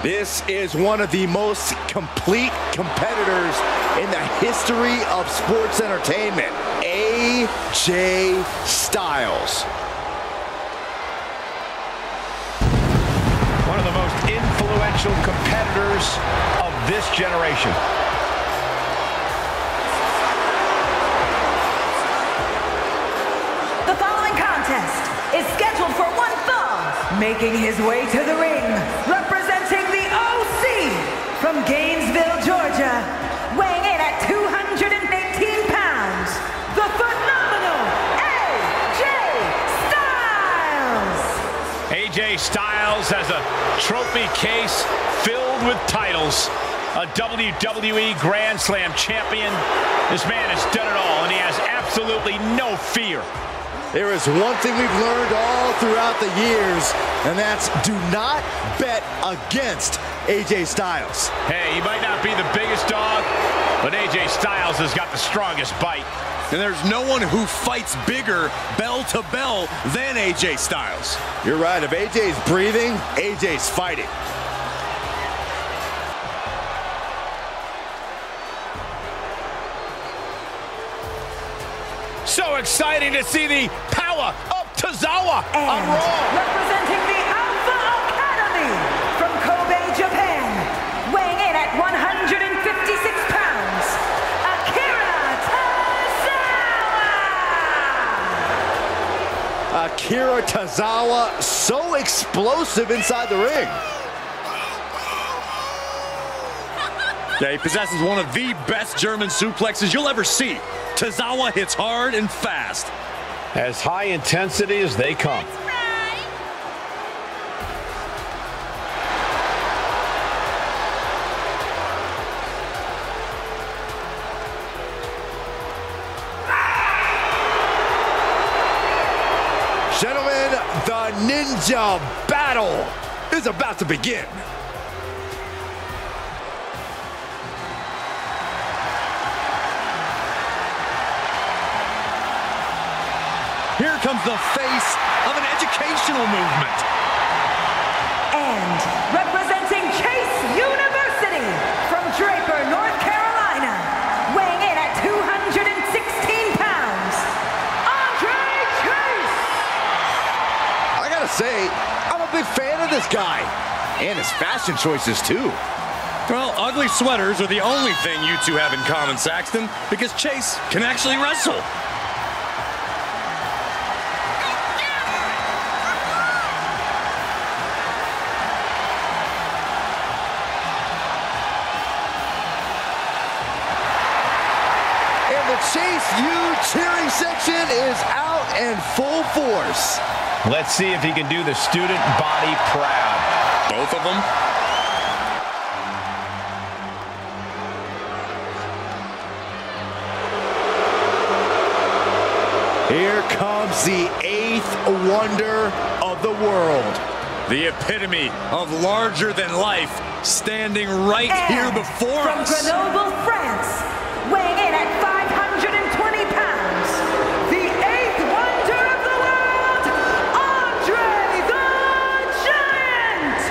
This is one of the most complete competitors in the history of sports entertainment, AJ Styles. One of the most influential competitors of this generation. The following contest is scheduled for one fall. Making his way to the ring, representing the OC from Gainesville, Georgia, weighing in at 218 pounds, the phenomenal AJ Styles. AJ Styles has a trophy case filled with titles, a WWE Grand Slam champion. This man has done it all, and he has absolutely no fear. There is one thing we've learned all throughout the years, and that's do not bet against AJ Styles. Hey, he might not be the biggest dog, but AJ Styles has got the strongest bite. And there's no one who fights bigger bell to bell than AJ Styles. You're right. If AJ's breathing, AJ's fighting. So exciting to see the power of Tozawa on And Raw. representing the Alpha Academy from Kobe, Japan, weighing in at 156 pounds, Akira Tozawa! Akira Tozawa, so explosive inside the ring. Yeah, he possesses one of the best German suplexes you'll ever see. Tozawa hits hard and fast. As high intensity as they come. Gentlemen, the Ninja Battle is about to begin. Here comes the face of an educational movement. And representing Chase University from Draper, North Carolina, weighing in at 216 pounds, Andre Chase! I gotta say, I'm a big fan of this guy. And his fashion choices, too. Well, ugly sweaters are the only thing you two have in common, Saxton, because Chase can actually wrestle. Chase U cheering section is out in full force. Let's see if he can do the student body proud. Both of them? Here comes the 8th wonder of the world. The epitome of larger than life, standing right here before from us. From Grenoble, France, weighing in at 520 pounds, the 8th wonder of the world, Andre the Giant!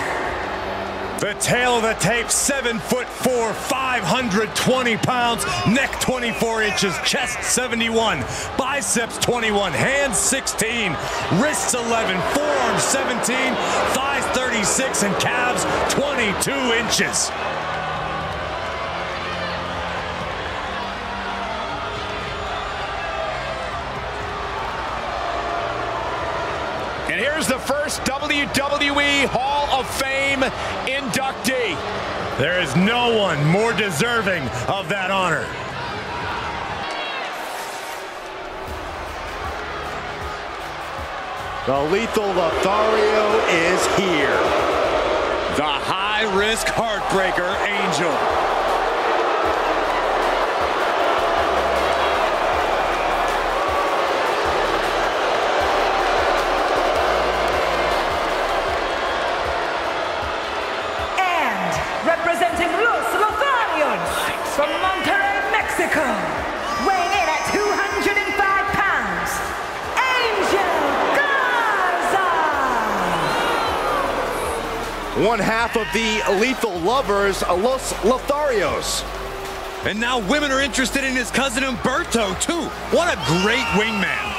The tail of the tape, 7'4", 520 pounds, neck 24 inches, chest 71, biceps 21, hands 16, wrists 11, forearms 17, thighs 36, and calves 22 inches. And here's the first WWE Hall of Fame inductee. There is no one more deserving of that honor. The Lethal Lothario is here. The high-risk heartbreaker, Angel. Representing Los Lotharios from Monterrey, Mexico, weighing in at 205 pounds, Angel Garza! one half of the Lethal Lovers, Los Lotharios. And now women are interested in his cousin Humberto, too. What a great wingman.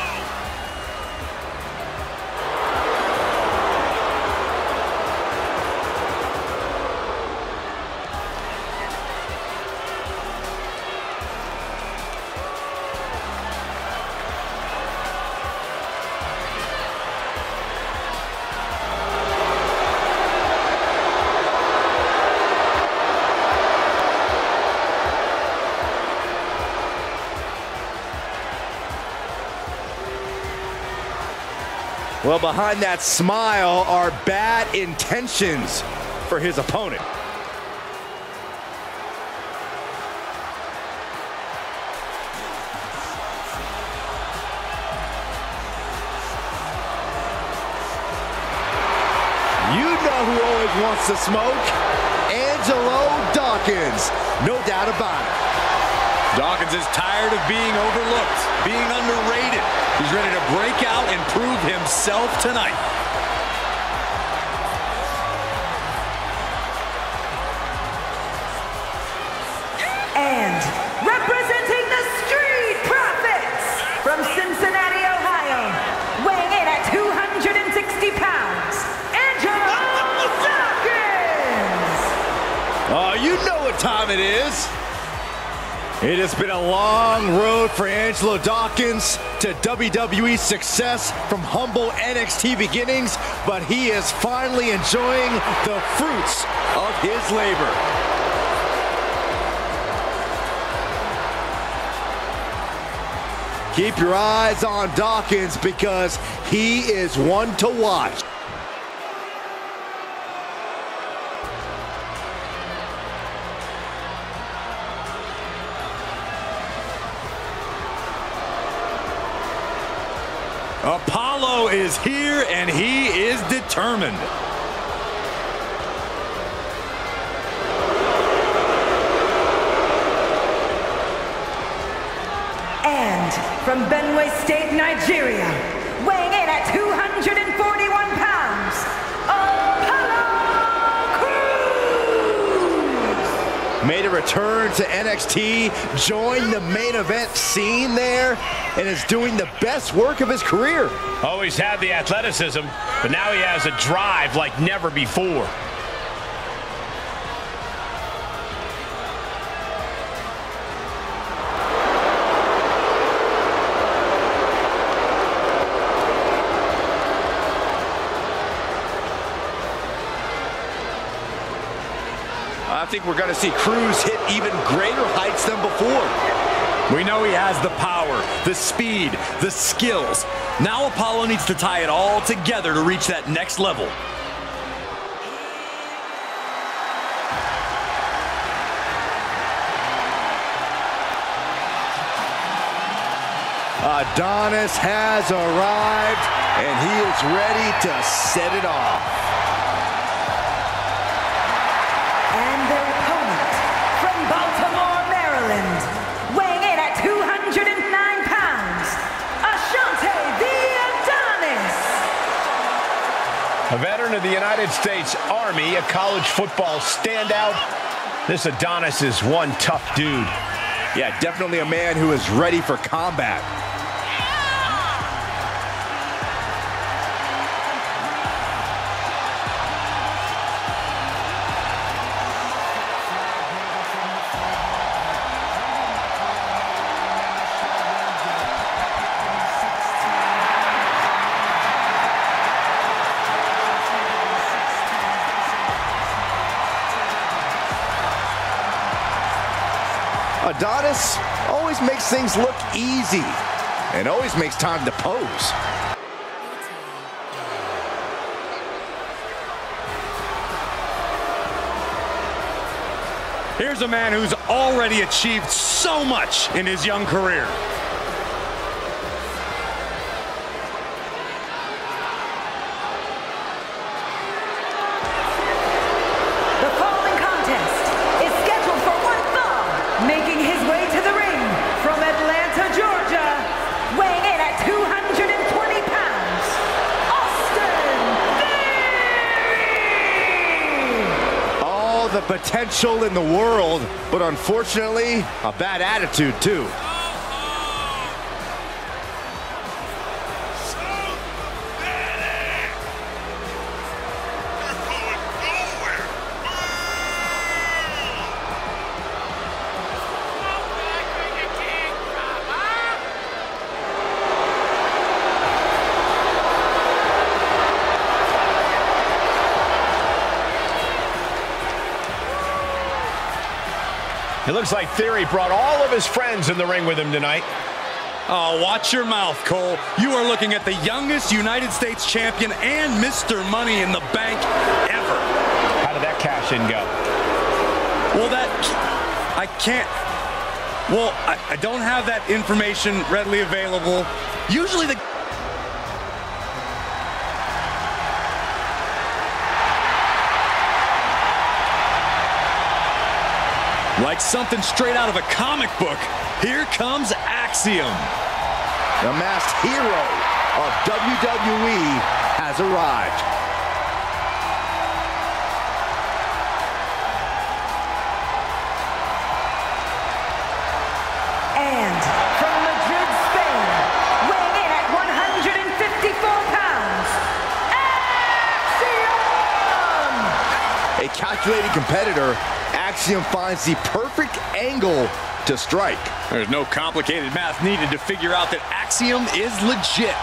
Well, behind that smile are bad intentions for his opponent. You know who always wants to smoke? Angelo Dawkins. No doubt about it. Dawkins is tired of being overlooked, being underrated. He's ready to break out and prove himself tonight. And representing the Street Profits from Cincinnati, Ohio, weighing in at 260 pounds, Angelo Dawkins! Oh, you know what time it is. It has been a long road for Angelo Dawkins to WWE success from humble NXT beginnings, but he is finally enjoying the fruits of his labor. Keep your eyes on Dawkins because he is one to watch. Apollo is here, and he is determined. And from Benue State, Nigeria, weighing in at 241 pounds, Apollo Crews! Made a return to NXT, joined the main event scene there, and is doing the best work of his career. Always had the athleticism, but now he has a drive like never before. I think we're going to see Cruz hit even greater heights than before. We know he has the power, the speed, the skills. Now Apollo needs to tie it all together to reach that next level. Adonis has arrived, and he is ready to set it off. And their opponent from Baltimore, Maryland, weighing in at 209 pounds, Ashante the Adonis. A veteran of the United States Army, a college football standout, this Adonis is one tough dude. Yeah, definitely a man who is ready for combat. Adonis always makes things look easy and always makes time to pose. Here's a man who's already achieved so much in his young career. Making his way to the ring from Atlanta, Georgia, weighing in at 220 pounds, Austin Theory! the potential in the world, but unfortunately, a bad attitude too. It looks like Theory brought all of his friends in the ring with him tonight. Oh, watch your mouth, Cole. You are looking at the youngest United States champion and Mr. Money in the Bank ever. How did that cash in go? Well, I can't. Well, I don't have that information readily available. Usually the... Like something straight out of a comic book, here comes Axiom. The masked hero of WWE has arrived. And from Madrid, Spain, weighing in at 154 pounds, Axiom! A calculated competitor, Axiom finds the perfect angle to strike. There's no complicated math needed to figure out that Axiom is legit.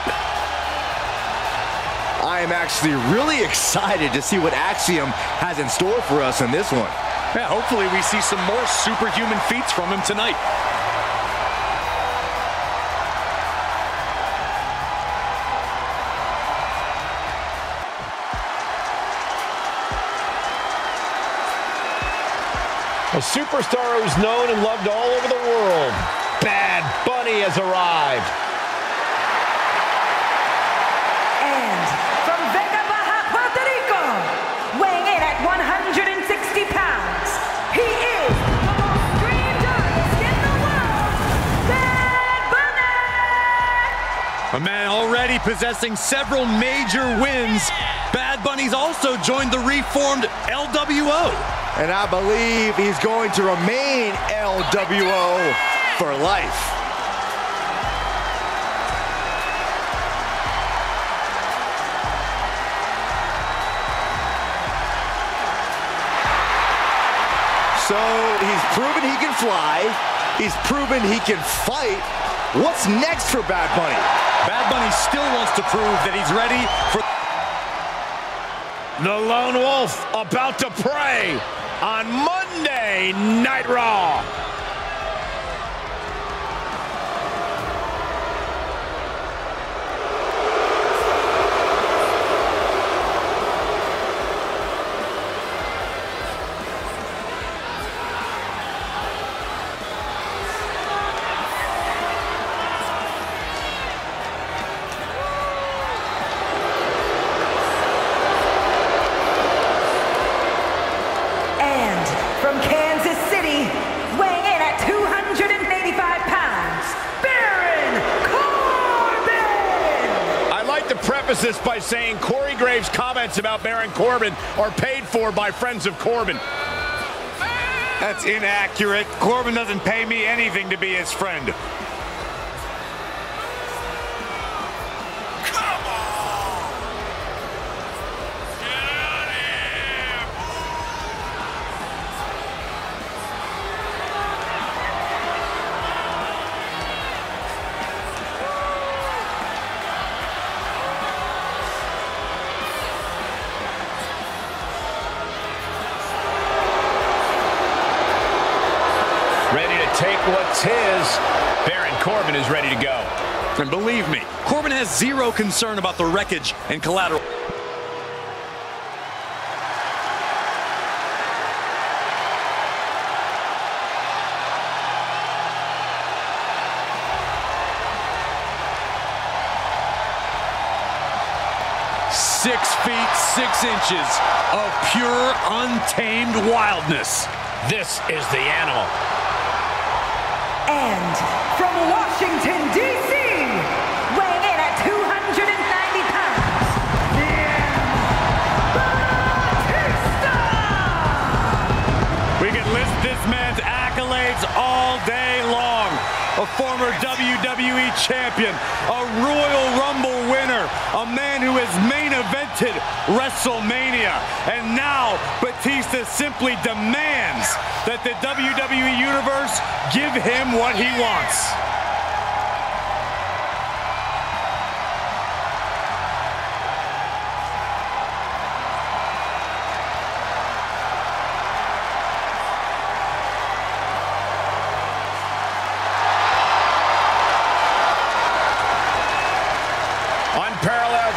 I am actually really excited to see what Axiom has in store for us in this one. Yeah, hopefully we see some more superhuman feats from him tonight. A superstar who's known and loved all over the world. Bad Bunny has arrived. And from Vega Baja, Puerto Rico, weighing in at 160 pounds, he is the most streamed artist in the world, Bad Bunny! A man already possessing several major wins, Bad Bunny's also joined the reformed LWO. And I believe he's going to remain LWO for life. So he's proven he can fly. He's proven he can fight. What's next for Bad Bunny? Bad Bunny still wants to prove that he's ready for... The Lone Wolf about to prey on Monday Night Raw. From Kansas City, weighing in at 285 pounds, Baron Corbin! I'd like to preface this by saying Corey Graves' comments about Baron Corbin are paid for by friends of Corbin. That's inaccurate. Corbin doesn't pay me anything to be his friend. Take what's his. Baron Corbin is ready to go. And believe me, Corbin has zero concern about the wreckage and collateral. "6 feet 6 inches of pure, untamed wildness." This is the animal. And from Washington, D.C., weighing in at 290 pounds, a former WWE champion, a Royal Rumble winner, a man who has main evented WrestleMania. And now Batista simply demands that the WWE Universe give him what he wants.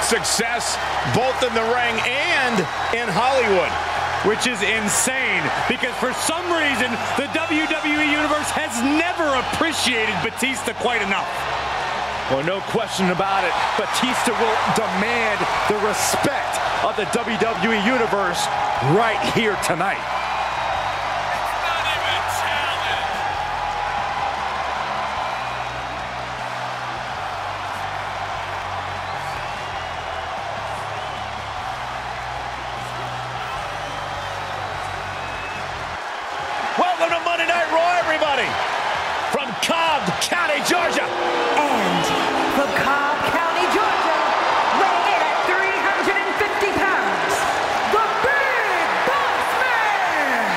Success both in the ring and in Hollywood, which is insane because for some reason the WWE Universe has never appreciated Batista quite enough. Well, no question about it. Batista will demand the respect of the WWE Universe right here tonight. Welcome to Monday Night Raw, everybody, from Cobb County, Georgia. And from Cobb County, Georgia, weighing in at 350 pounds, the Big Boss Man.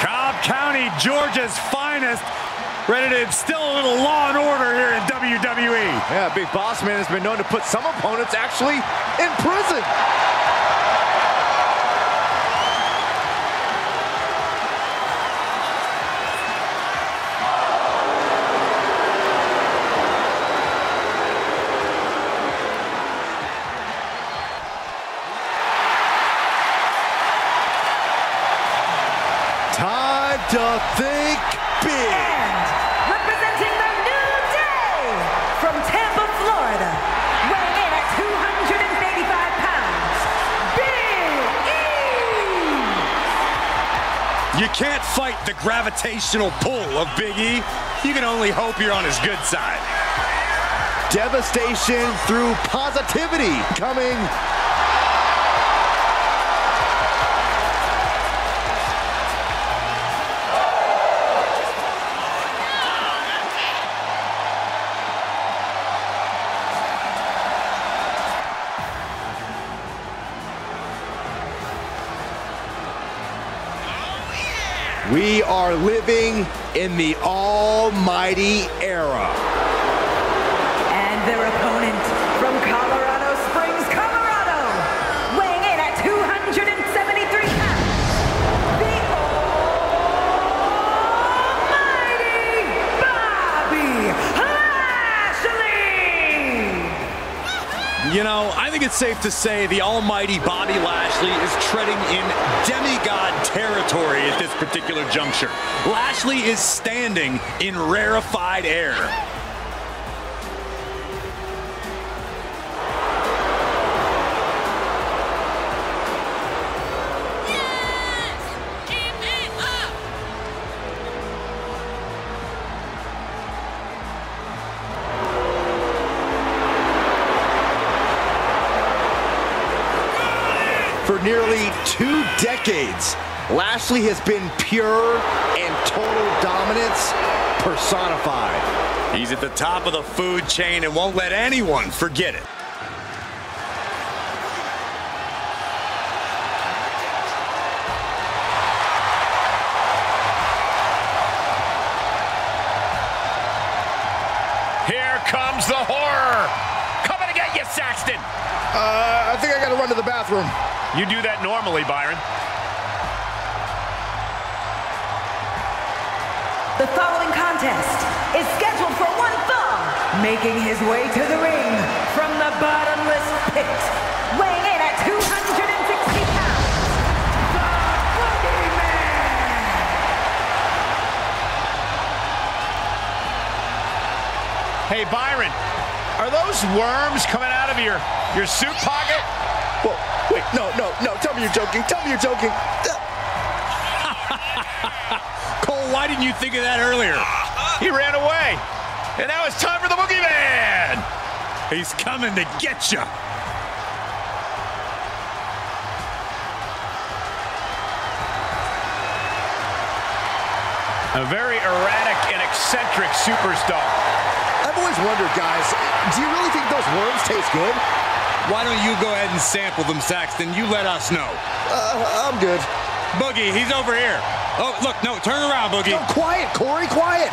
Cobb County, Georgia's finest, ready to instill a little law and order here in WWE. Yeah, Big Boss Man has been known to put some opponents actually in prison. Time to think big. And representing the New Day from Tampa, Florida, weighing in at 285 pounds, Big E. You can't fight the gravitational pull of Big E. You can only hope you're on his good side. Devastation through positivity coming. We are living in the almighty era. And their opponent from Colorado Springs, Colorado, weighing in at 273 pounds, the almighty Bobby Lashley! You know, I think it's safe to say the almighty Bobby Lashley is treading in demigod territory at this particular juncture. Lashley is standing in rarefied air. For nearly 2 decades, Lashley has been pure and total dominance personified. He's at the top of the food chain and won't let anyone forget it. Here comes the horror. Coming to get you, Saxton. I think I gotta run to the bathroom. You do that normally, Byron. The following contest is scheduled for one fall, making his way to the ring from the bottomless pit, weighing in at 260 pounds, the Boogeyman! Hey, Byron, are those worms coming out of your suit pocket? Well, wait, no, tell me you're joking, Cole, why didn't you think of that earlier? He ran away, and now it's time for the Boogeyman! He's coming to get you. A very erratic and eccentric superstar. I've always wondered, guys, do you really think those worms taste good? Why don't you go ahead and sample them, Saxton? You let us know. I'm good. Boogie, he's over here. Oh, look, no, turn around, Boogie. No, quiet, Corey, quiet.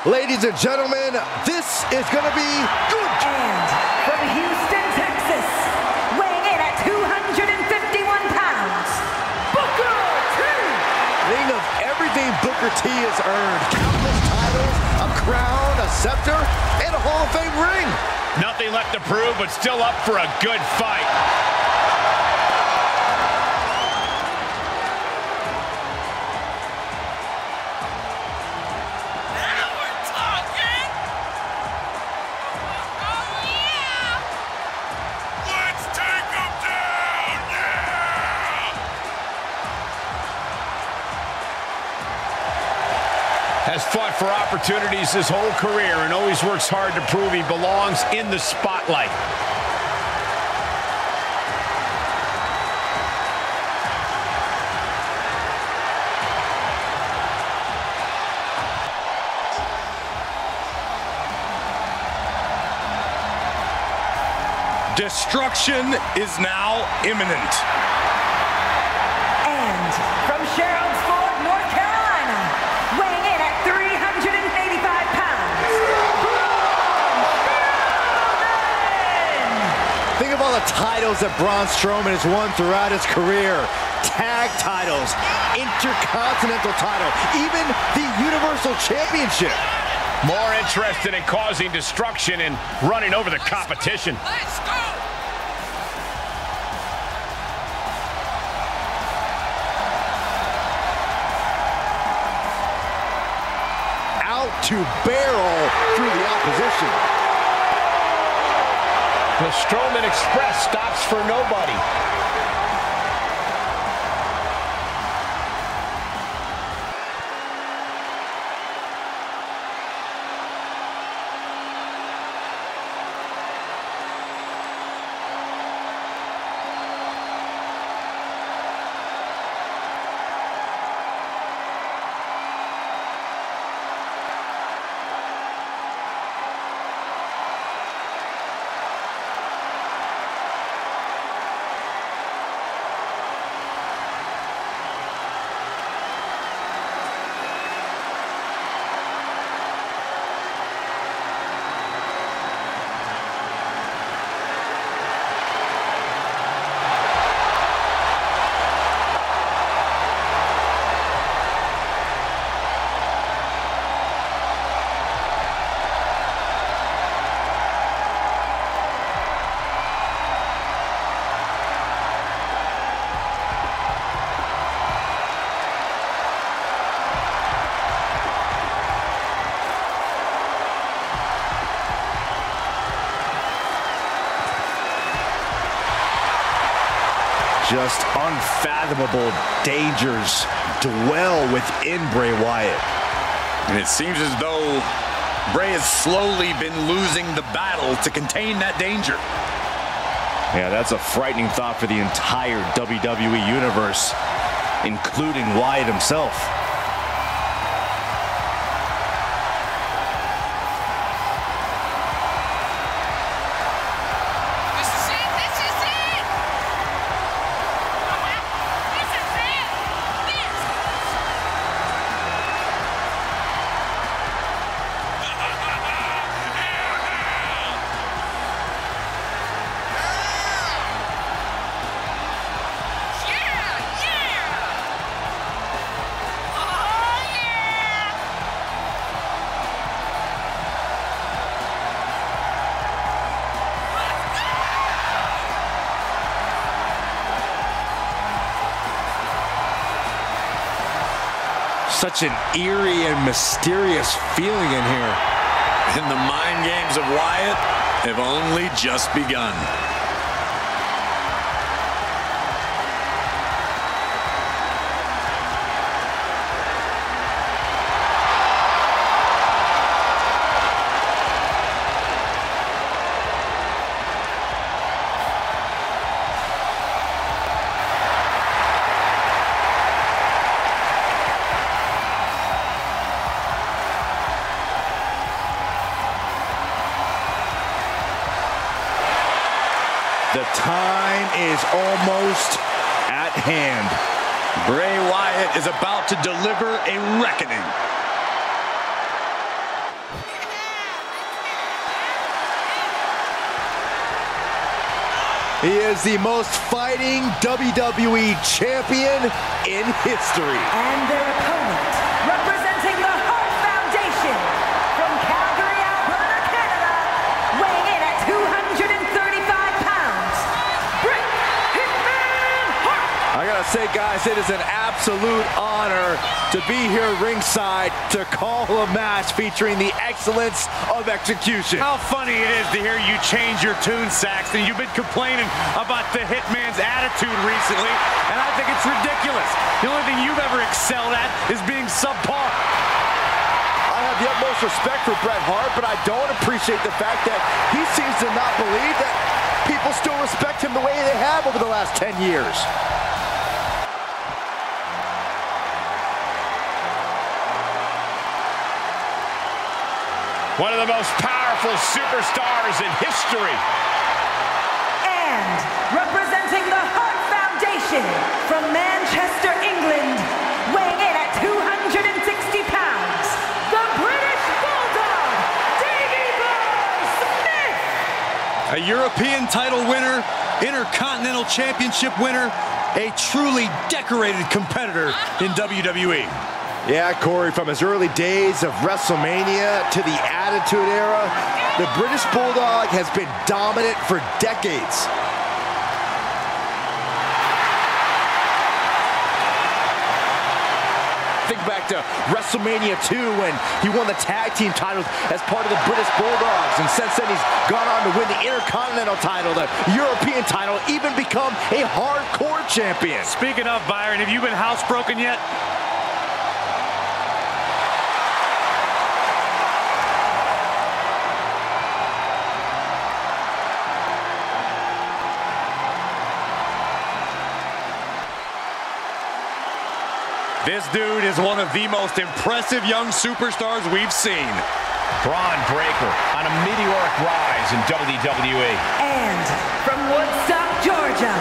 Ladies and gentlemen, this is going to be good. And from Houston, Texas, weighing in at 251 pounds, Booker T. Think of everything Booker T has earned. Countless titles, a crown, a scepter, and a Hall of Fame ring. Nothing left to prove, but still up for a good fight. Has fought for opportunities his whole career and always works hard to prove he belongs in the spotlight. Destruction is now imminent. And from Charlottesville, North Carolina, weighing in at 385 pounds, Braun Strowman! Think of all the titles that Braun Strowman has won throughout his career. Tag titles, Intercontinental title, even the Universal Championship. More interested in causing destruction and running over the competition. Let's go! Out to barrel through the opposition. The Strowman Express stops for nobody. Just unfathomable dangers dwell within Bray Wyatt. And it seems as though Bray has slowly been losing the battle to contain that danger. Yeah, that's a frightening thought for the entire WWE Universe, including Wyatt himself. This is it! This is it! This is it! This! Yeah! Yeah! Oh, yeah! Such an eerie and mysterious feeling in here. And the mind games of Wyatt have only just begun. The time is almost at hand. Bray Wyatt is about to deliver a reckoning. He is the most fighting WWE champion in history. And their opponent, representing the Hart Foundation, from Calgary, Alberta, Canada, weighing in at 235 pounds, Bret Hitman Hart. I gotta say, guys, it is an absolute honor to be here ringside to call a match featuring the excellence of execution. How funny it is to hear you change your tune, Saxton. You've been complaining about the Hitman's attitude recently, and I think it's ridiculous. The only thing you've ever excelled at is being subpar. I have the utmost respect for Bret Hart, but I don't appreciate the fact that he seems to not believe that people still respect him the way they have over the last 10 years. One of the most powerful superstars in history. And representing the Hart Foundation, from Manchester, England, weighing in at 260 pounds, the British Bulldog, Damian Smith. A European title winner, Intercontinental Championship winner, a truly decorated competitor in WWE. Yeah, Corey, from his early days of WrestleMania to the Attitude Era, the British Bulldog has been dominant for decades. Think back to WrestleMania 2 when he won the tag team titles as part of the British Bulldogs, and since then he's gone on to win the Intercontinental title, the European title, even become a hardcore champion. Speaking of, Byron, have you been housebroken yet? This dude is one of the most impressive young superstars we've seen. Bron Breakker on a meteoric rise in WWE. And from Woodstock, Georgia,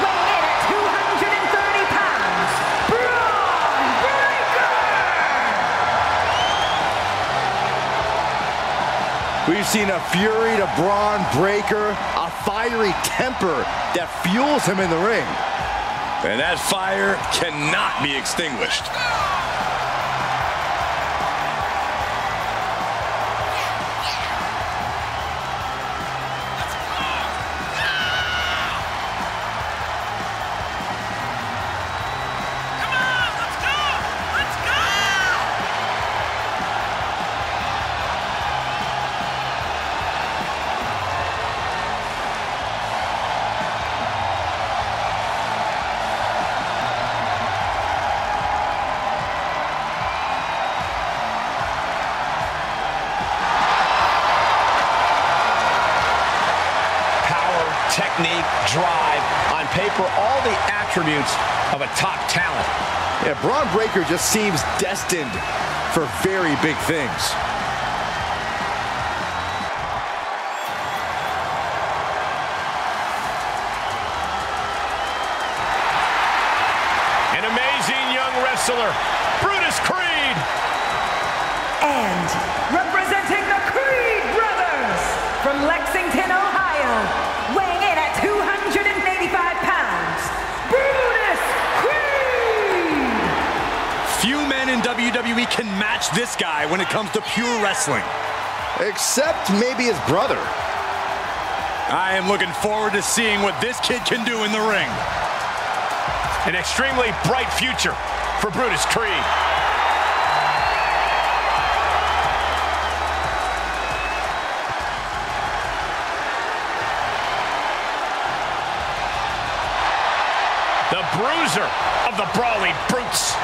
weighing in at 230 pounds, Bron Breakker. We've seen a fury to Bron Breakker, a fiery temper that fuels him in the ring. And that fire cannot be extinguished. Technique, drive, on paper, all the attributes of a top talent. Yeah, Bron Breakker just seems destined for very big things. An amazing young wrestler, Brutus Creed. And representing the Creed brothers, from Lexington, Ohio, weighing in at 285 pounds, Brutus Creed! Few men in WWE can match this guy when it comes to pure wrestling. Except maybe his brother. I am looking forward to seeing what this kid can do in the ring. An extremely bright future for Brutus Creed. The bruiser of the Brawling Brutes.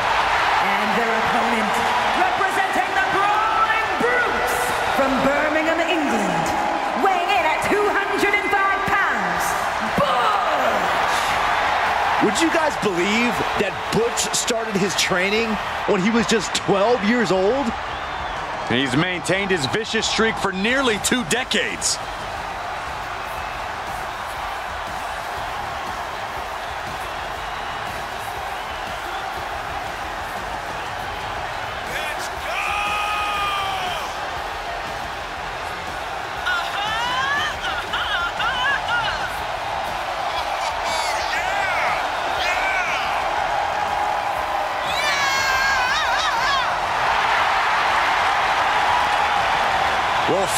And their opponent, representing the Brawling Brutes, from Birmingham, England, weighing in at 205 pounds, Butch! Would you guys believe that Butch started his training when he was just 12 years old? He's maintained his vicious streak for nearly 2 decades.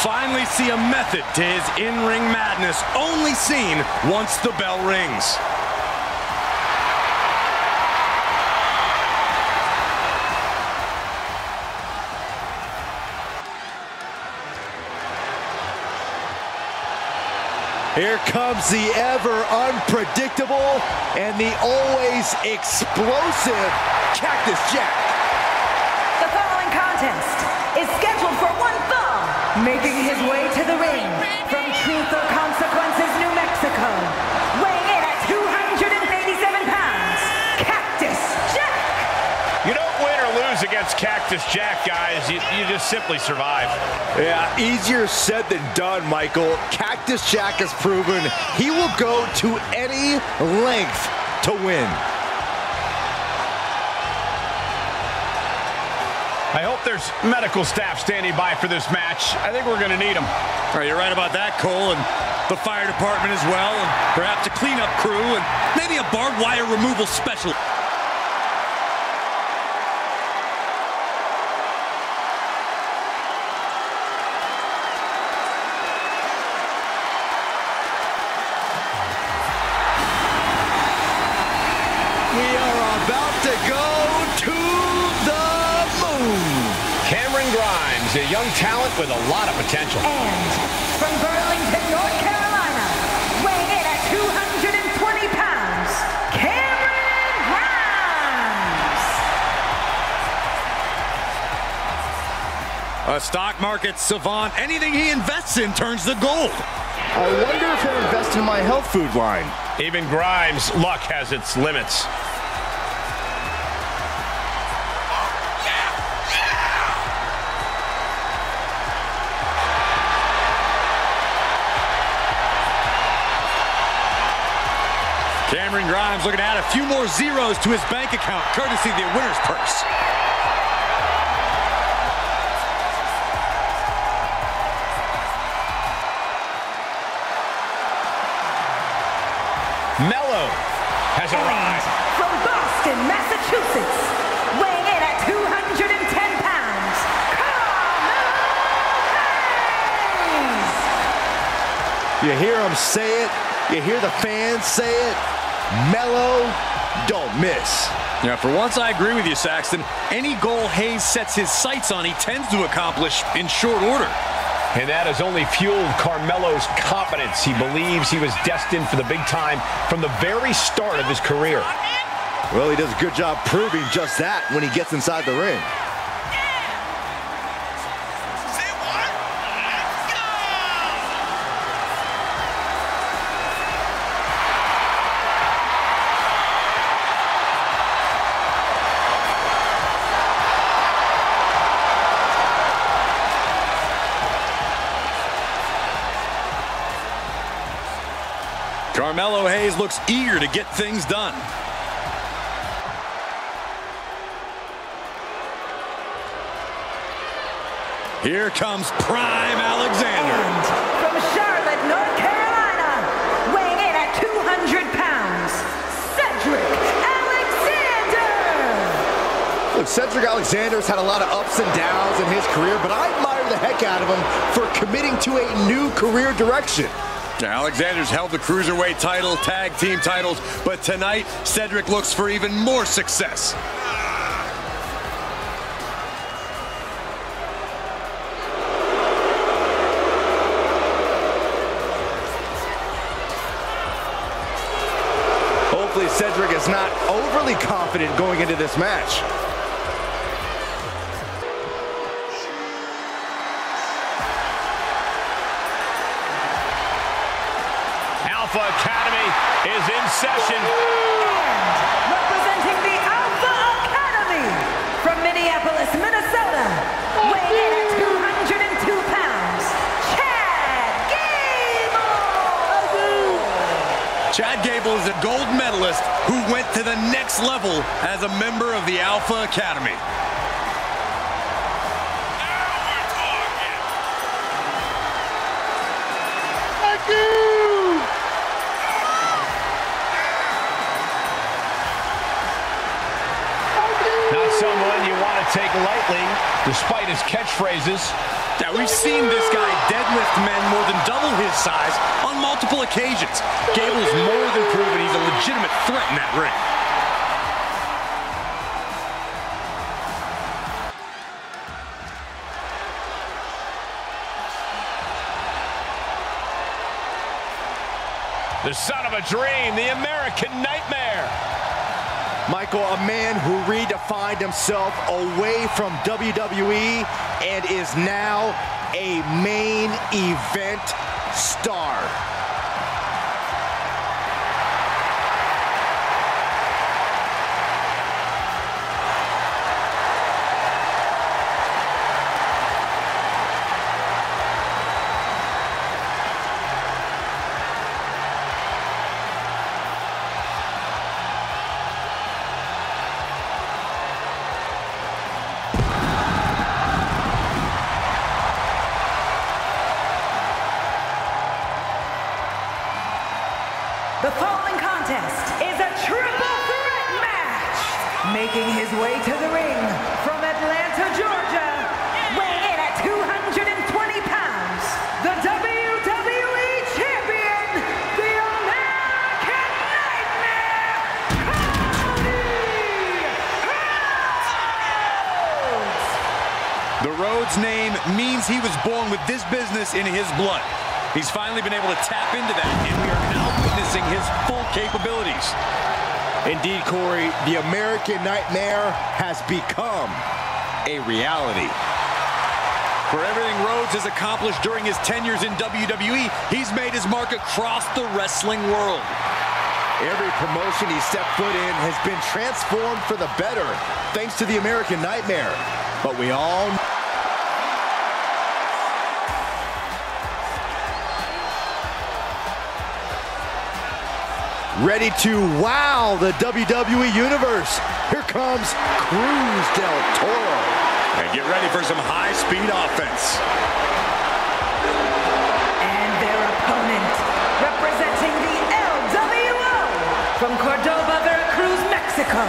finally see a method to his in-ring madness, only seen once the bell rings. Here comes the ever unpredictable and the always explosive Cactus Jack. The following contest is scheduled for one fall, making his way to the ring from Truth or Consequences, New Mexico, weighing in at 287 pounds, Cactus Jack. You don't win or lose against Cactus Jack, guys. You just simply survive. Yeah, easier said than done, Michael. Cactus Jack has proven he will go to any length to win. I hope there's medical staff standing by for this match. I think we're going to need them. All right, you're right about that, Cole, and the fire department as well, and perhaps a cleanup crew, and maybe a barbed wire removal special. We are about to go to the moon. Cameron Grimes, a young talent with a lot of potential. And from Burlington, North Carolina, weighing in at 220 pounds, Cameron Grimes. A stock market savant, anything he invests in turns to gold. I wonder if he'll invest in my health food line. Even Grimes' luck has its limits. Cameron Grimes looking to add a few more zeros to his bank account, courtesy of the winner's purse. Mello has arrived. From Boston, Massachusetts, weighing in at 210 pounds, Carmelo Hayes. You hear him say it, you hear the fans say it, Mello, don't miss. Yeah, for once I agree with you, Saxton. Any goal Hayes sets his sights on, he tends to accomplish in short order. And that has only fueled Carmelo's confidence. He believes he was destined for the big time from the very start of his career. Well, he does a good job proving just that when he gets inside the ring. Carmelo Hayes looks eager to get things done. Here comes Prime Alexander. And from Charlotte, North Carolina, weighing in at 200 pounds, Cedric Alexander. Look, Cedric Alexander's had a lot of ups and downs in his career, but I admire the heck out of him for committing to a new career direction. Alexander's held the Cruiserweight title, tag team titles, but tonight, Cedric looks for even more success. Hopefully Cedric is not overly confident going into this match. Alpha Academy is in session. And representing the Alpha Academy from Minneapolis, Minnesota, weighing in at 202 pounds, Chad Gable. Chad Gable is a gold medalist who went to the next level as a member of the Alpha Academy. Not someone you want to take lightly, despite his catchphrases. Yeah, we've seen this guy deadlift men more than double his size on multiple occasions. Gable's more than proven he's a legitimate threat in that ring. The son of a dream, the American Nightmare. Michael, a man who redefined himself away from WWE and is now a main event star. The following contest is a triple threat match. Making his way to the ring from Atlanta, Georgia, weighing in at 220 pounds, the WWE Champion, the American Nightmare, Cody Rhodes. The Rhodes name means he was born with this business in his blood. He's finally been able to tap into that, and we are now witnessing his full capabilities. Indeed, Corey, the American Nightmare has become a reality. For everything Rhodes has accomplished during his tenures in WWE, he's made his mark across the wrestling world. Every promotion he stepped foot in has been transformed for the better, thanks to the American Nightmare. But we all ready to wow the WWE Universe. Here comes Cruz Del Toro. And get ready for some high-speed offense. And their opponent, representing the LWO from Cordoba, Veracruz, Mexico,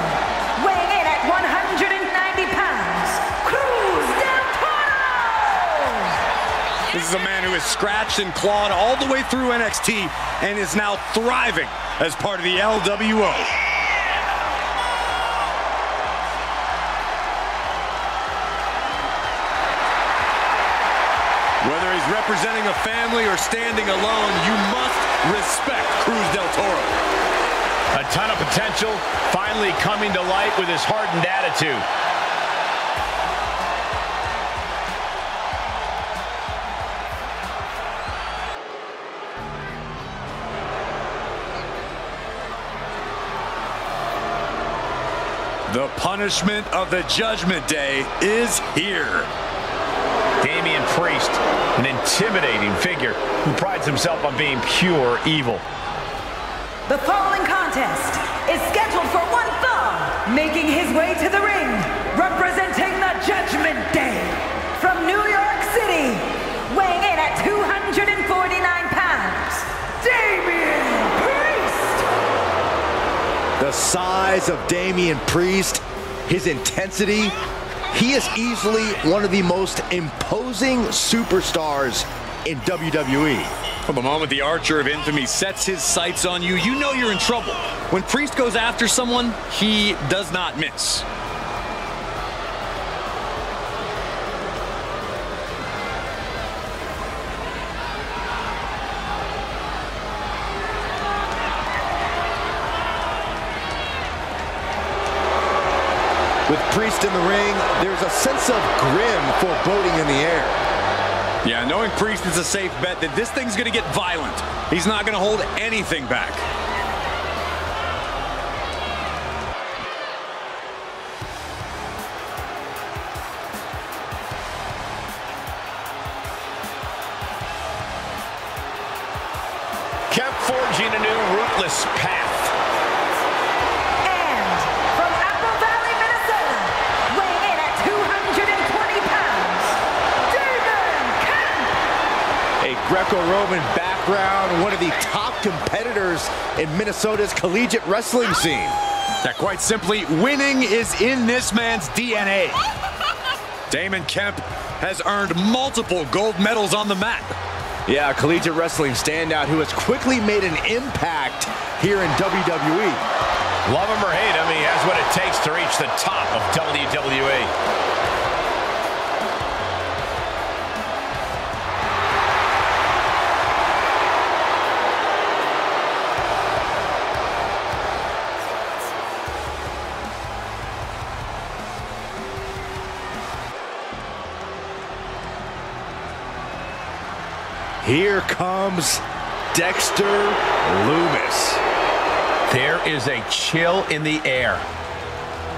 weighing in at 190 pounds, Cruz Del Toro! This is a man who has scratched and clawed all the way through NXT and is now thriving as part of the LWO. Whether he's representing a family or standing alone, you must respect Cruz Del Toro. A ton of potential finally coming to light with his hardened attitude. The punishment of the Judgment Day is here. Damian Priest, an intimidating figure who prides himself on being pure evil. The following contest is scheduled for one fall, making his way to the ring, representing the Judgment Day from New York City, weighing in at 249 pounds, Damian Priest! The size of Damian Priest, his intensity, he is easily one of the most imposing superstars in WWE. From the moment the Archer of Infamy sets his sights on you, you know you're in trouble. When Priest goes after someone, he does not miss. With Priest in the ring, there's a sense of grim foreboding in the air. Yeah, knowing Priest is a safe bet that this thing's gonna get violent. He's not gonna hold anything back. Kept forging a new rootless path. Greco-Roman background, one of the top competitors in Minnesota's collegiate wrestling scene. That quite simply, winning is in this man's DNA. Damon Kemp has earned multiple gold medals on the mat. Yeah, a collegiate wrestling standout who has quickly made an impact here in WWE. Love him or hate him, he has what it takes to reach the top of WWE. Here comes Dexter Lumis. There is a chill in the air.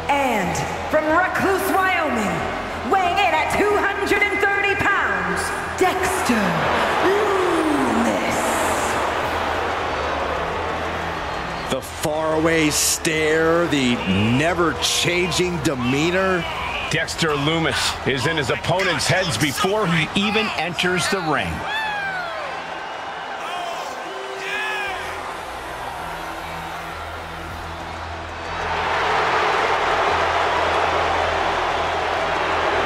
And from Recluse, Wyoming, weighing in at 230 pounds, Dexter Lumis. The faraway stare, the never-changing demeanor. Dexter Lumis is in his opponent's heads before he even enters the ring.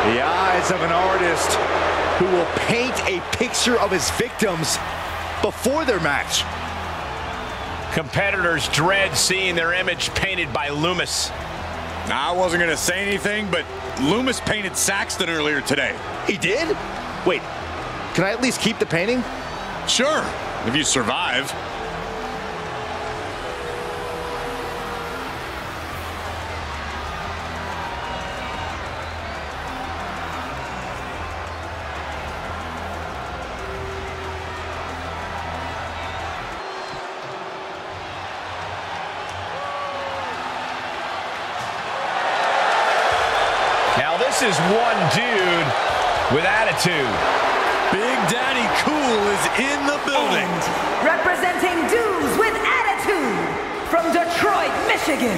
The eyes of an artist who will paint a picture of his victims before their match. Competitors dread seeing their image painted by Lumis. I wasn't going to say anything, but Lumis painted Saxton earlier today. He did? Wait, can I at least keep the painting? Sure, if you survive. This is one dude with attitude. Big Daddy Cool is in the building. And representing dudes with attitude from Detroit, Michigan,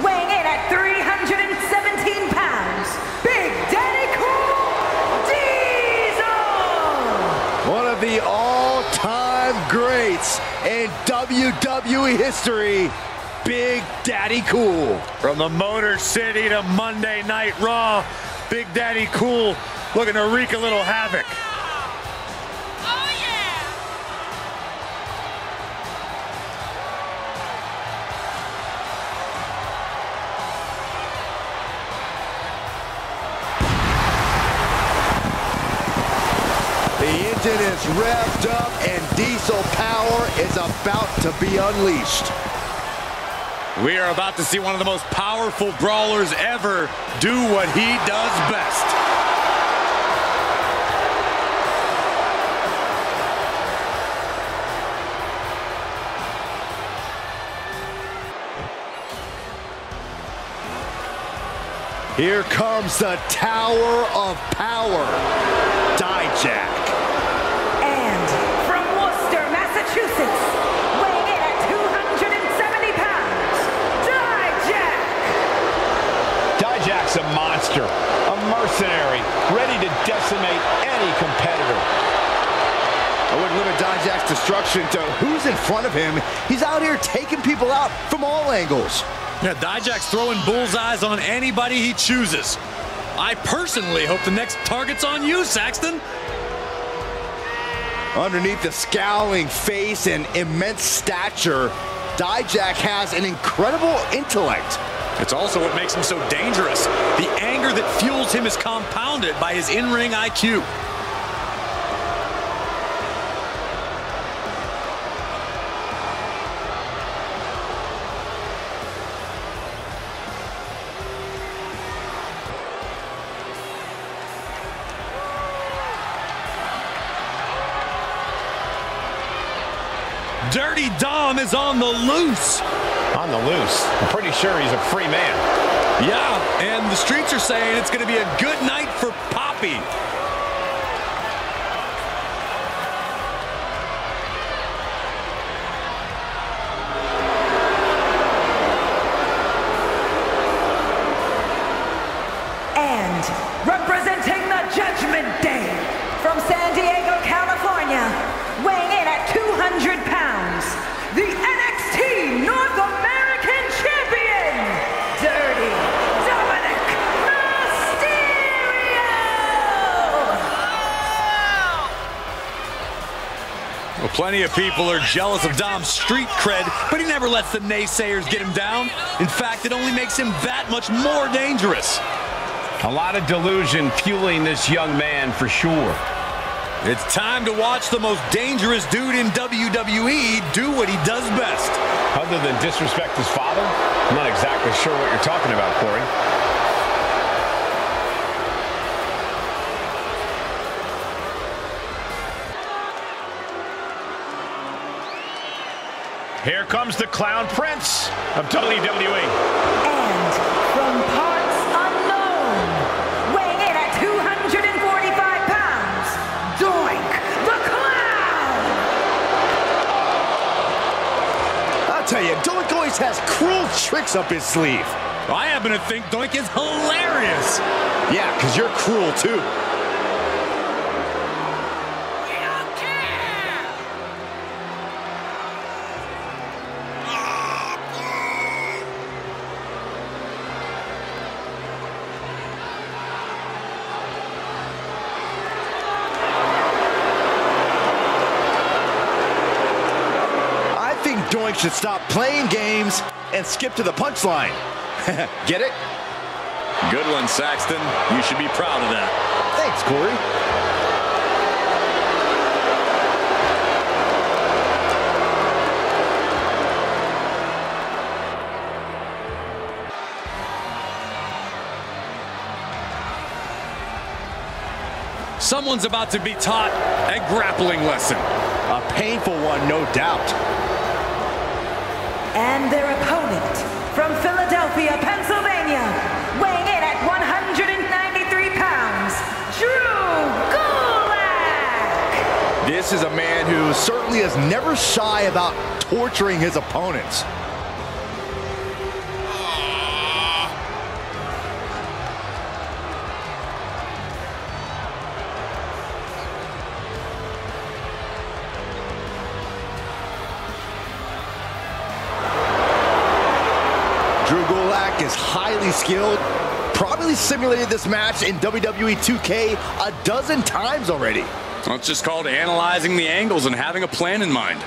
weighing in at 317 pounds, Big Daddy Cool Diesel. One of the all-time greats in WWE history, Big Daddy Cool. From the Motor City to Monday Night Raw, Big Daddy Cool looking to wreak a little havoc. Oh, yeah! The engine is revved up and diesel power is about to be unleashed. We are about to see one of the most powerful brawlers ever do what he does best. Here comes the Tower of Power, Dijak. And from Worcester, Massachusetts, weighing in at 270 pounds, Dijak. Dijak's a monster, a mercenary, ready to decimate any competitor. I wouldn't limit Dijak's destruction to who's in front of him. He's out here taking people out from all angles. Yeah, Dijak's throwing bullseyes on anybody he chooses. I personally hope the next target's on you, Saxton. Underneath the scowling face and immense stature, Dijak has an incredible intellect. It's also what makes him so dangerous. The anger that fuels him is compounded by his in-ring IQ. Dirty Dom is on the loose. On the loose. I'm pretty sure he's a free man. Yeah, and the streets are saying it's going to be a good night for Poppy. And representing the Judgment Day from San Diego, California, weighing in at 200 pounds, the NXT North American Champion, Dirty Dominik Mysterio! Plenty of people are jealous of Dom's street cred, but he never lets the naysayers get him down. In fact, it only makes him that much more dangerous. A lot of delusion fueling this young man for sure. It's time to watch the most dangerous dude in WWE do what he does best. Other than disrespect his father? I'm not exactly sure what you're talking about, Corey. Here comes the Clown Prince of WWE. And from parts unknown, weighing in at 245 pounds, Doink The Clown! I'll tell you, Doink always has cruel tricks up his sleeve. I happen to think Doink is hilarious. Yeah, because you're cruel too. Doink should stop playing games and skip to the punchline. Get it? Good one, Saxton. You should be proud of that. Thanks, Corey. Someone's about to be taught a grappling lesson. A painful one, no doubt. And their opponent, from Philadelphia, Pennsylvania, weighing in at 193 pounds, Drew Gulak! This is a man who certainly is never shy about torturing his opponents. Drew Gulak is highly skilled, probably simulated this match in WWE 2K a dozen times already. Well, it's just called analyzing the angles and having a plan in mind.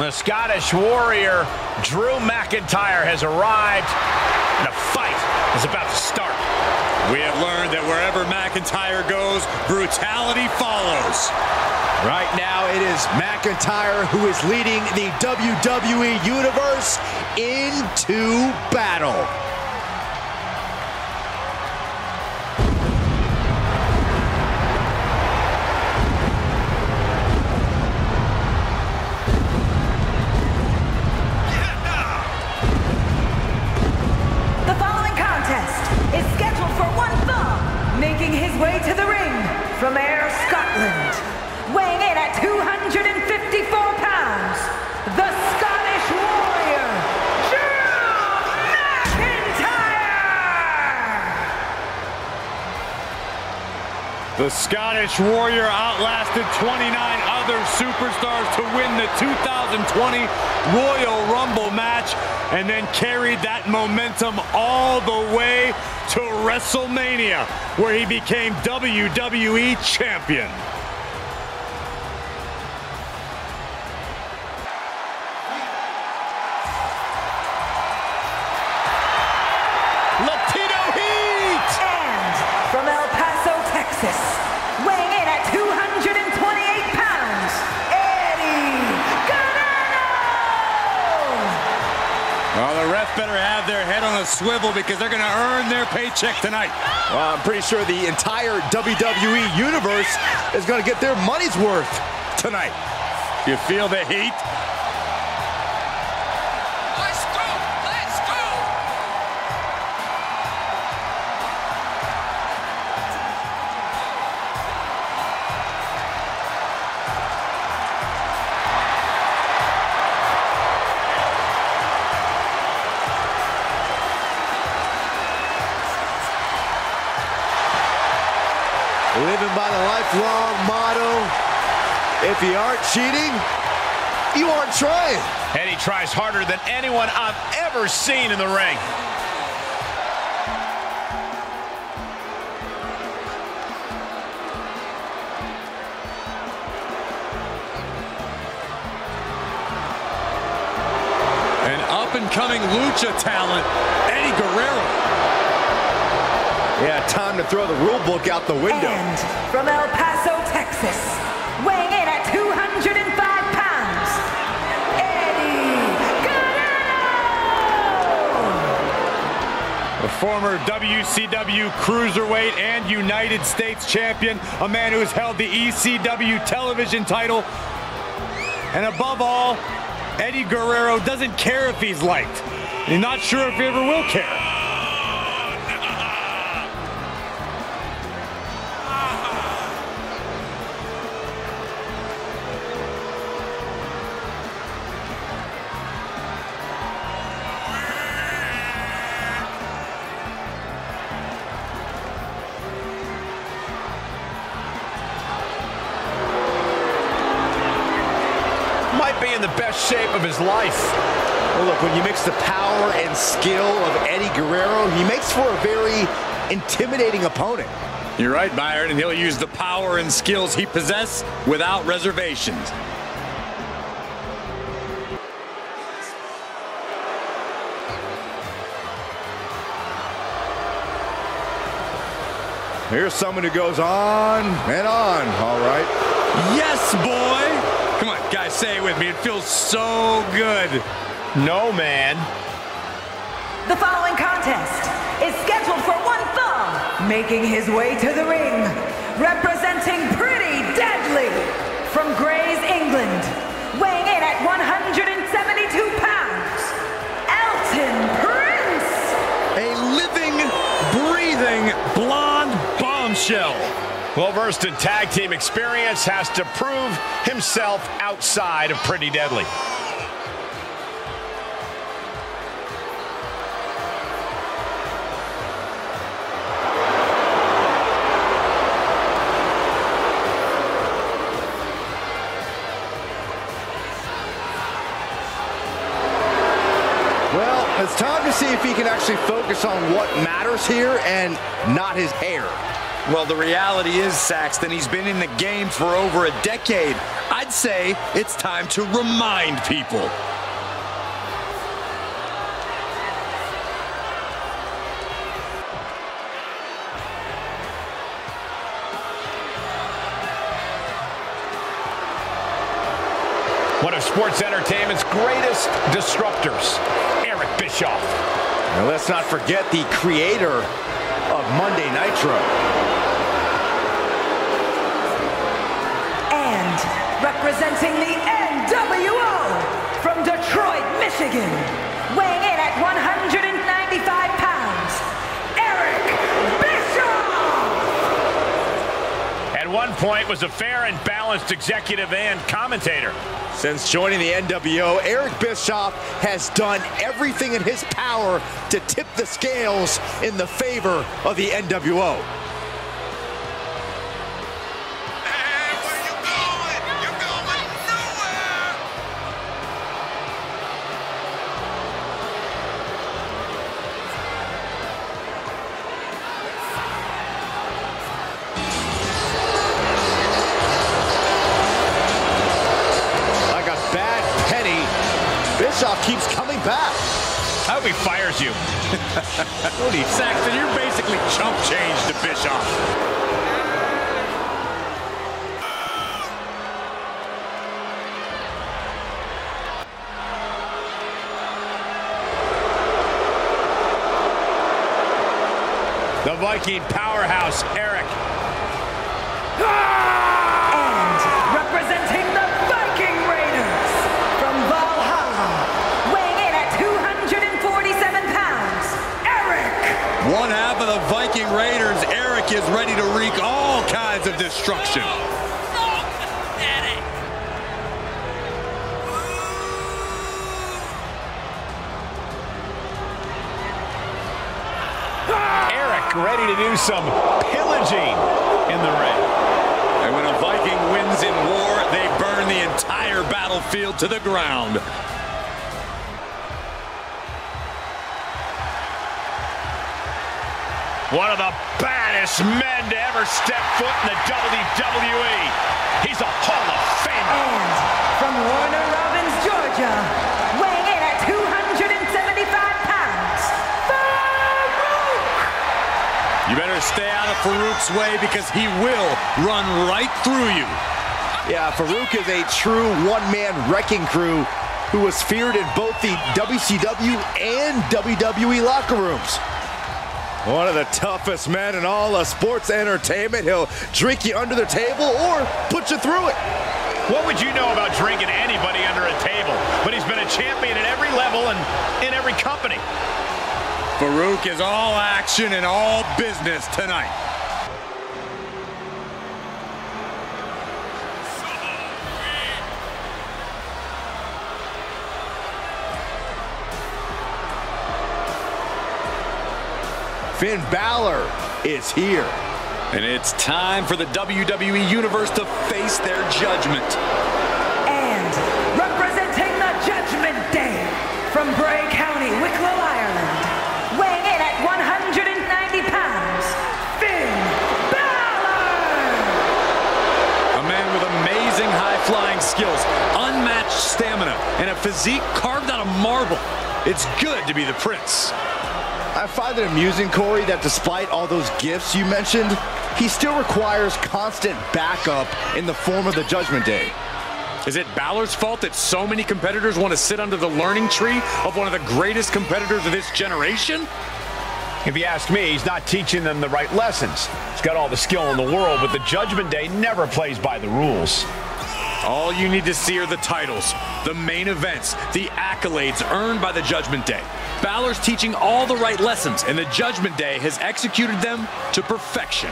The Scottish Warrior, Drew McIntyre, has arrived, and a fight is about to start. We have learned that wherever McIntyre goes, brutality follows. Right now, it is McIntyre who is leading the WWE Universe into battle. The following contest is scheduled for one fall, making his way to the ring from Ayr, Scotland, weighing in at 254 pounds, the Scottish Warrior, Drew McIntyre! The Scottish Warrior outlasted 29 other superstars to win the 2020 Royal Rumble match and then carried that momentum all the way to WrestleMania, where he became WWE Champion. Latino Heat! And from El Paso, Texas, weighing in at 228 pounds, Eddie Guerrero! Well, the ref better have their head on a swivel because they're going to earn their paycheck tonight. Well, I'm pretty sure the entire WWE Universe is going to get their money's worth tonight. You feel the heat? Let's go! Let's go! Living by the lifelong motto, if you aren't cheating, you aren't trying. And he tries harder than anyone I've ever seen in the ring. An up-and-coming lucha talent, Eddie Guerrero. Yeah, time to throw the rule book out the window. And from El Paso, Texas, weighing in at 205 pounds, Eddie Guerrero! The former WCW Cruiserweight and United States Champion, a man who has held the ECW television title. And above all, Eddie Guerrero doesn't care if he's liked. He's not sure if he ever will care. Might be in the best shape of his life. Well, look, when you mix the power and skill of Eddie Guerrero, he makes for a very intimidating opponent. You're right, Byron, and he'll use the power and skills he possesses without reservations. Here's someone who goes on and on, all right. Yes, boy! Come on, guys, say it with me. It feels so good. No, man. The following contest is scheduled for one fall, making his way to the ring, representing Pretty Deadly from Grays, England, weighing in at 172 pounds, Elton Prince. A living, breathing, blonde bombshell. Well-versed in tag team experience, has to prove himself outside of Pretty Deadly. Well, it's time to see if he can actually focus on what matters here and not his hair. Well, the reality is, Saxton, he's been in the game for over a decade. I'd say it's time to remind people. One of sports entertainment's greatest disruptors, Eric Bischoff. And let's not forget the creator of Monday Nitro. And representing the NWO from Detroit, Michigan, weighing in at 195 pounds, Eric Bischoff! At one point was a fair and balanced executive and commentator. Since joining the NWO, Eric Bischoff has done everything in his power to tip the scales in the favor of the NWO. Hey, where you going? You're going nowhere! Like a bad penny, Bischoff keeps coming back. I hope he fires you. Cody, Saxton, you're basically chump change to Bischoff. The Viking powerhouse, Eric. And representing the Viking Raiders from Valhalla, weighing in at 247 pounds, Eric. One half of the Viking Raiders, Eric, is ready to wreak all kinds of destruction. So pathetic! Eric ready to do some pillaging in the ring. And when a Viking wins in war, they burn the entire battlefield to the ground. One of the baddest men to ever step foot in the WWE. He's a Hall of Famer. And from Warner Robins, Georgia, weighing in at 275 pounds, Farouk! You better stay out of Farouk's way because he will run right through you. Yeah, Farouk is a true one-man wrecking crew who was feared in both the WCW and WWE locker rooms. One of the toughest men in all of sports entertainment. He'll drink you under the table or put you through it. What would you know about drinking anybody under a table? But he's been a champion at every level and in every company. Farouk is all action and all business tonight. Finn Balor is here. And it's time for the WWE Universe to face their judgment. And representing the Judgment Day from Bray County, Wicklow, Ireland, weighing in at 190 pounds, Finn Balor! A man with amazing high-flying skills, unmatched stamina, and a physique carved out of marble. It's good to be the Prince. I find it amusing, Corey, that despite all those gifts you mentioned, he still requires constant backup in the form of the Judgment Day. Is it Balor's fault that so many competitors want to sit under the learning tree of one of the greatest competitors of this generation? If you ask me, he's not teaching them the right lessons. He's got all the skill in the world, but the Judgment Day never plays by the rules. All you need to see are the titles, the main events, the accolades earned by the Judgment Day. Balor's teaching all the right lessons, and the Judgment Day has executed them to perfection.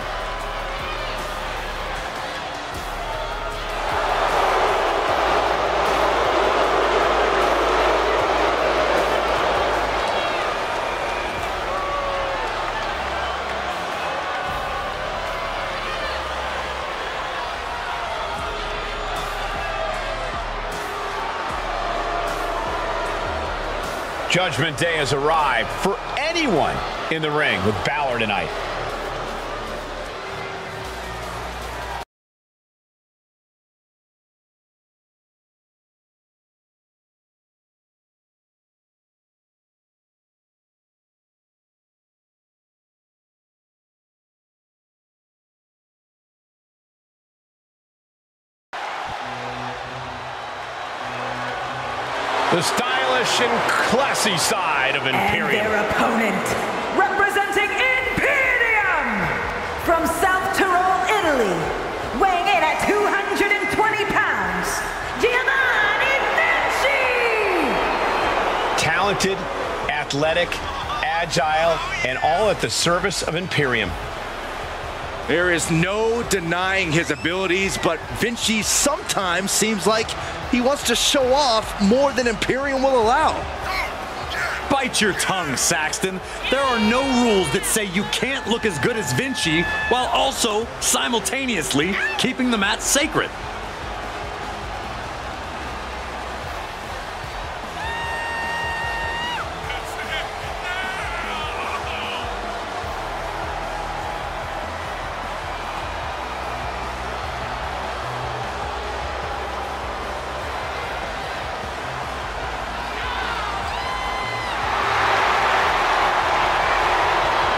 Judgment Day has arrived for anyone in the ring with Balor tonight. The stylish and classy side of Imperium. And their opponent, representing Imperium from South Tyrol, Italy, weighing in at 220 pounds, Giovanni Vinci! Talented, athletic, agile, and all at the service of Imperium. There is no denying his abilities, but Vinci sometimes seems like he wants to show off more than Imperium will allow. Bite your tongue, Saxton. There are no rules that say you can't look as good as Vinci while also simultaneously keeping the mat sacred.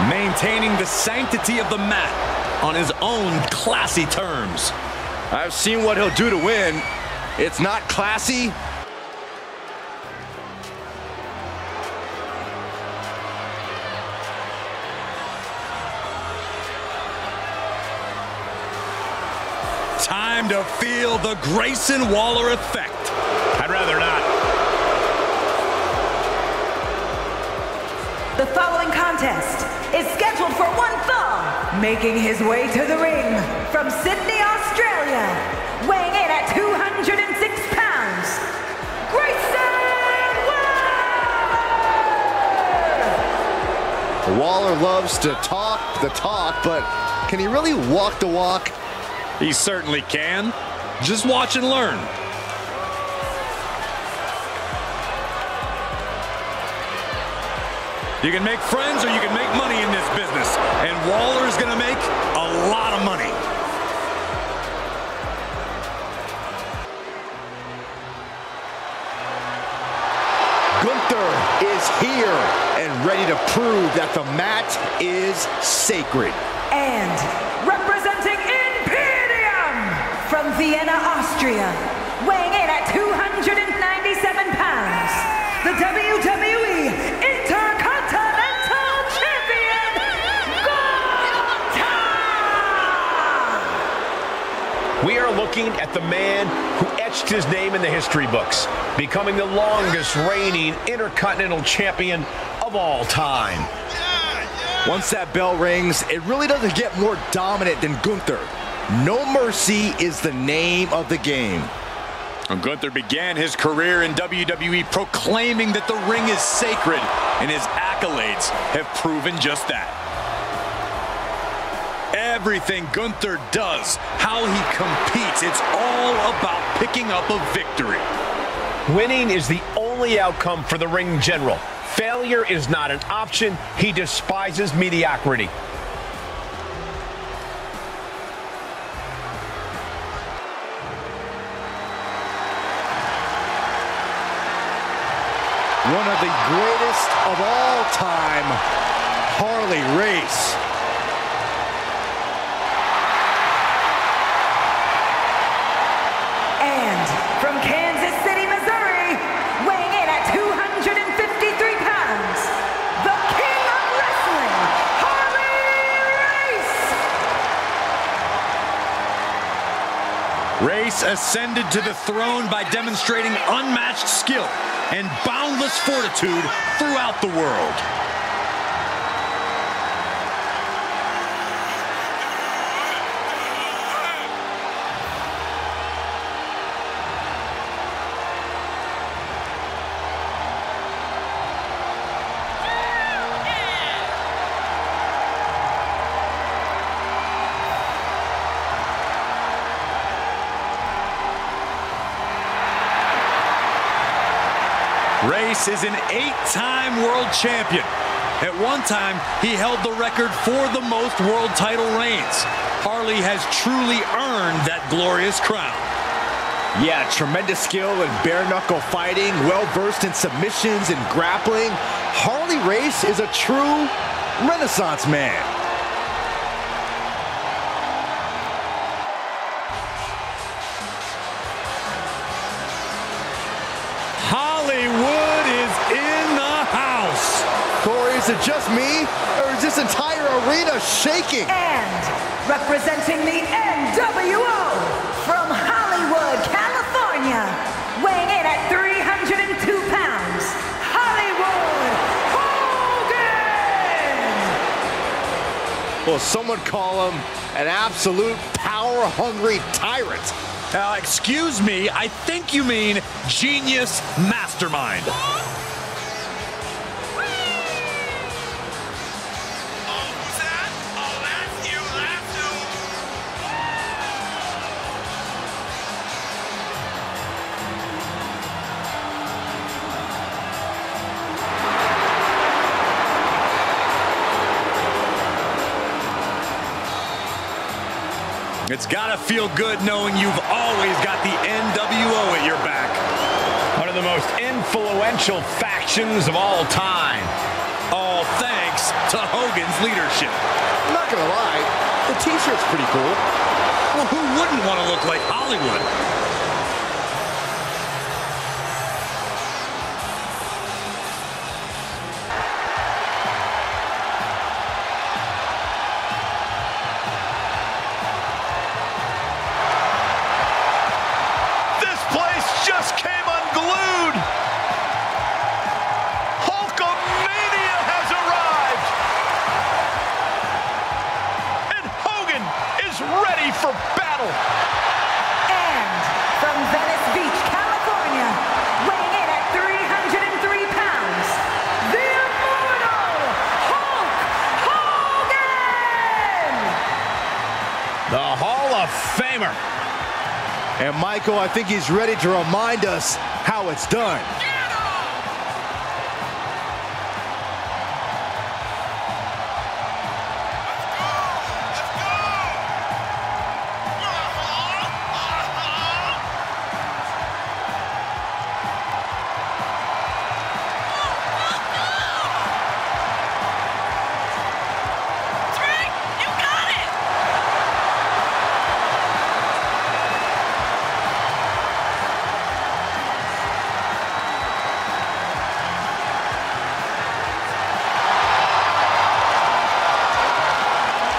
Maintaining the sanctity of the mat on his own classy terms. I've seen what he'll do to win. It's not classy. Time to feel the Grayson Waller effect. I'd rather not. The following contest is scheduled for one fall, making his way to the ring from Sydney, Australia, weighing in at 206 pounds, Grayson Waller! Waller loves to talk the talk, but can he really walk the walk? He certainly can. Just watch and learn. You can make friends or you can make money in this business. And Waller's gonna make a lot of money. Gunther is here and ready to prove that the mat is sacred. And representing Imperium from Vienna, Austria, weighing in at 297 pounds, the WWE Intercontinental Champion, Gunther! We are looking at the man who etched his name in the history books, becoming the longest reigning Intercontinental Champion of all time. Once that bell rings, it really doesn't get more dominant than Gunther. No mercy is the name of the game. Gunther began his career in WWE proclaiming that the ring is sacred, and his accolades have proven just that. Everything Gunther does, how he competes, it's all about picking up a victory. Winning is the only outcome for the ring general. Failure is not an option. He despises mediocrity. One of the greatest of all time, Harley Race. And from Kansas City, Missouri, weighing in at 253 pounds, the King of Wrestling, Harley Race! Race ascended to the throne by demonstrating unmatched skill and boundless fortitude throughout the world. Race is an 8-time world champion. At one time, he held the record for the most world title reigns. Harley has truly earned that glorious crown. Yeah, tremendous skill in bare-knuckle fighting, well-versed in submissions and grappling. Harley Race is a true Renaissance man. Hollywood is in the house. Corey, is it just me, or is this entire arena shaking? And representing the NWO from Hollywood, California, weighing in at 302 pounds, Hollywood Hogan! Well, someone call him an absolute power-hungry tyrant. Excuse me, I think you mean genius mastermind. It's gotta feel good knowing you've always got the NWO at your back. One of the most influential factions of all time. All thanks to Hogan's leadership. I'm not gonna lie, the t-shirt's pretty cool. Well, who wouldn't want to look like Hollywood? For battle. And from Venice Beach, California, weighing in at 303 pounds, the immortal Hulk Hogan! The Hall of Famer. And Michael, I think he's ready to remind us how it's done.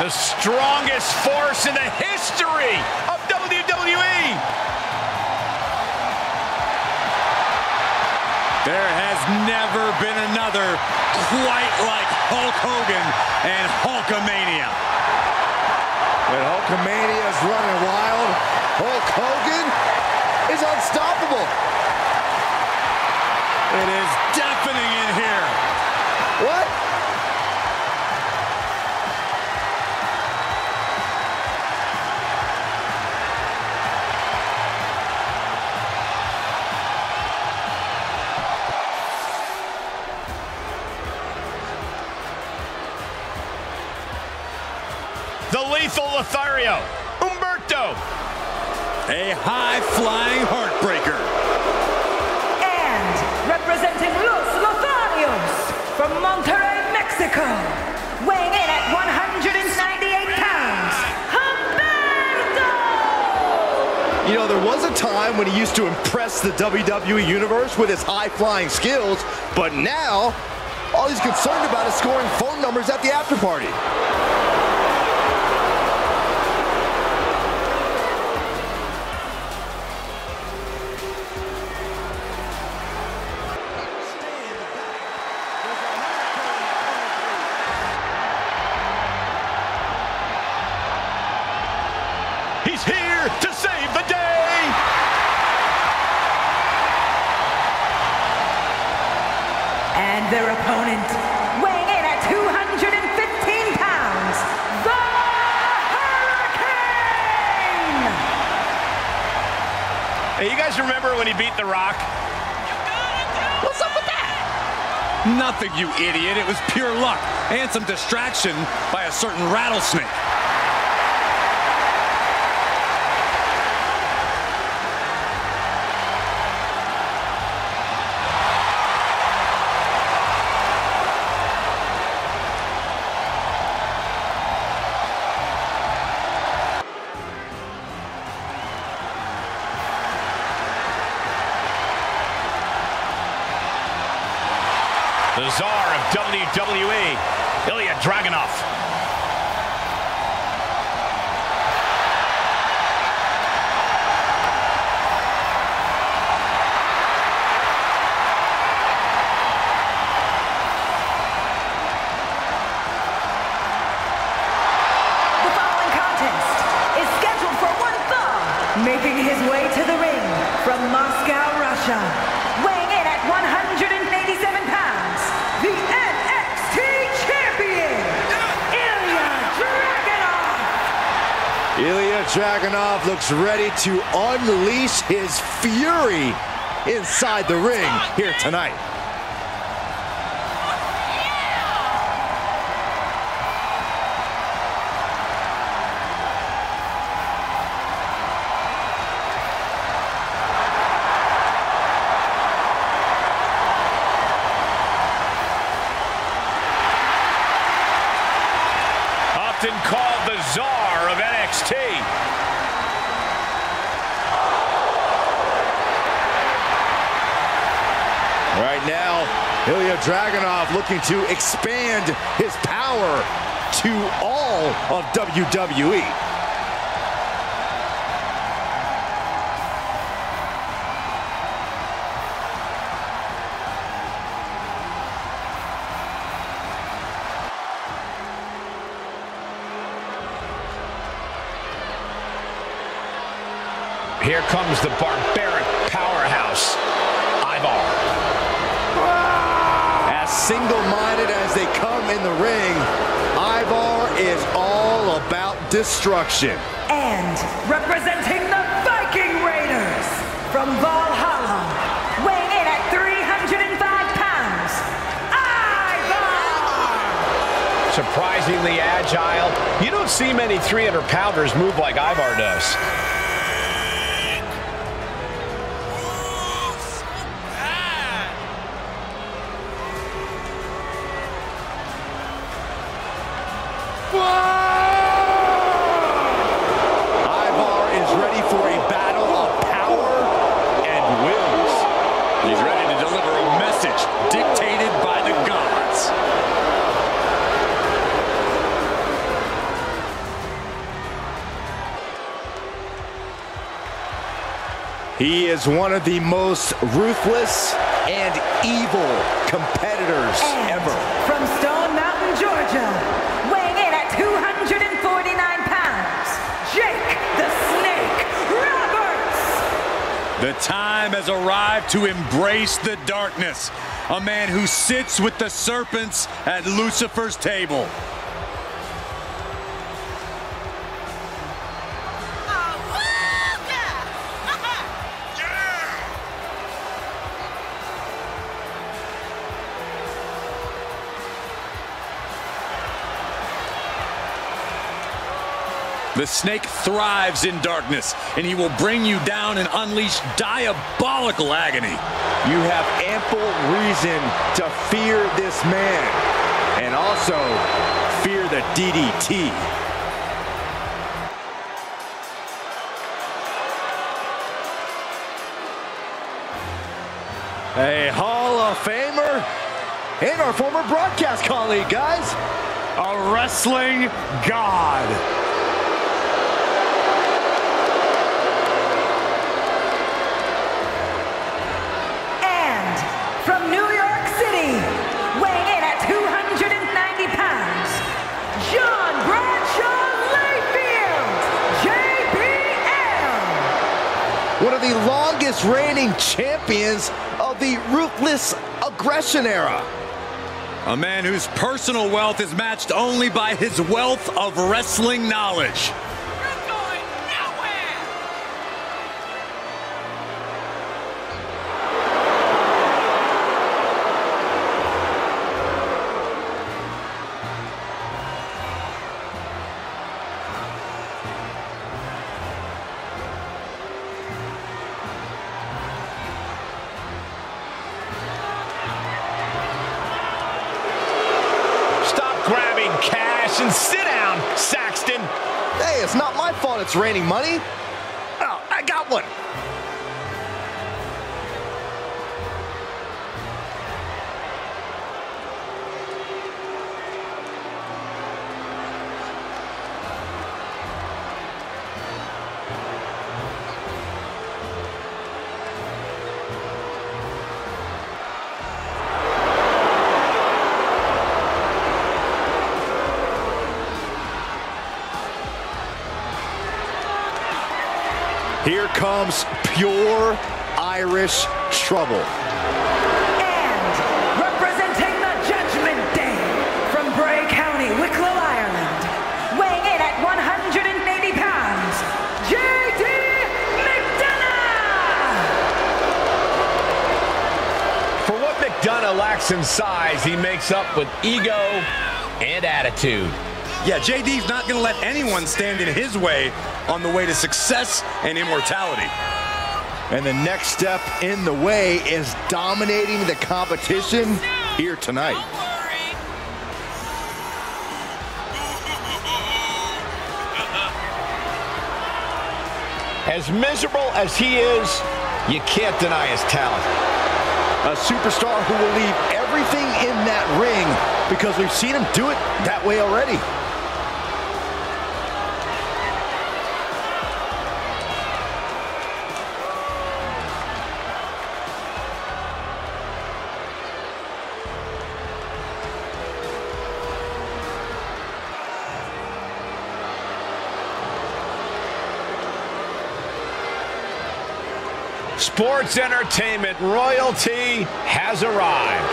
The strongest force in the history of WWE. There has never been another quite like Hulk Hogan and Hulkamania. When Hulkamania is running wild, Hulk Hogan is unstoppable. It is deafening in here. What? The lethal Lothario, Humberto. A high-flying heartbreaker. And representing Los Lotharios from Monterrey, Mexico, weighing in at 198 pounds, Humberto! You know, there was a time when he used to impress the WWE Universe with his high-flying skills, but now, all he's concerned about is scoring phone numbers at the after-party. He's here to save the day. And their opponent, weighing in at 215 pounds, the Hurricane! Hey, you guys remember when he beat The Rock? What's up with that? Nothing, you idiot. It was pure luck and some distraction by a certain rattlesnake. The czar of WWE, Ilya Dragunov. The following contest is scheduled for one fall, making his way to the ring from Moscow, Russia, weighing in at 187 pounds, the NXT Champion, Ilya Dragunov! Ilya Dragunov looks ready to unleash his fury inside the ring here tonight. Often called the czar of NXT. Right now, Ilya Dragunov looking to expand his power to all of WWE. Here comes the barbaric powerhouse, Ivar. As single-minded as they come in the ring, Ivar is all about destruction. And representing the Viking Raiders from Valhalla, weighing in at 305 pounds, Ivar! Surprisingly agile. You don't see many 300-pounders move like Ivar does. Ivar is ready for a battle of power and wills. He's ready to deliver a message dictated by the gods. He is one of the most ruthless and evil competitors ever. From Stone Mountain, Georgia, weighing in at 249 pounds, Jake the Snake Roberts. The time has arrived to embrace the darkness. A man who sits with the serpents at Lucifer's table. The snake thrives in darkness, and he will bring you down and unleash diabolical agony. You have ample reason to fear this man, and also fear the DDT. A Hall of Famer and our former broadcast colleague, guys. A wrestling god. From New York City, weighing in at 290 pounds, John Bradshaw Layfield, JBL. One of the longest reigning champions of the Ruthless Aggression era. A man whose personal wealth is matched only by his wealth of wrestling knowledge. And sit down, Saxton. Hey, it's not my fault it's raining money. Oh, I got one. Here comes pure Irish trouble. And representing the Judgment Day from Bray County, Wicklow, Ireland, weighing in at 180 pounds, JD McDonough! For what McDonough lacks in size, he makes up with ego and attitude. Yeah, JD's not going to let anyone stand in his way on the way to success and immortality. And the next step in the way is dominating the competition here tonight. As miserable as he is, you can't deny his talent. A superstar who will leave everything in that ring because we've seen him do it that way already. Sports entertainment royalty has arrived.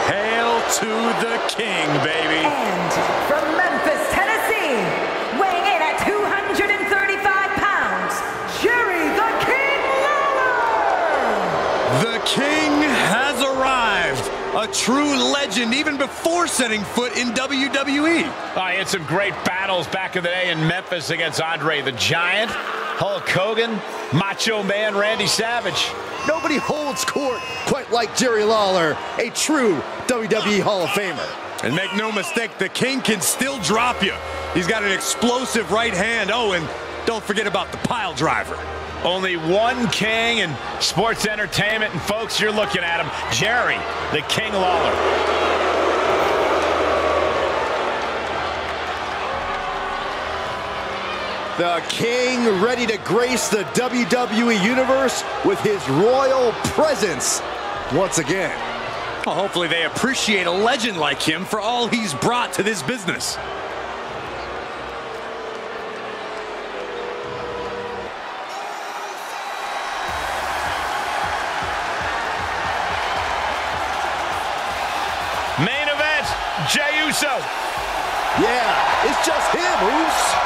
Hail to the king, baby. And from Memphis, Tennessee, weighing in at 235 pounds, Jerry the King Lawler. The king has arrived. A true legend even before setting foot in WWE. I had some great battles back in the day in Memphis against Andre the Giant, Hulk Hogan, Macho Man Randy Savage. Nobody holds court quite like Jerry Lawler, a true WWE Hall of Famer. And make no mistake, the king can still drop you. He's got an explosive right hand. Oh, and don't forget about the pile driver. Only one king in sports entertainment, and folks, you're looking at him, Jerry the King Lawler. The King ready to grace the WWE Universe with his royal presence once again. Well, hopefully they appreciate a legend like him for all he's brought to this business. Main event, Jey Uso. Yeah, it's just him, Uso.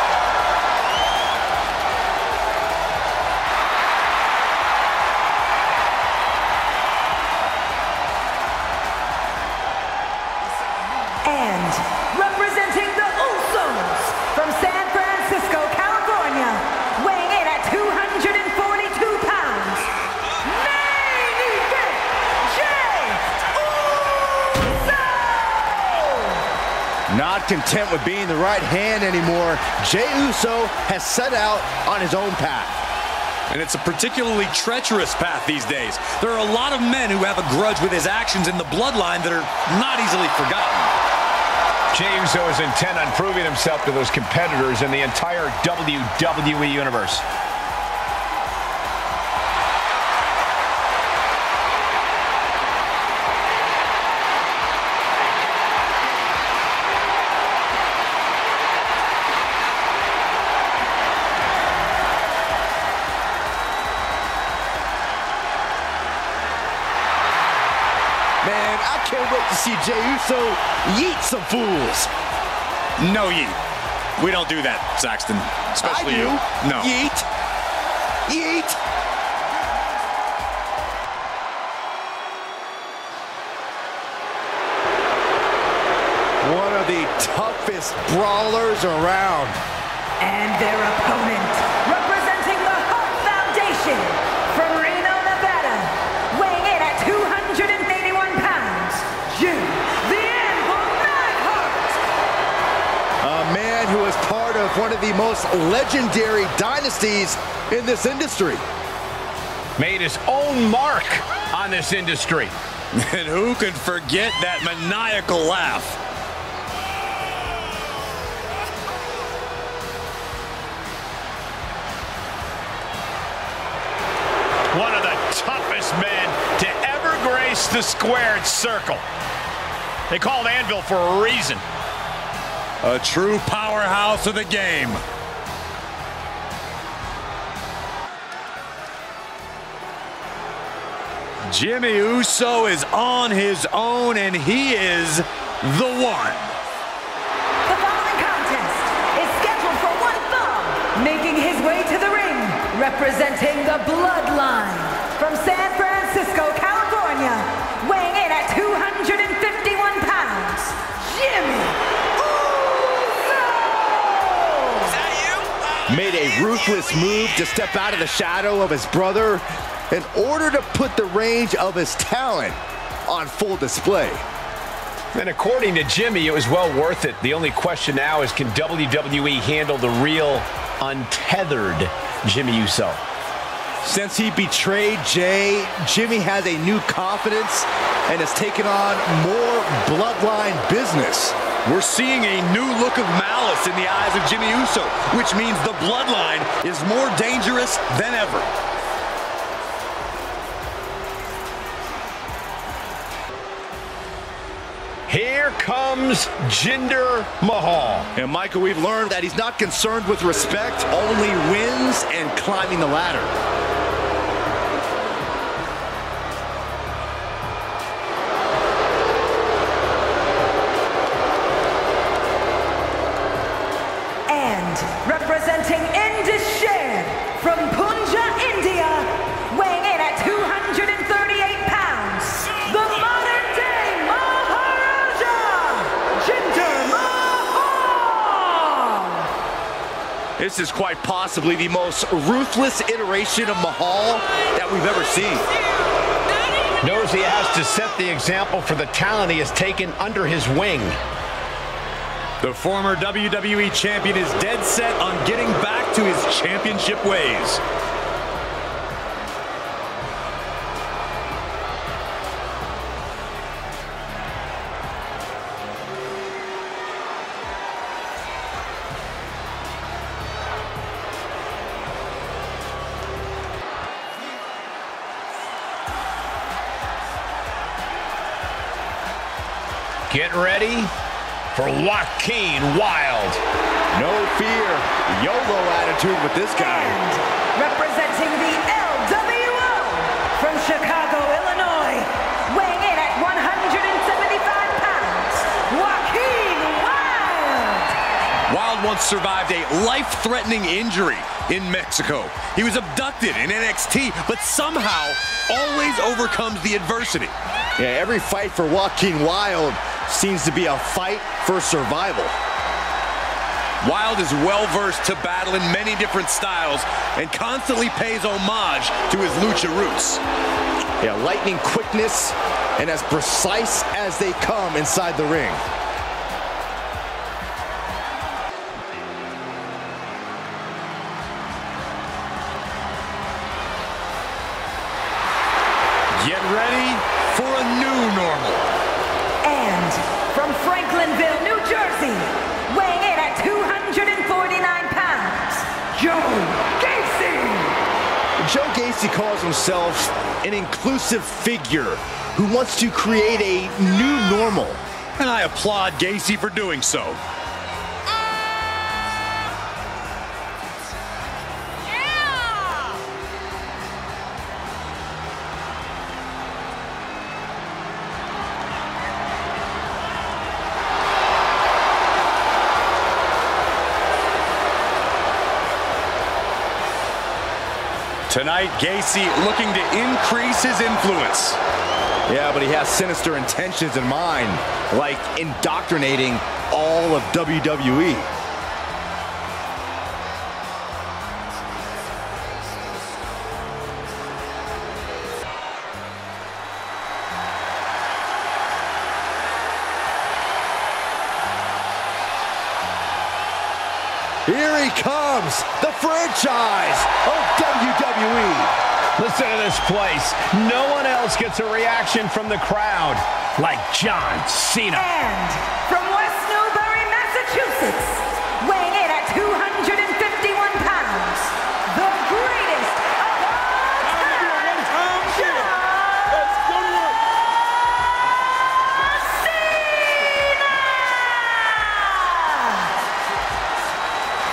And representing the Usos from San Francisco, California, weighing in at 242 pounds, main event, Jey Uso! Not content with being the right hand anymore, Jey Uso has set out on his own path. And it's a particularly treacherous path these days. There are a lot of men who have a grudge with his actions in the bloodline that are not easily forgotten. Jey Uso is intent on proving himself to those competitors in the entire WWE Universe. Man, I can't wait to see Jey Uso yeet some fools. No yeet. We don't do that, Saxton. Especially you. No. Yeet. Yeet. One of the toughest brawlers around. And their opponent, representing the Hart Foundation from Reno, Nevada, weighing in at 281 pounds, Jim the Anvil Neidhart. A man who is part of one of the most legendary dynasties in this industry. Made his own mark on this industry. And who could forget that maniacal laugh? One of the toughest men to ever grace the squared circle. They call it Anvil for a reason. A true powerhouse of the game. Jimmy Uso is on his own, and he is the one. The following contest is scheduled for one fall, making his way to the ring, representing the Bloodline from San Francisco, California, weighing in at 251 pounds, Jimmy Uso! Is that you? Made a ruthless move to step out of the shadow of his brother in order to put the range of his talent on full display. And according to Jimmy, it was well worth it. The only question now is, can WWE handle the real, untethered Jimmy Uso? Since he betrayed Jey, Jimmy has a new confidence and has taken on more bloodline business. We're seeing a new look of malice in the eyes of Jimmy Uso, which means the bloodline is more dangerous than ever. Here comes Jinder Mahal. And Michael, we've learned that he's not concerned with respect, only wins and climbing the ladder. And representing Indished from Punjab, India, weighing in at 238 pounds, the modern-day Maharaja, Jinder Mahal! This is quite possibly the most ruthless iteration of Mahal that we've ever seen. Knows he has to set the example for the talent he has taken under his wing. The former WWE champion is dead set on getting back to his championship ways. Get ready for Joaquin Wilde. No fear, YOLO attitude with this guy. And representing the LWO from Chicago, Illinois, weighing in at 175 pounds, Joaquin Wilde. Wilde once survived a life-threatening injury in Mexico. He was abducted in NXT, but somehow always overcomes the adversity. Yeah, every fight for Joaquin Wilde seems to be a fight for survival. Wilde is well-versed to battle in many different styles and constantly pays homage to his lucha roots. Yeah, lightning quickness and as precise as they come inside the ring. Get ready for a new normal. And from Franklinville, New Jersey, weighing in at 249 pounds, Joe Gacy. Joe Gacy calls himself an inclusive figure who wants to create a new normal. And I applaud Gacy for doing so. Tonight, Gacy looking to increase his influence. Yeah, but he has sinister intentions in mind, like indoctrinating all of WWE. Here he comes, the franchise of WWE. Listen to this place. No one else gets a reaction from the crowd like John Cena. And from West Newbury, Massachusetts, weighing in at 251 pounds, the greatest of all time, John Cena!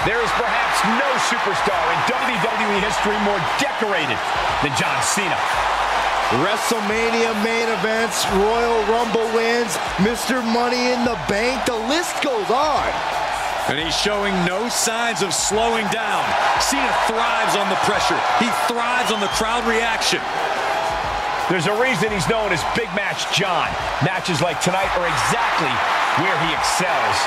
There is perhaps no superstar in WWE history more decorated than John Cena. WrestleMania main events, Royal Rumble wins, Mr. Money in the Bank, the list goes on. And he's showing no signs of slowing down. Cena thrives on the pressure. He thrives on the crowd reaction. There's a reason he's known as Big Match John. Matches like tonight are exactly where he excels.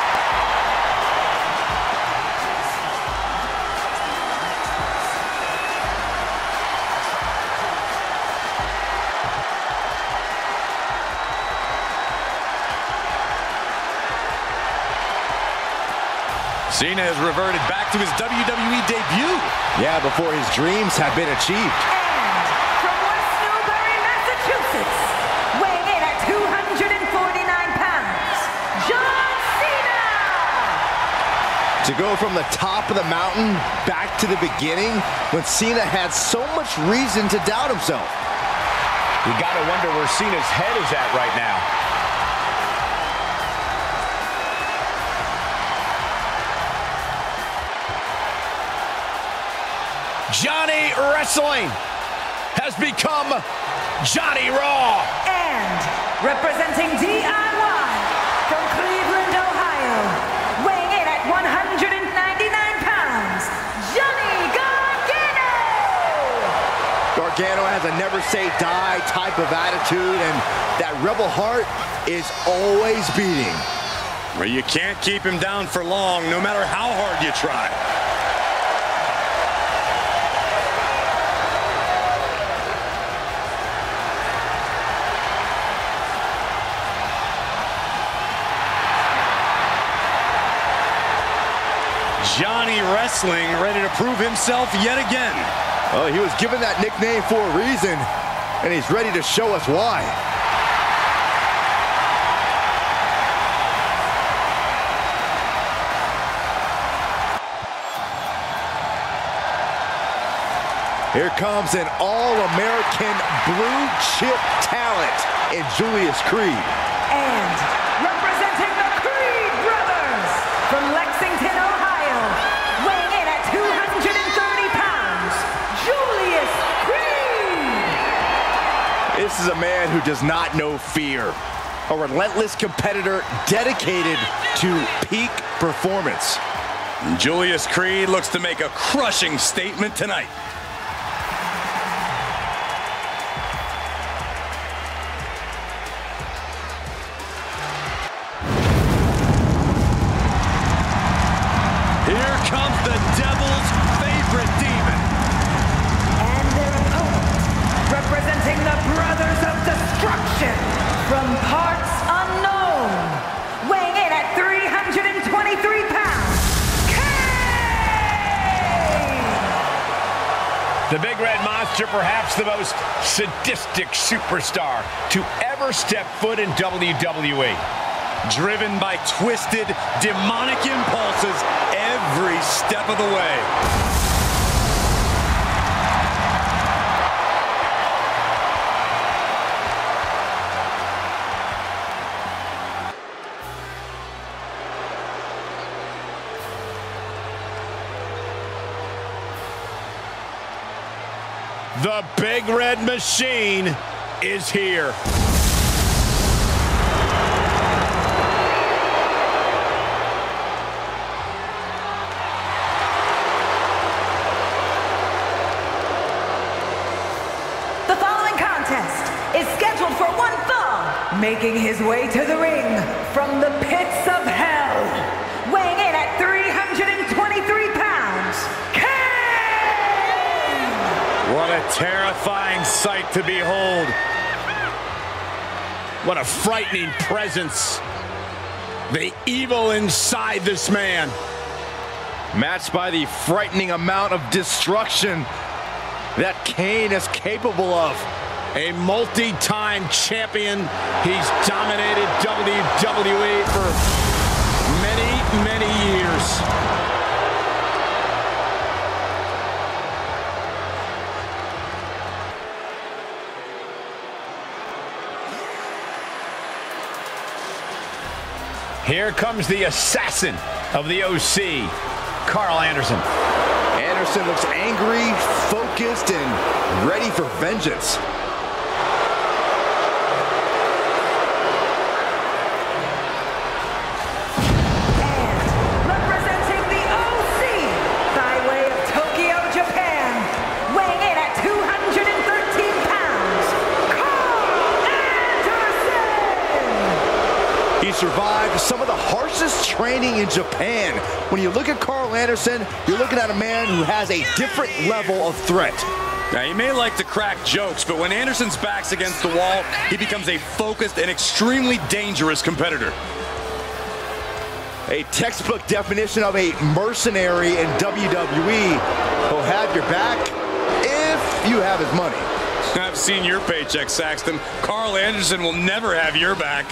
Cena has reverted back to his WWE debut. Yeah, before his dreams have been achieved. And from West Newbury, Massachusetts, weighing in at 249 pounds, John Cena! To go from the top of the mountain back to the beginning when Cena had so much reason to doubt himself. You gotta wonder where Cena's head is at right now. Johnny Wrestling has become Johnny Raw. And representing DIY from Cleveland, Ohio, weighing in at 199 pounds, Johnny Gargano! Gargano has a never-say-die type of attitude, and that rebel heart is always beating. Well, you can't keep him down for long, no matter how hard you try. Johnny Wrestling ready to prove himself yet again. Oh, he was given that nickname for a reason, and he's ready to show us why. Here comes an all-American blue chip talent in Julius Creed. And is a man who does not know fear. A relentless competitor dedicated to peak performance. Julius Creed looks to make a crushing statement tonight. Here comes the Devil's favorite demon. And their opponent, representing the Brothers of Destruction, from parts unknown, weighing in at 323 pounds, The Big Red Monster, perhaps the most sadistic superstar to ever step foot in WWE. Driven by twisted, demonic impulses every step of the way. The Big Red Machine is here. The following contest is scheduled for one fall, making his way to the ring from the pits of hell, weighing in at 323 pounds, What a terrifying sight to behold. What a frightening presence. The evil inside this man. Matched by the frightening amount of destruction that Kane is capable of. A multi-time champion. He's dominated WWE for many, many years. Here comes the assassin of the OC, Carl Anderson. Anderson looks angry, focused, and ready for vengeance. And representing the OC by way of Tokyo, Japan, weighing in at 213 pounds, Carl Anderson! He survived some of the harshest training in Japan. When you look at Carl Anderson, you're looking at a man who has a different level of threat. Now, he may like to crack jokes, but when Anderson's back's against the wall, he becomes a focused and extremely dangerous competitor. A textbook definition of a mercenary in WWE. He'll have your back if you have his money. I've seen your paycheck, Saxton. Carl Anderson will never have your back.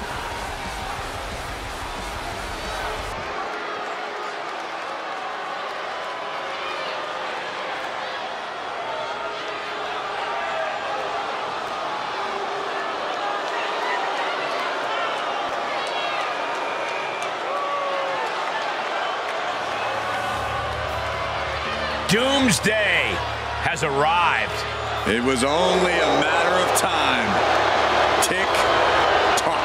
Doomsday has arrived. It was only a matter of time. Tick tock.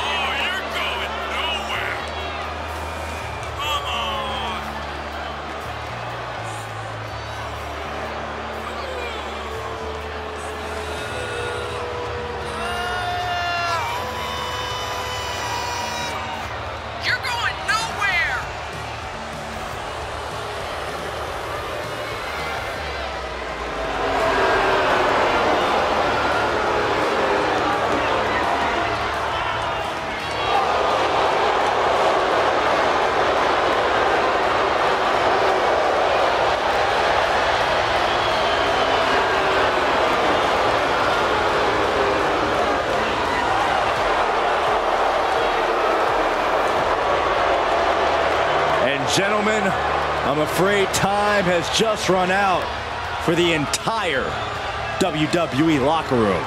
Oh, you're going nowhere. gentlemen, I'm afraid time has just run out for the entire WWE locker room.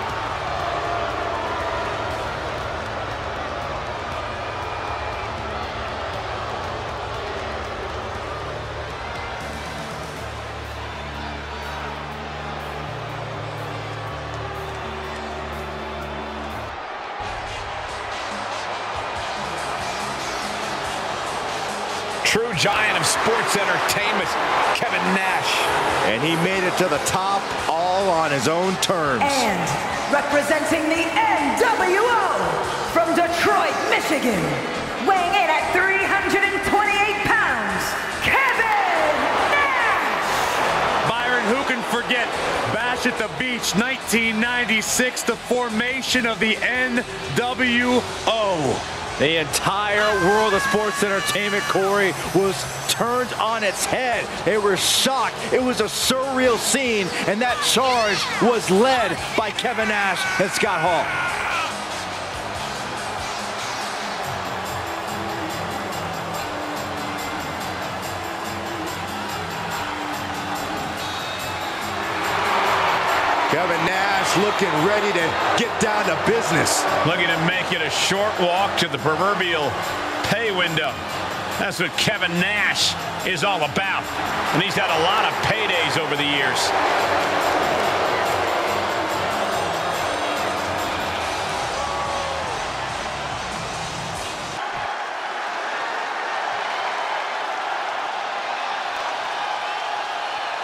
True giant of sports entertainment, Kevin Nash. And he made it to the top all on his own terms. And representing the NWO from Detroit, Michigan, weighing in at 328 pounds, Kevin Nash! Byron, who can forget Bash at the Beach 1996, the formation of the NWO. The entire world of sports entertainment, Corey, was turned on its head. They were shocked. It was a surreal scene, and that charge was led by Kevin Nash and Scott Hall. Kevin Nash looking ready to get down to business. Looking to make it a short walk to the proverbial pay window. That's what Kevin Nash is all about. And he's had a lot of paydays over the years.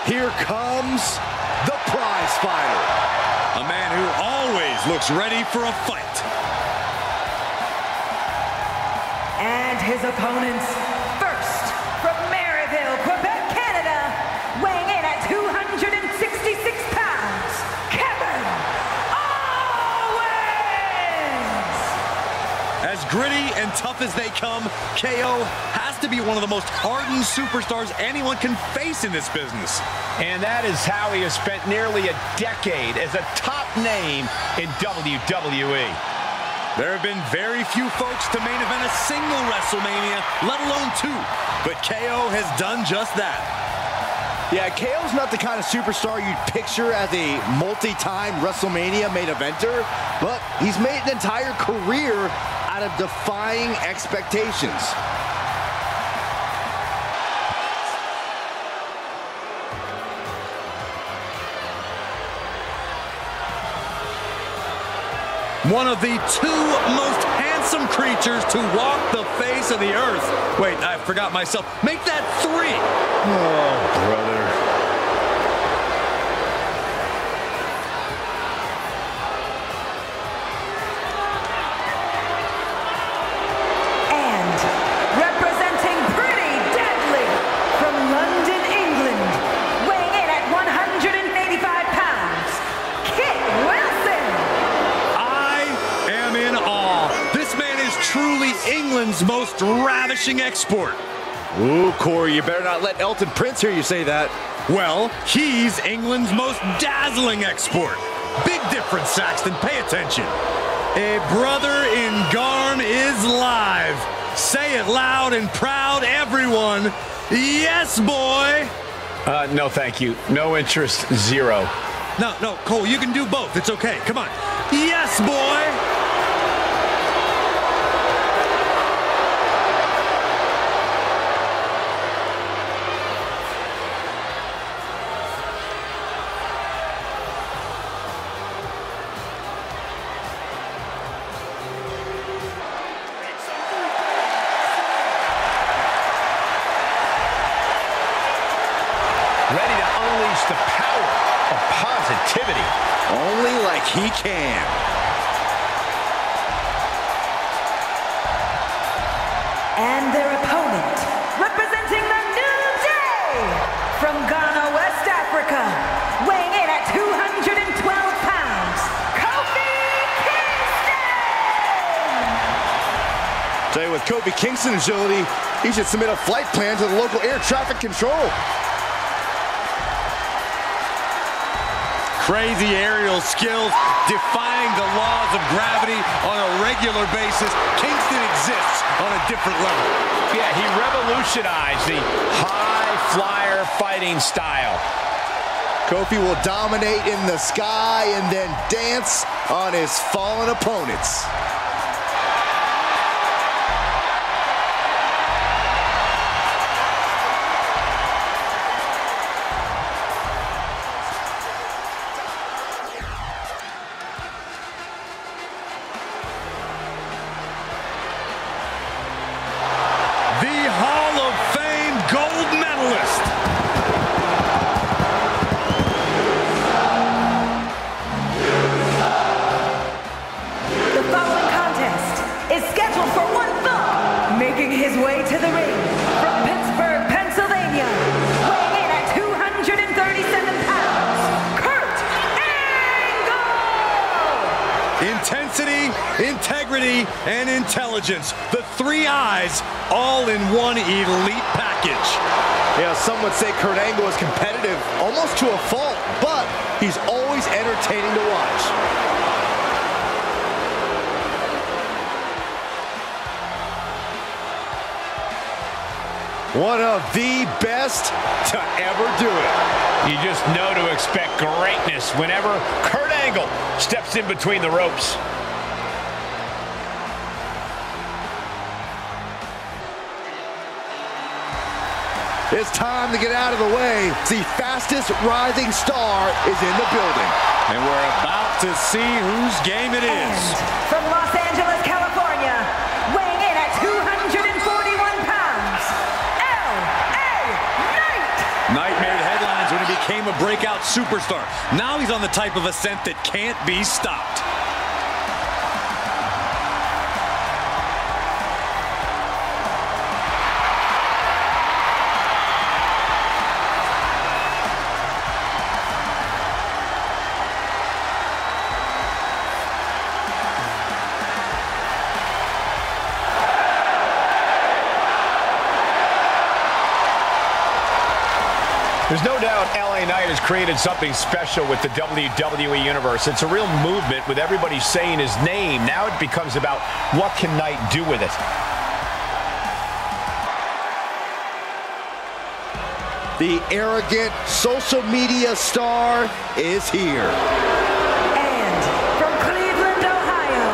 Here comes the prize fighter. A man who always looks ready for a fight. And his opponents, first from Maryville, Quebec, Canada, weighing in at 266 pounds, Kevin Owens! As gritty and tough as they come, KO has to be one of the most hardened superstars anyone can face in this business. And that is how he has spent nearly a decade as a top name in WWE. There have been very few folks to main event a single WrestleMania, let alone two. But KO has done just that. Yeah, KO's not the kind of superstar you'd picture as a multi-time WrestleMania main eventer, but he's made an entire career out of defying expectations. One of the two most handsome creatures to walk the face of the earth. Wait, I forgot myself. Make that three. Oh, brother. And representing Pretty Deadly from London, England, weighing in at 185 pounds, Kit Wilson! In awe. This man is truly England's most ravishing export. Ooh, Corey, you better not let Elton Prince hear you say that. Well, he's England's most dazzling export. Big difference, Saxton. Pay attention. A brother in Garm is live. Say it loud and proud, everyone. Yes, boy. No, thank you. No interest, zero. No, Cole, you can do both. It's okay. Come on. Yes, boy. Ready to unleash the power of positivity. Only like he can. And their opponent, representing the New Day from Ghana, West Africa, weighing in at 212 pounds, Kofi Kingston! Tell you, with Kofi Kingston's agility, he should submit a flight plan to the local air traffic control. Crazy aerial skills, defying the laws of gravity on a regular basis. Kingston exists on a different level. Yeah, he revolutionized the high flyer fighting style. Kofi will dominate in the sky and then dance on his fallen opponents. The Hall of Fame gold medalist. The following contest is scheduled for one fall, making his way to the ring from Pittsburgh, Pennsylvania, weighing in at 237 pounds, Kurt Angle! Intensity, integrity, and intelligence. The three eyes, all in one elite package. Yeah, some would say Kurt Angle is competitive almost to a fault, but he's always entertaining to watch. One of the best to ever do it. You just know to expect greatness whenever Kurt Angle steps in between the ropes. It's time to get out of the way. The fastest rising star is in the building. And we're about to see whose game it is. And from Los Angeles, California, weighing in at 241 pounds, L.A. Knight! Knight made headlines when he became a breakout superstar. Now he's on the type of ascent that can't be stopped. There's no doubt LA Knight has created something special with the WWE Universe. It's a real movement with everybody saying his name. Now it becomes about what can Knight do with it. The arrogant social media star is here. And from Cleveland, Ohio,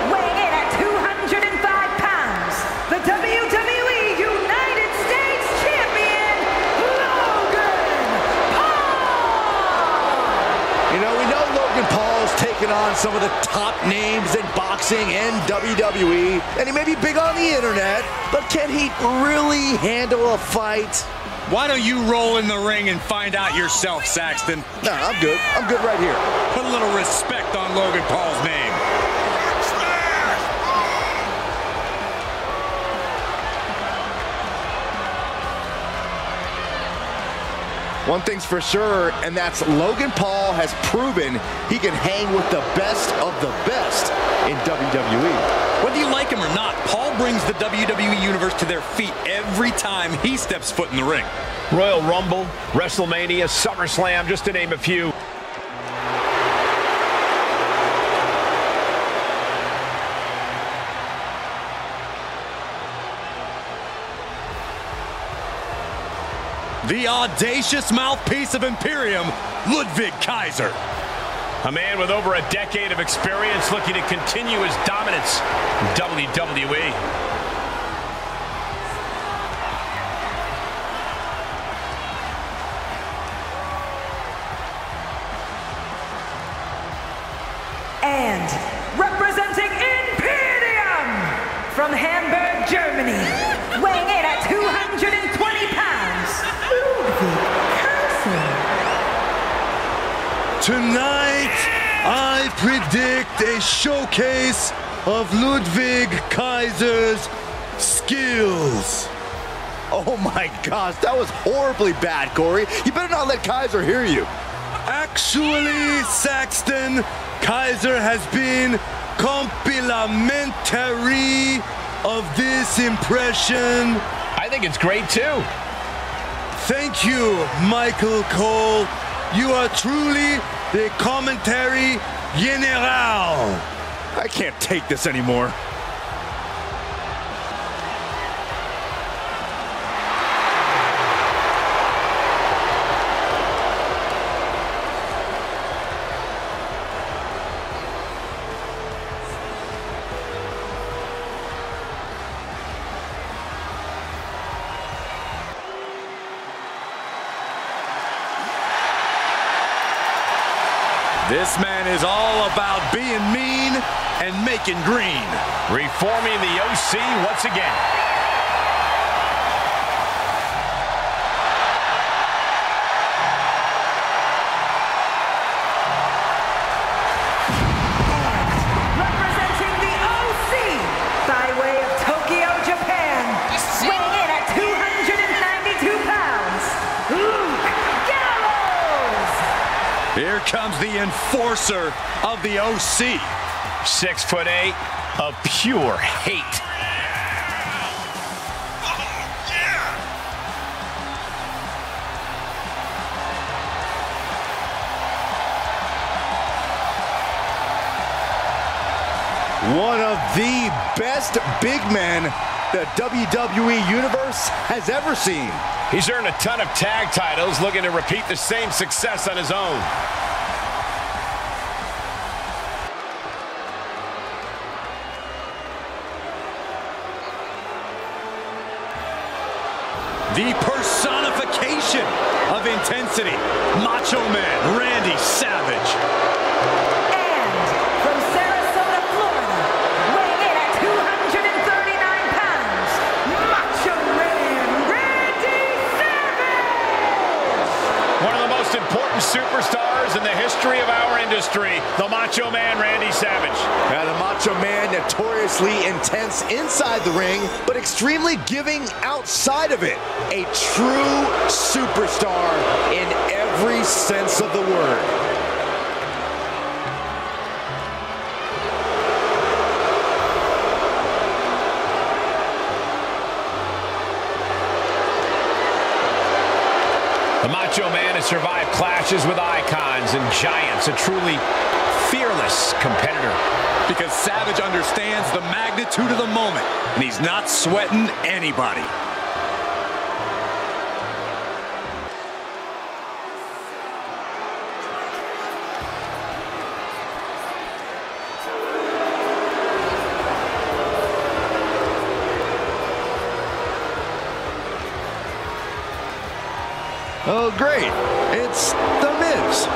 weighing in at 205 pounds, the WWE United States Champion, Logan Paul! You know, we know Logan Paul's taken on some of the top names in boxing and WWE, and he may be big on the internet, but can he really handle a fight? Why don't you roll in the ring and find out yourself, Saxton? Nah, I'm good. I'm good right here. Put a little respect on Logan Paul's name. One thing's for sure, and that's Logan Paul has proven he can hang with the best of the best in WWE. Whether you like him or not, Paul brings the WWE Universe to their feet every time he steps foot in the ring. Royal Rumble, WrestleMania, SummerSlam, just to name a few. The audacious mouthpiece of Imperium, Ludwig Kaiser. A man with over a decade of experience looking to continue his dominance in WWE. And representing Imperium from Hamburg, Germany, weighing in at 220 pounds, Tonight, I predict a showcase of Ludwig Kaiser's skills. Oh my gosh, that was horribly bad, Corey. You better not let Kaiser hear you. Actually, Saxton, Kaiser has been complimentary of this impression. I think it's great too. Thank you, Michael Cole. You are truly the commentary general. I can't take this anymore. This man is all about being mean and making green. Reforming the OC once again. Representing the OC by way of Tokyo, Japan, weighing in at 292 pounds, Luke Gallows. Here comes the enforcer of the OC. 6'8" of pure hate. One of the best big men the WWE Universe has ever seen. He's earned a ton of tag titles, looking to repeat the same success on his own. The personification of intensity, Macho Man Randy Savage. And from Sarasota, Florida, weighing in at 239 pounds, Macho Man Randy Savage. One of the most important superstars in the history of our industry, the Macho Man Randy Savage. Now, the Macho Man, notoriously intense inside the ring, but extremely giving outside of it. A true superstar in every sense of the word. The Macho Man has survived clashes with icons and giants, a truly fearless competitor. Because Savage understands the magnitude of the moment, and he's not sweating anybody. Oh, great. It's The Miz.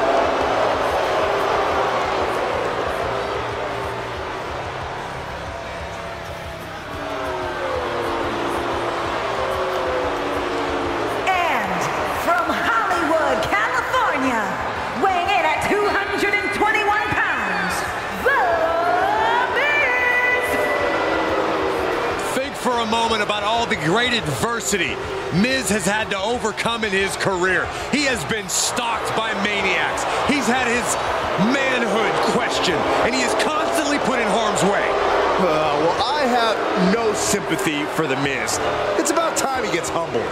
And from Hollywood, California, weighing in at 221 pounds, The Miz. Think for a moment about all the great adversity Miz has had to overcome in his career. He has been stalked by maniacs. He's had his manhood questioned, and he is constantly put in harm's way. Well, I have no sympathy for The Miz. It's about time he gets humbled.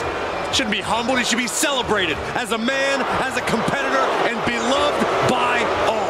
Shouldn't be humbled, he should be celebrated as a man, as a competitor, and beloved by all.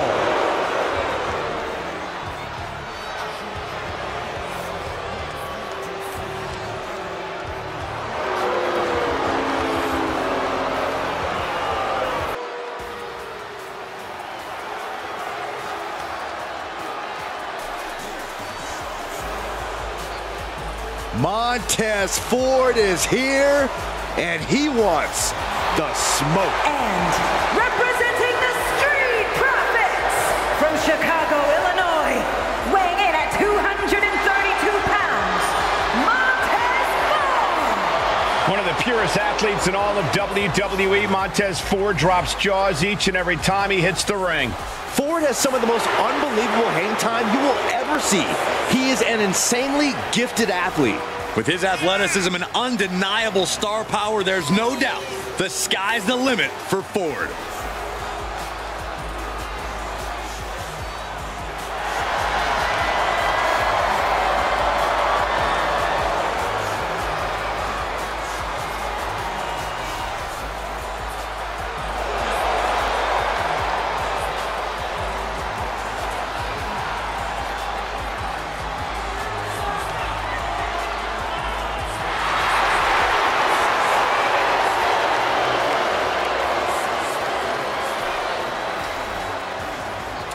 Montez Ford is here, and he wants the smoke. And representing the Street Profits from Chicago, Illinois, weighing in at 232 pounds, Montez Ford. One of the purest athletes in all of WWE, Montez Ford drops jaws each and every time he hits the ring. Ford has some of the most unbelievable hang time you will ever see. He is an insanely gifted athlete. With his athleticism and undeniable star power, there's no doubt the sky's the limit for Ford.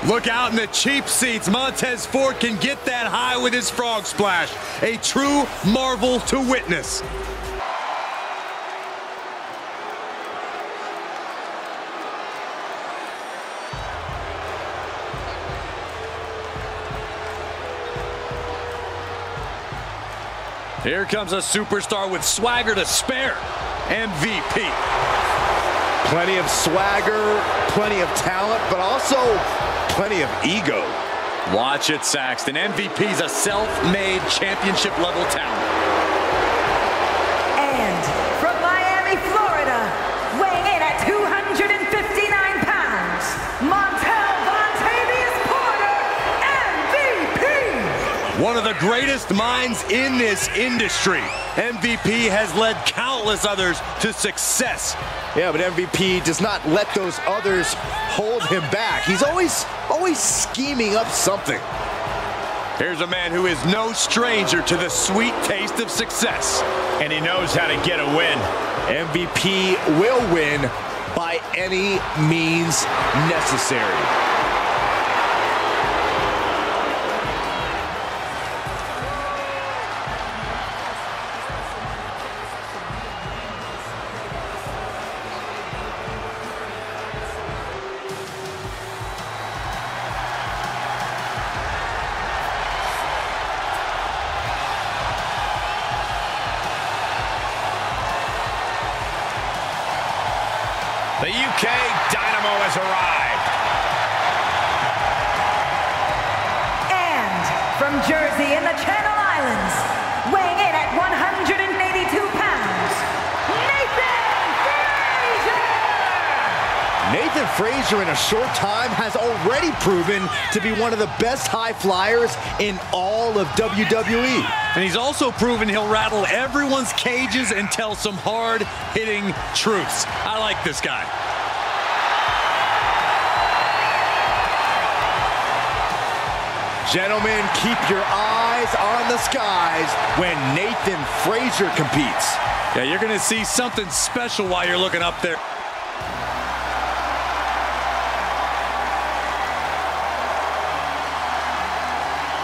Look out in the cheap seats. Montez Ford can get that high with his frog splash. A true marvel to witness. Here comes a superstar with swagger to spare. MVP. Plenty of swagger, plenty of talent, but also plenty of ego. Watch it, Saxton. MVP's a self-made championship-level talent. And from Miami, Florida, weighing in at 259 pounds, Montel Vontavious Porter, MVP! One of the greatest minds in this industry. MVP has led countless others to success. Yeah, but MVP does not let those others hold him back. He's always scheming up something. Here's a man who is no stranger to the sweet taste of success. And he knows how to get a win. MVP will win by any means necessary. The UK Dynamo has arrived. And from Jersey in the Channel Islands, weighing in at 182 pounds, Nathan Frazier in a short time has already proven to be one of the best high flyers in all of WWE. And he's also proven he'll rattle everyone's cages and tell some hard-hitting truths. I like this guy. Gentlemen, keep your eyes on the skies when Nathan Frazier competes. Yeah, you're going to see something special while you're looking up there.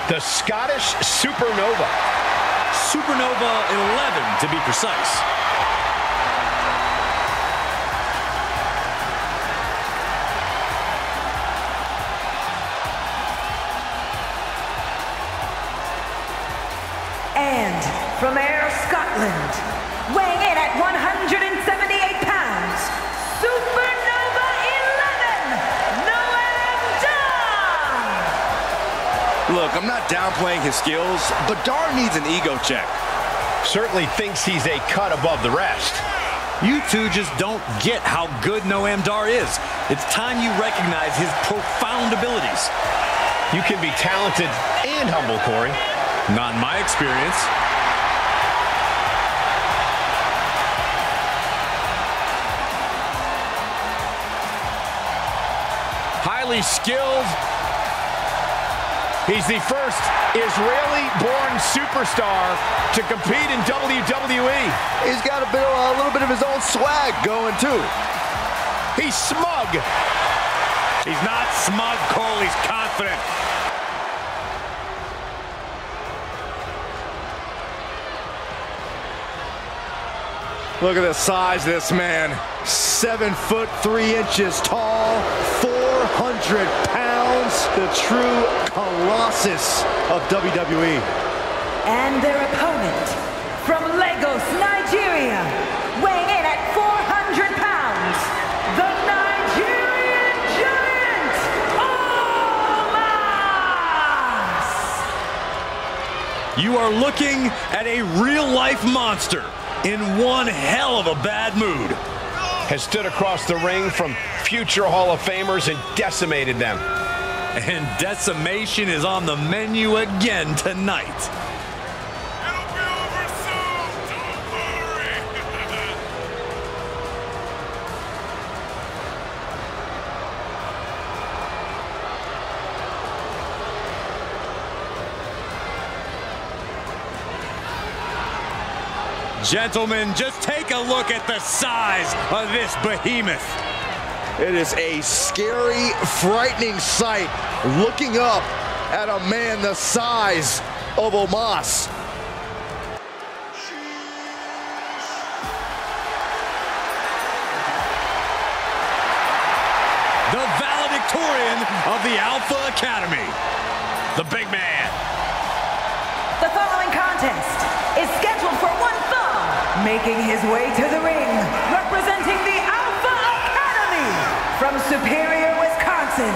The Scottish Supernova. Supernova 11, to be precise. And from Ayr, Scotland, weighing in at 178 pounds, Supernova 11, Noam Dar! Look, I'm not downplaying his skills, but Dar needs an ego check. Certainly thinks he's a cut above the rest. You two just don't get how good Noam Dar is. It's time you recognize his profound abilities. You can be talented and humble, Corey. Not in my experience. Highly skilled. He's the first Israeli-born superstar to compete in WWE. He's got a little bit of his own swag going, too. He's smug. He's not smug, Cole. He's confident. Look at the size of this man. 7'3" tall, 400 pounds. The true colossus of WWE. And their opponent, from Lagos, Nigeria, weighing in at 400 pounds, the Nigerian Giant, Omos! You are looking at a real-life monster in one hell of a bad mood. Has stood across the ring from future Hall of Famers and decimated them. And decimation is on the menu again tonight. It'll be over soon, don't worry. Gentlemen, just take a look at the size of this behemoth. It is a scary, frightening sight looking up at a man the size of Omos. The valedictorian of the Alpha Academy, the big man. The following contest is scheduled for one fall, making his way to the ring, representing the Alpha Academy from Superior, Wisconsin,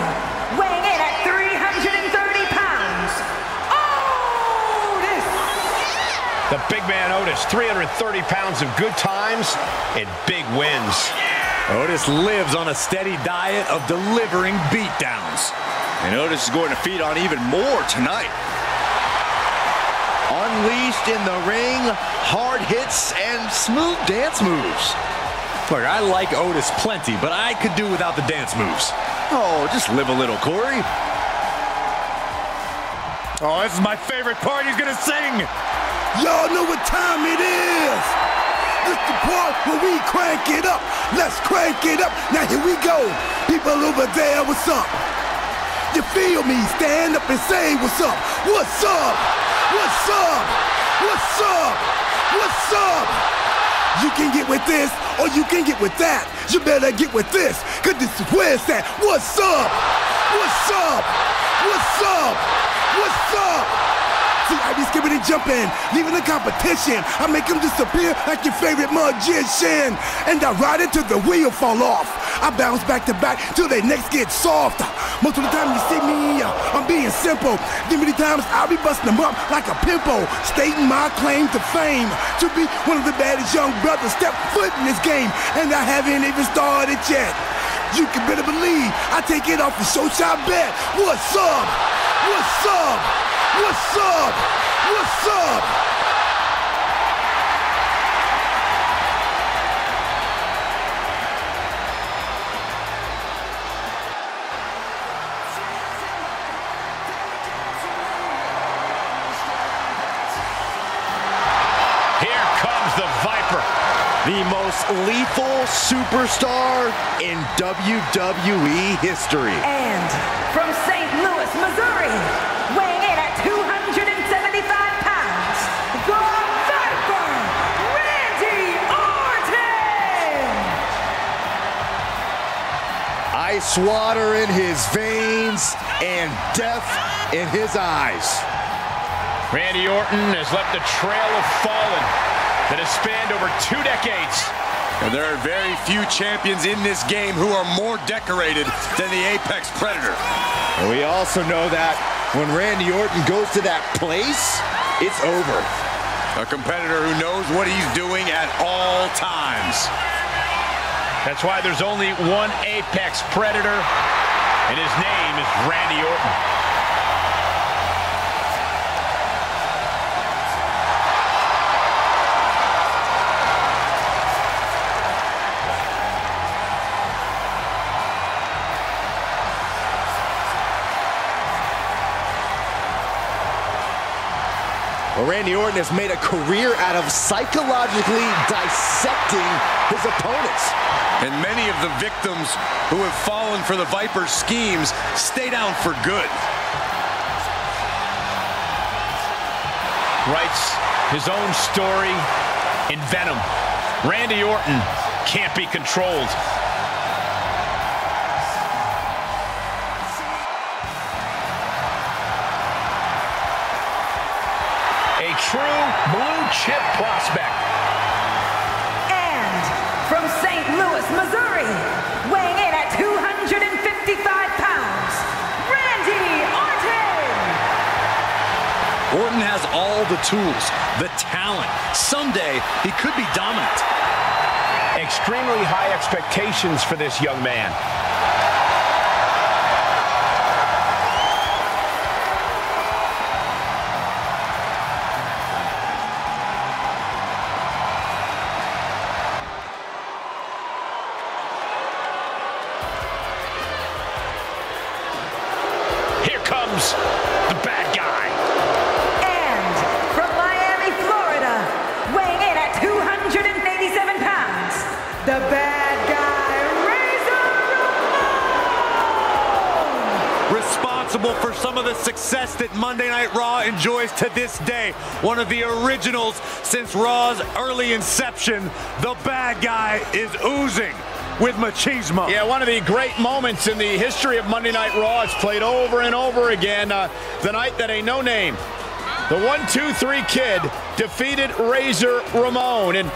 weighing in at 330 pounds, Otis! The big man Otis, 330 pounds of good times and big wins. Otis lives on a steady diet of delivering beatdowns. And Otis is going to feed on even more tonight. Unleashed in the ring, hard hits and smooth dance moves. Look, I like Otis plenty, but I could do without the dance moves. Oh, just live a little, Corey. Oh, this is my favorite part. He's gonna sing. Y'all know what time it is. This the part where we crank it up. Let's crank it up. Now here we go. People over there, what's up? You feel me? Stand up and say what's up. What's up? What's up? What's up? What's up? You can get with this or you can get with that. You better get with this, cause this is where it's at. What's up? What's up? What's up? What's up? See, I be skipping and jumping, leaving the competition. I make them disappear like your favorite magician. And I ride it till the wheel fall off. I bounce back to back till their necks get soft. Most of the time you see me, I'm being simple. Then many times I'll be busting them up like a pimple, stating my claim to fame, to be one of the baddest young brothers step foot in this game. And I haven't even started yet. You can better believe I take it off the show shot bet. What's up? What's up? What's up? What's up? Here comes the Viper. The most lethal superstar in WWE history. And from St. Louis, Missouri, weighing in at 275 pounds, the Viper, Randy Orton! Ice water in his veins and death in his eyes. Randy Orton has left a trail of fallen that has spanned over 2 decades. And there are very few champions in this game who are more decorated than the Apex Predator. And we also know that when Randy Orton goes to that place, it's over. A competitor who knows what he's doing at all times. That's why there's only one Apex Predator, and his name is Randy Orton. Well, Randy Orton has made a career out of psychologically dissecting his opponents. And many of the victims who have fallen for the Viper's schemes stay down for good. Writes his own story in Venom. Randy Orton can't be controlled. A true blue chip prospect. And from St. Louis, Missouri, weighing in at 255 pounds, Randy Orton! Orton has all the tools, the talent. Someday, he could be dominant. Extremely high expectations for this young man. Here comes the bad guy. And from Miami, Florida, weighing in at 287 pounds, the bad guy, Razor Ramon! responsible for some of the success that Monday Night Raw enjoys to this day. One of the originals since Raw's early inception. The bad guy is oozing with machismo. Yeah, one of the great moments in the history of Monday Night Raw. It's played over and over again. The night that a no-name, the 1-2-3 Kid, defeated Razor Ramon. And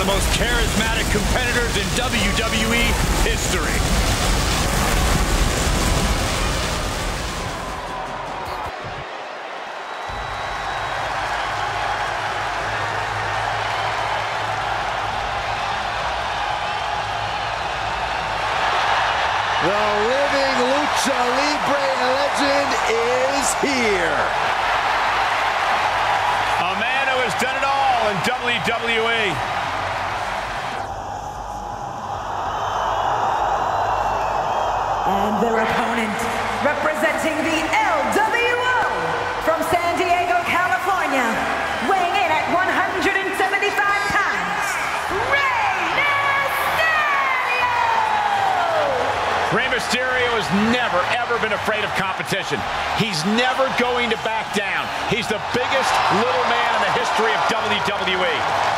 most charismatic competitors in WWE history. The living Lucha Libre legend is here. A man who has done it all in WWE. And their opponent, representing the LWO from San Diego, California, weighing in at 175 pounds, Rey Mysterio! Rey Mysterio has never, ever been afraid of competition. He's never going to back down. He's the biggest little man in the history of WWE.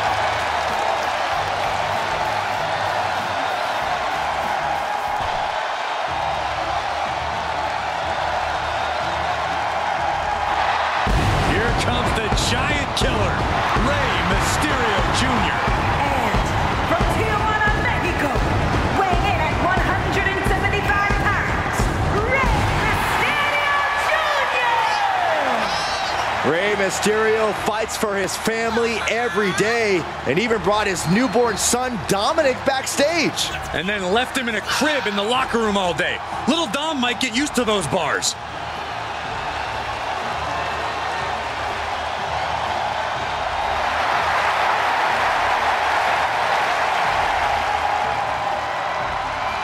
Comes the giant killer, Rey Mysterio Jr. And from Tijuana, Mexico, weighing in at 175 pounds, Rey Mysterio Jr. Rey Mysterio fights for his family every day and even brought his newborn son, Dominik, backstage. And then left him in a crib in the locker room all day. Little Dom might get used to those bars.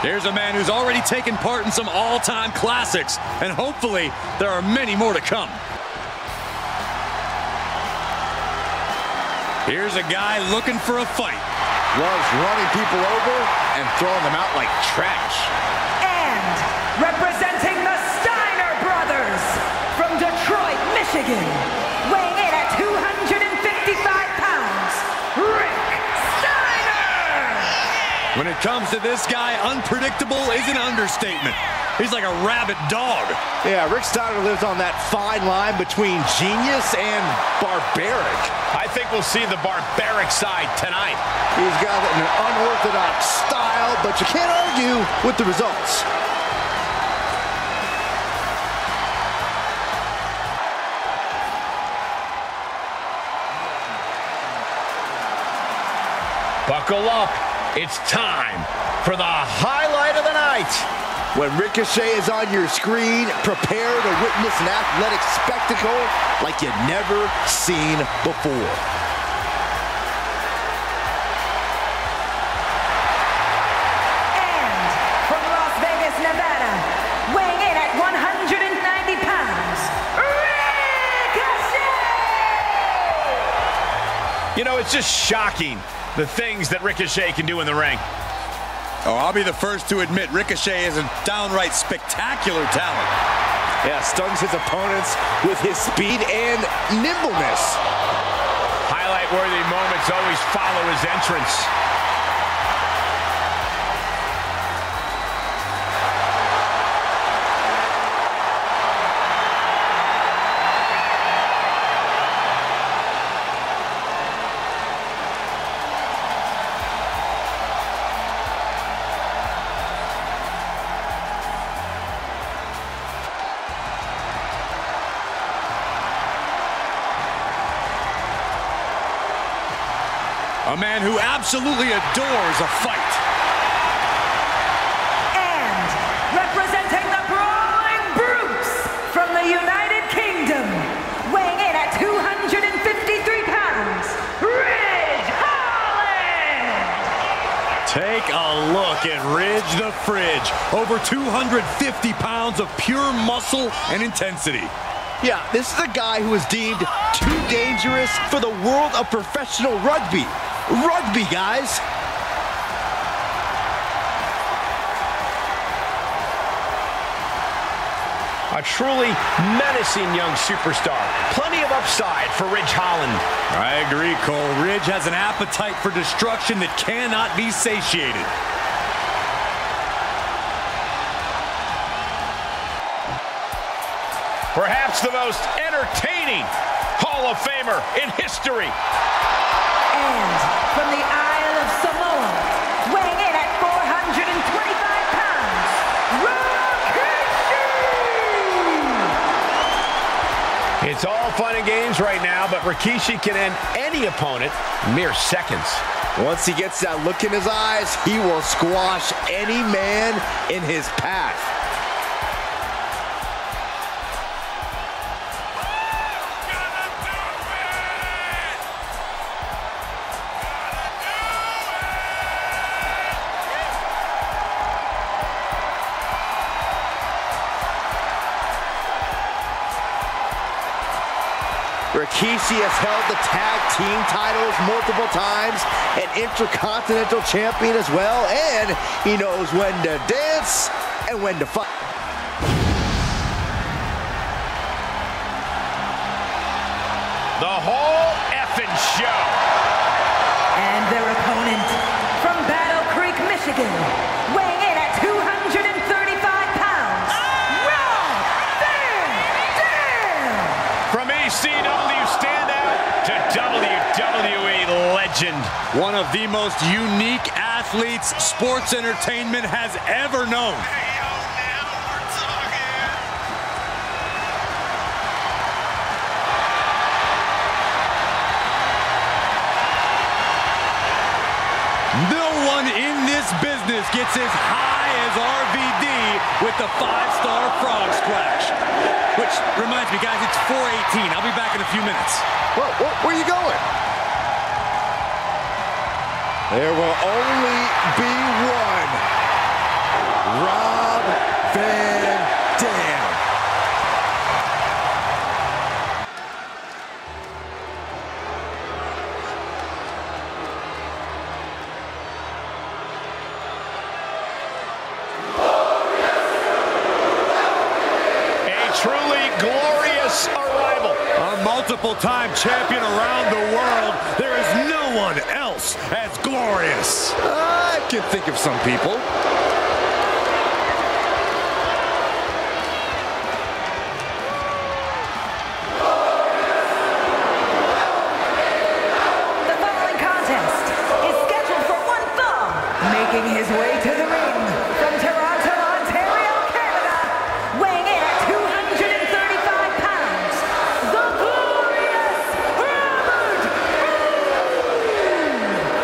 There's a man who's already taken part in some all-time classics, and hopefully there are many more to come. Here's a guy looking for a fight. Loves running people over and throwing them out like trash. And representing the Steiner brothers from Detroit, Michigan, weighing in at 255 pounds, Rick Steiner! When it comes to this guy, unpredictable is an understatement. He's like a rabid dog. Yeah, Rick Steiner lives on that fine line between genius and barbaric. I think we'll see the barbaric side tonight. He's got an unorthodox style, but you can't argue with the results. Buckle up. It's time for the highlight of the night. When Ricochet is on your screen, prepare to witness an athletic spectacle like you've never seen before. And from Las Vegas, Nevada, weighing in at 190 pounds, Ricochet! You know, it's just shocking the things that Ricochet can do in the ring. Oh, I'll be the first to admit Ricochet is a downright spectacular talent. Yeah, stuns his opponents with his speed and nimbleness. Highlight-worthy moments always follow his entrance. A man who absolutely adores a fight. And representing the Brawling Brutes from the United Kingdom, weighing in at 253 Take a look at Ridge the Fridge. Over 250 pounds of pure muscle and intensity. Yeah, this is a guy who is deemed too dangerous for the world of professional rugby. Rugby, guys. A truly menacing young superstar. Plenty of upside for Ridge Holland. I agree, Cole. Ridge has an appetite for destruction that cannot be satiated. Perhaps the most entertaining Hall of Famer in history. And from the Isle of Samoa, weighing in at 425 pounds, It's all fun and games right now, but Rikishi can end any opponent in mere seconds. Once he gets that look in his eyes, he will squash any man in his path. Rikishi has held the tag team titles multiple times, an intercontinental champion as well, and he knows when to dance and when to fight. The whole effing show. And their opponent from Battle Creek, Michigan, weighing in at 235 pounds, Rob Van Dam! From ECW standout to WWE legend. One of the most unique athletes sports entertainment has ever known. Hey, yo, now we're talking. No one in this business gets as high as RVD with the 5-star frog splash. Which reminds me, guys, it's 4:18. I'll be back in a few minutes. Where are you going? There will only be one. Rob Van Dam. Truly glorious arrival. A multiple-time champion around the world. There is no one else as glorious. I can think of some people. The following contest is scheduled for one fall, making his way to the ring from Toronto, Ontario, Canada, weighing in at 235 pounds, the glorious Robert Roode!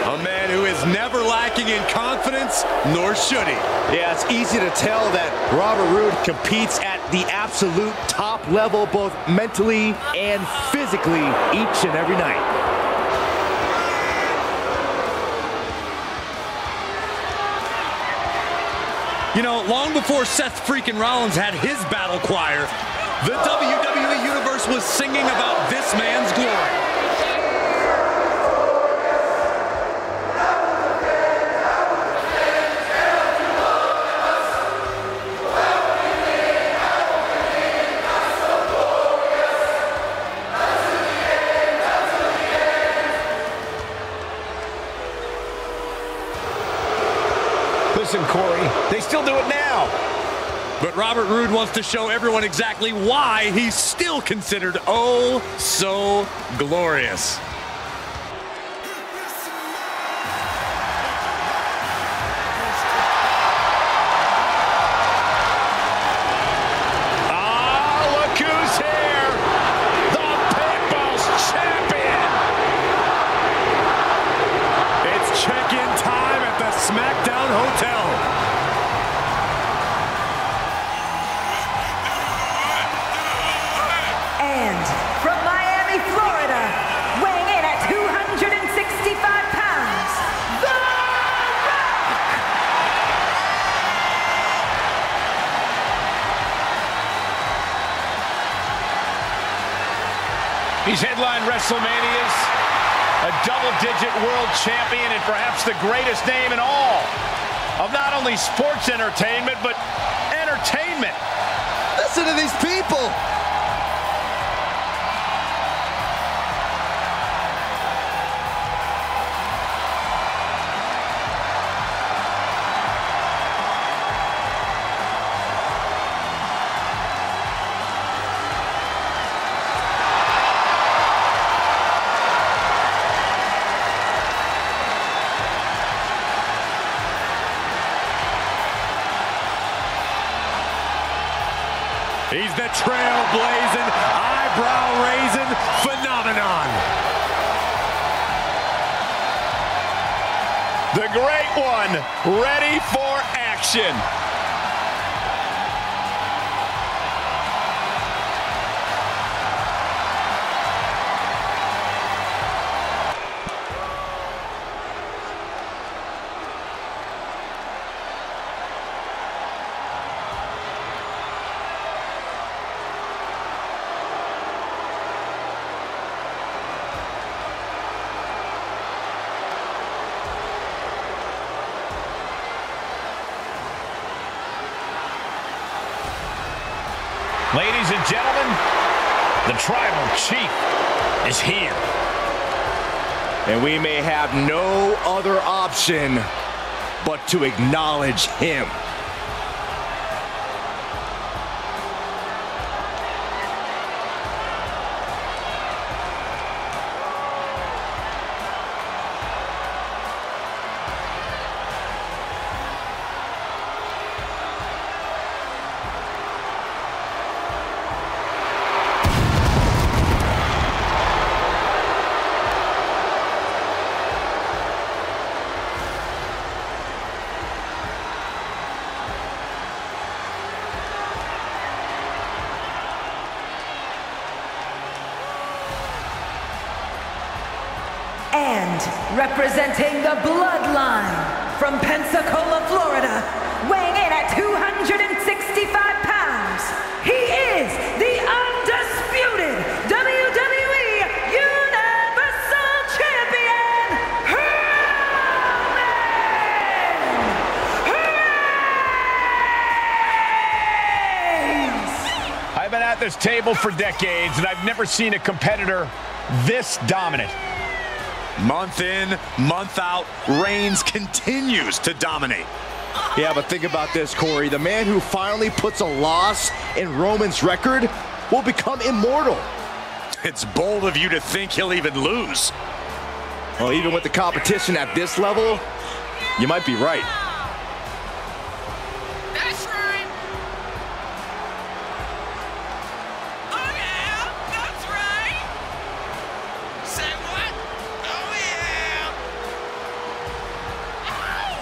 A man who is never lacking in confidence, nor should he. Yeah, it's easy to tell that Robert Roode competes at the absolute top level, both mentally and physically, each and every night. You know, long before Seth freaking Rollins had his battle choir, the WWE Universe was singing about this man's glory. Listen, Corey, they still do it now. But Robert Roode wants to show everyone exactly why he's still considered oh so glorious. Look who's here. The People's Champion. It's check-in time at the SmackDown Hotel. And from Miami, Florida, weighing in He's headlined WrestleManias, a double-digit world champion, and perhaps the greatest name in all of not only sports entertainment, but entertainment. Listen to these people. He's the trailblazing, eyebrow-raising phenomenon. The Great One, ready for action. Ladies and gentlemen, the Tribal Chief is here. And we may have no other option but to acknowledge him. And representing the Bloodline from Pensacola, Florida, weighing in at 265 pounds, he is the undisputed WWE Universal Champion, Roman Reigns! I've been at this table for decades, and I've never seen a competitor this dominant. Month in, month out, Reigns continues to dominate. Yeah, but think about this, Corey. The man who finally puts a loss in Roman's record will become immortal. It's bold of you to think he'll even lose. Well, even with the competition at this level, you might be right. That's right. Oh yeah, that's right. Say what? Oh yeah. Ow.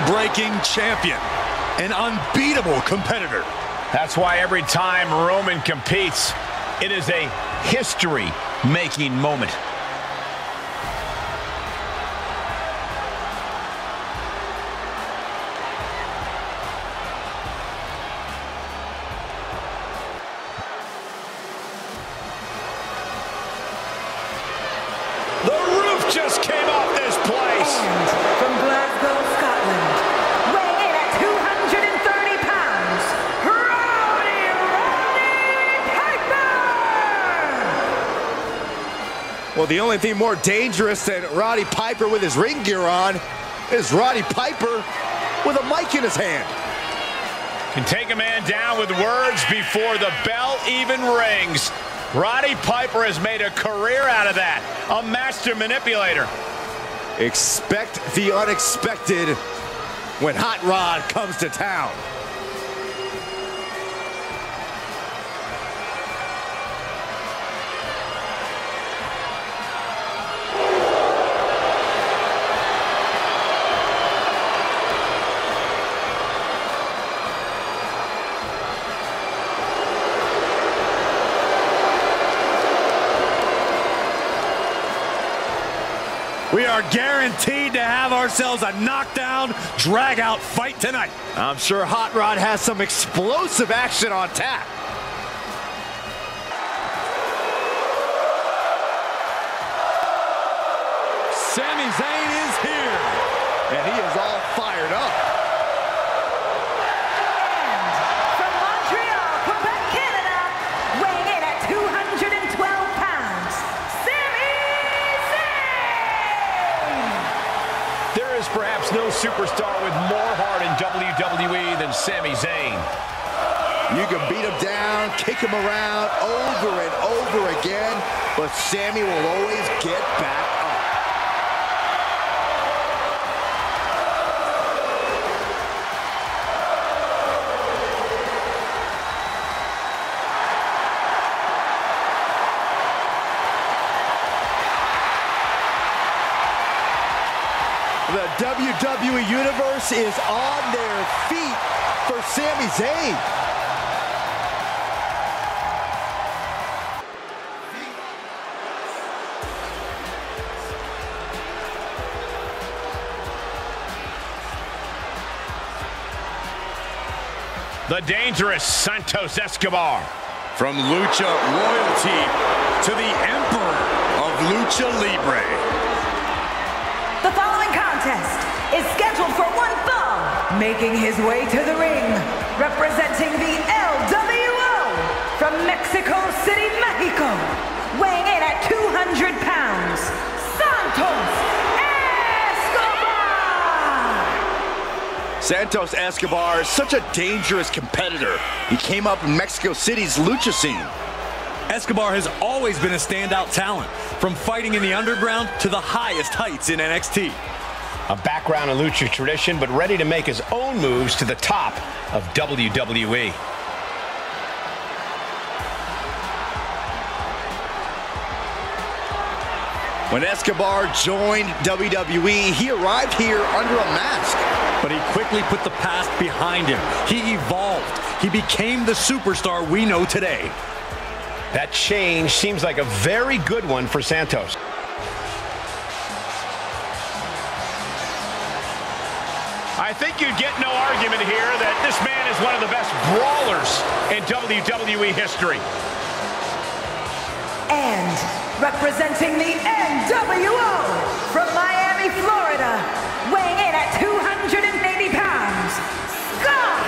record-breaking champion, an unbeatable competitor. That's why every time Roman competes, it is a history-making moment. The roof just came off this place. And from Glasgow, Scotland, weighing in at 230 pounds, Roddy Piper! Well, the only thing more dangerous than Roddy Piper with his ring gear on is Roddy Piper with a mic in his hand. Can take a man down with words before the bell even rings. Roddy Piper has made a career out of that. A master manipulator. Expect the unexpected when Hot Rod comes to town. We are guaranteed to have ourselves a knockdown, drag-out fight tonight. I'm sure Hot Rod has some explosive action on tap. Sami Zayn is here, And he is all fired up. From Montreal, Quebec, Canada, weighing in at 212 pounds, Sami Zayn! There is perhaps no superstar with more heart in WWE than Sami Zayn. You can beat him down, kick him around over and over again, but Sami will always get back up. The WWE Universe is on their feet for Sami Zayn. The dangerous Santos Escobar. from Lucha Royalty to the Emperor of Lucha Libre. The following contest is scheduled for one fall, making his way to the ring, representing the LWO from Mexico City, Mexico, weighing in at 200 pounds, Santos Escobar! Santos Escobar is such a dangerous competitor. He came up in Mexico City's lucha scene. Escobar has always been a standout talent, from fighting in the underground to the highest heights in NXT. A background in lucha tradition, but ready to make his own moves to the top of WWE. When Escobar joined WWE, he arrived here under a mask. But he quickly put the past behind him. He evolved. He became the superstar we know today. That change seems like a very good one for Santos. I think you'd get no argument here that this man is one of the best brawlers in WWE history. And representing the NWO from Miami, Florida, weighing in at 280 pounds, Scott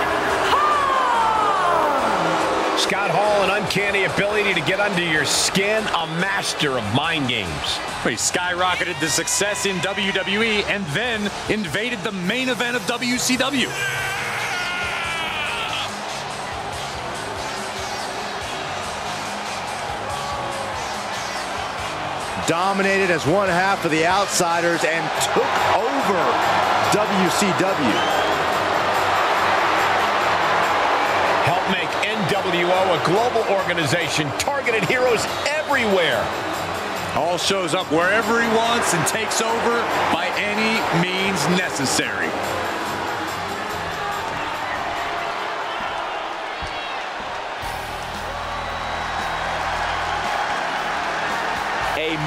Hall! Scott Hall, an uncanny ability to get under your skin, a master of mind games. He skyrocketed to success in WWE and then invaded the main event of WCW. Dominated as one half of the Outsiders and took over WCW. Helped make NWO a global organization, targeted heroes everywhere. All shows up wherever he wants and takes over by any means necessary.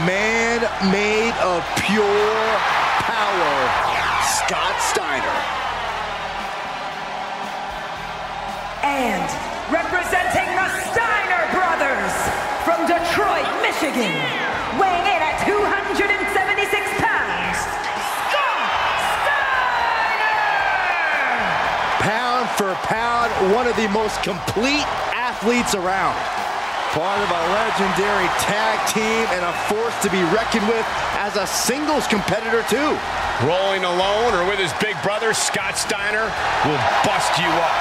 man made of pure power, Scott Steiner. And representing the Steiner brothers from Detroit, Michigan, weighing in at 276 pounds, Scott Steiner! Pound for pound, one of the most complete athletes around. Part of a legendary tag team and a force to be reckoned with as a singles competitor too. Rolling alone or with his big brother, Scott Steiner will bust you up.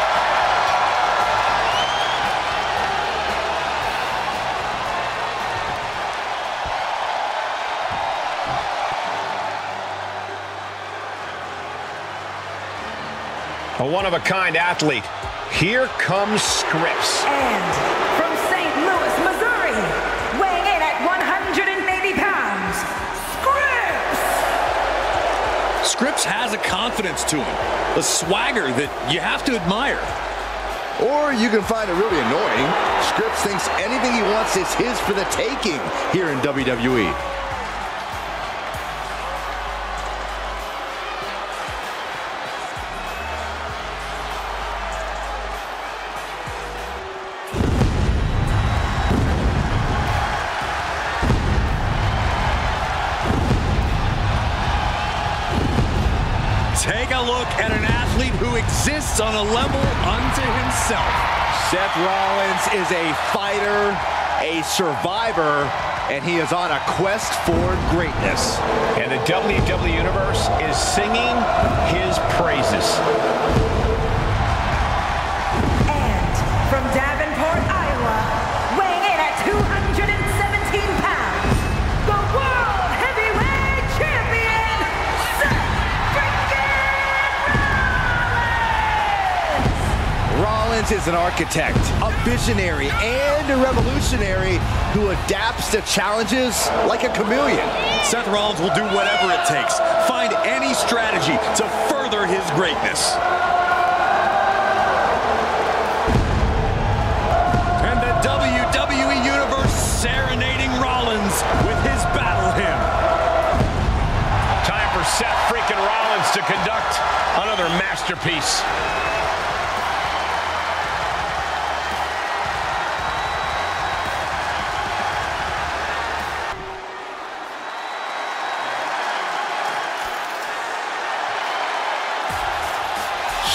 A one-of-a-kind athlete. Here comes Scripps. And from St. Louis, Missouri, weighing in at 180 pounds, Scripps! Scripps has a confidence to him, a swagger that you have to admire. Or you can find it really annoying. Scripps thinks anything he wants is his for the taking here in WWE. Take a look at an athlete who exists on a level unto himself. Seth Rollins is a fighter, a survivor, and he is on a quest for greatness. And the WWE Universe is singing his praises. And from Davenport, Iowa, weighing in at 217 pounds, the World Heavyweight Champion, Cedric Alexander! Rollins is an architect, a visionary, and a revolutionary who adapts to challenges like a chameleon. Seth Rollins will do whatever it takes, find any strategy to further his greatness. And the WWE Universe serenading Rollins with his battle hymn. Time for Seth freaking Rollins to conduct another masterpiece.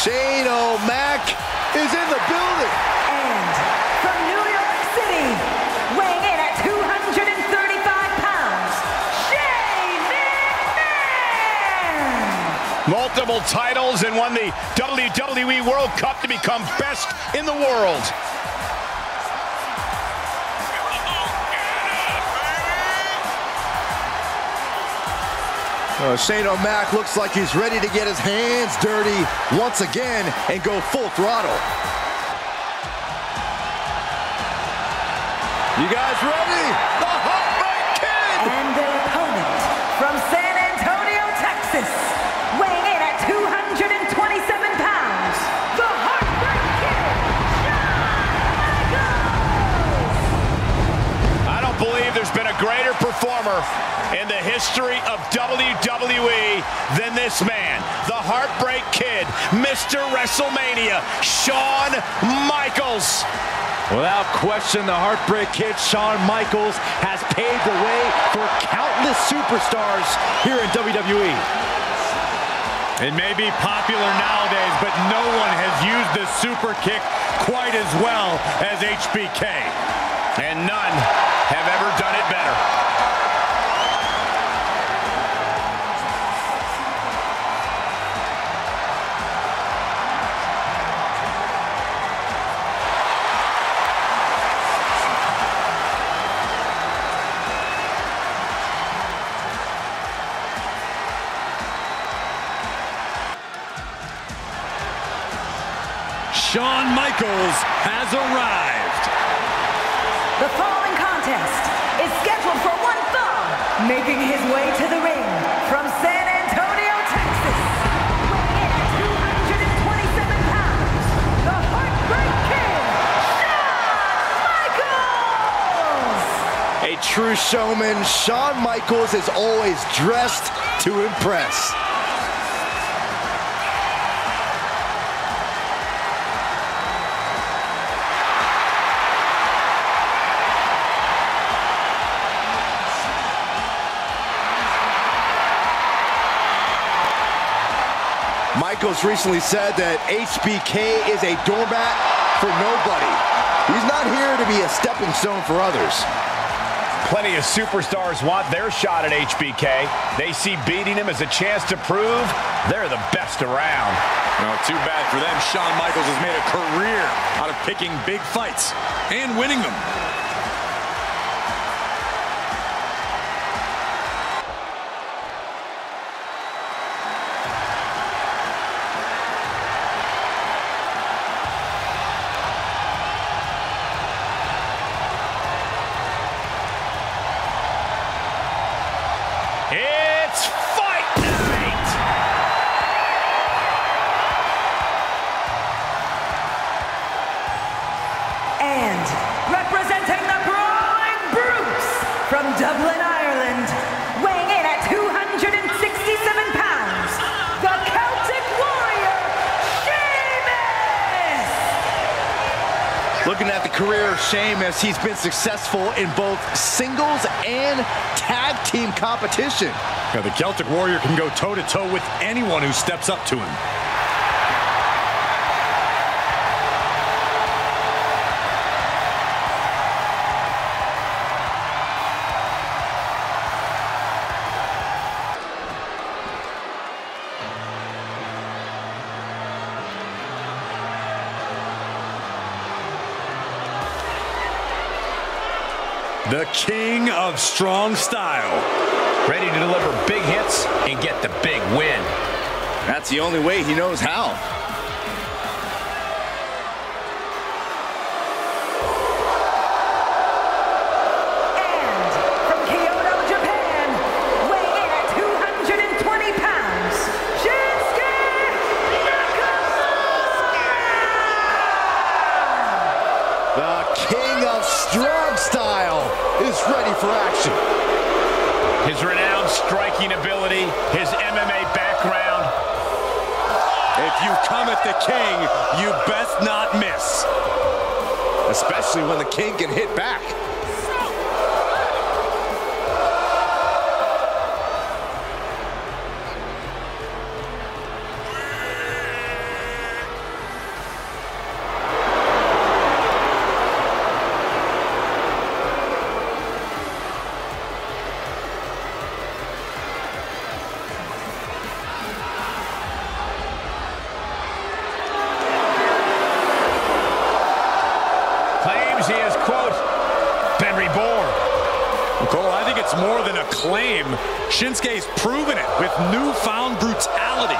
Shane O'Mac is in the building. And from New York City, weighing in at 235 pounds, Shane McMahon! Multiple titles and won the WWE World Cup to become best in the world. Shane O'Mac looks like he's ready to get his hands dirty once again and go full throttle. You guys ready? The Heartbreak Kid! And their opponent from San Antonio, Texas, weighing in at 227 pounds, the Heartbreak Kid, Shawn Michaels! I don't believe there's been a greater performer in the history of WWE than this man, the Heartbreak Kid, Mr. WrestleMania, Shawn Michaels. Without question, the Heartbreak Kid, Shawn Michaels, has paved the way for countless superstars here in WWE. It may be popular nowadays, but no one has used the super kick quite as well as HBK. And none have ever done it better. Shawn Michaels has arrived. The following contest is scheduled for one fall, making his way to the ring from San Antonio, Texas, weighing in at 227 pounds, the Heartbreak Kid, Shawn Michaels! A true showman, Shawn Michaels is always dressed to impress. Michaels recently said that HBK is a doormat for nobody. He's not here to be a stepping stone for others. Plenty of superstars want their shot at HBK. They see beating him as a chance to prove they're the best around. Well, too bad for them. Shawn Michaels has made a career out of picking big fights and winning them. It's fight night! And representing the Brawling Brutes from Dublin, Ireland, weighing in at 267 pounds, the Celtic Warrior, Sheamus! Looking at the career of Sheamus, he's been successful in both singles and tag team competition. Now, the Celtic Warrior can go toe-to-toe with anyone who steps up to him. The king of strong style. Ready to deliver big hits and get the big win. That's the only way he knows how. And from Kyoto, Japan, weighing in at 220 pounds, Shinsuke Nakamura! The king of strong style is ready for action. His renowned striking ability, his MMA background. If you come at the king, you best not miss. Especially when the king can hit back. He is, quote, been reborn. Cole, I think it's more than a claim. Shinsuke's proven it with newfound brutality.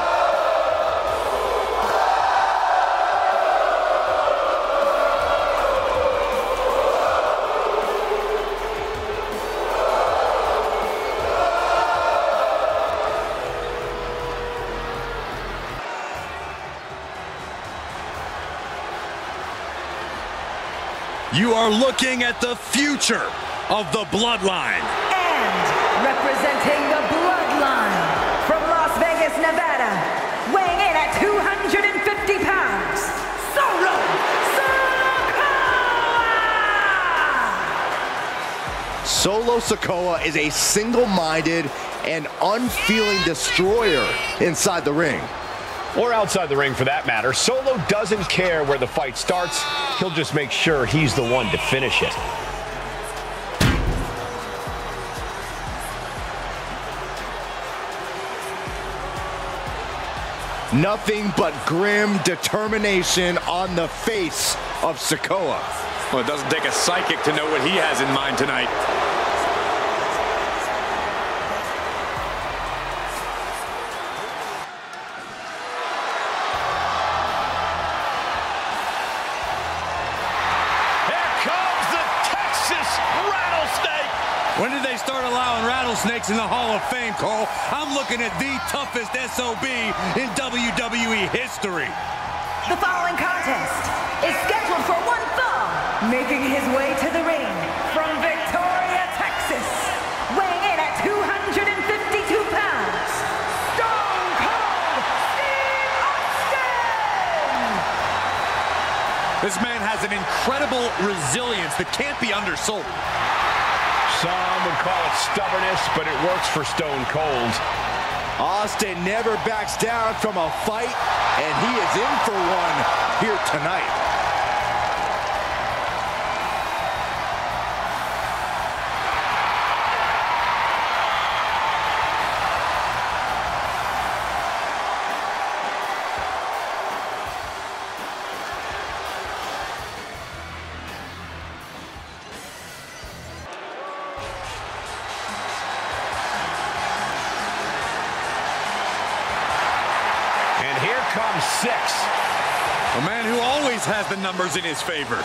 You are looking at the future of the Bloodline. And representing the Bloodline from Las Vegas, Nevada, weighing in at 250 pounds, Solo Sikoa! Solo Sikoa is a single-minded and unfeeling destroyer inside the ring. Or outside the ring, for that matter. Solo doesn't care where the fight starts. He'll just make sure he's the one to finish it. Nothing but grim determination on the face of Sikoa. Well, it doesn't take a psychic to know what he has in mind tonight. When did they start allowing rattlesnakes in the Hall of Fame, Cole? I'm looking at the toughest SOB in WWE history. The following contest is scheduled for one fall, making his way to the ring from Victoria, Texas, This man has an incredible resilience that can't be undersold. Some would call it stubbornness, but it works for Stone Cold. Austin never backs down from a fight, and he is in for one here tonight. Comes 6. A man who always has the numbers in his favor.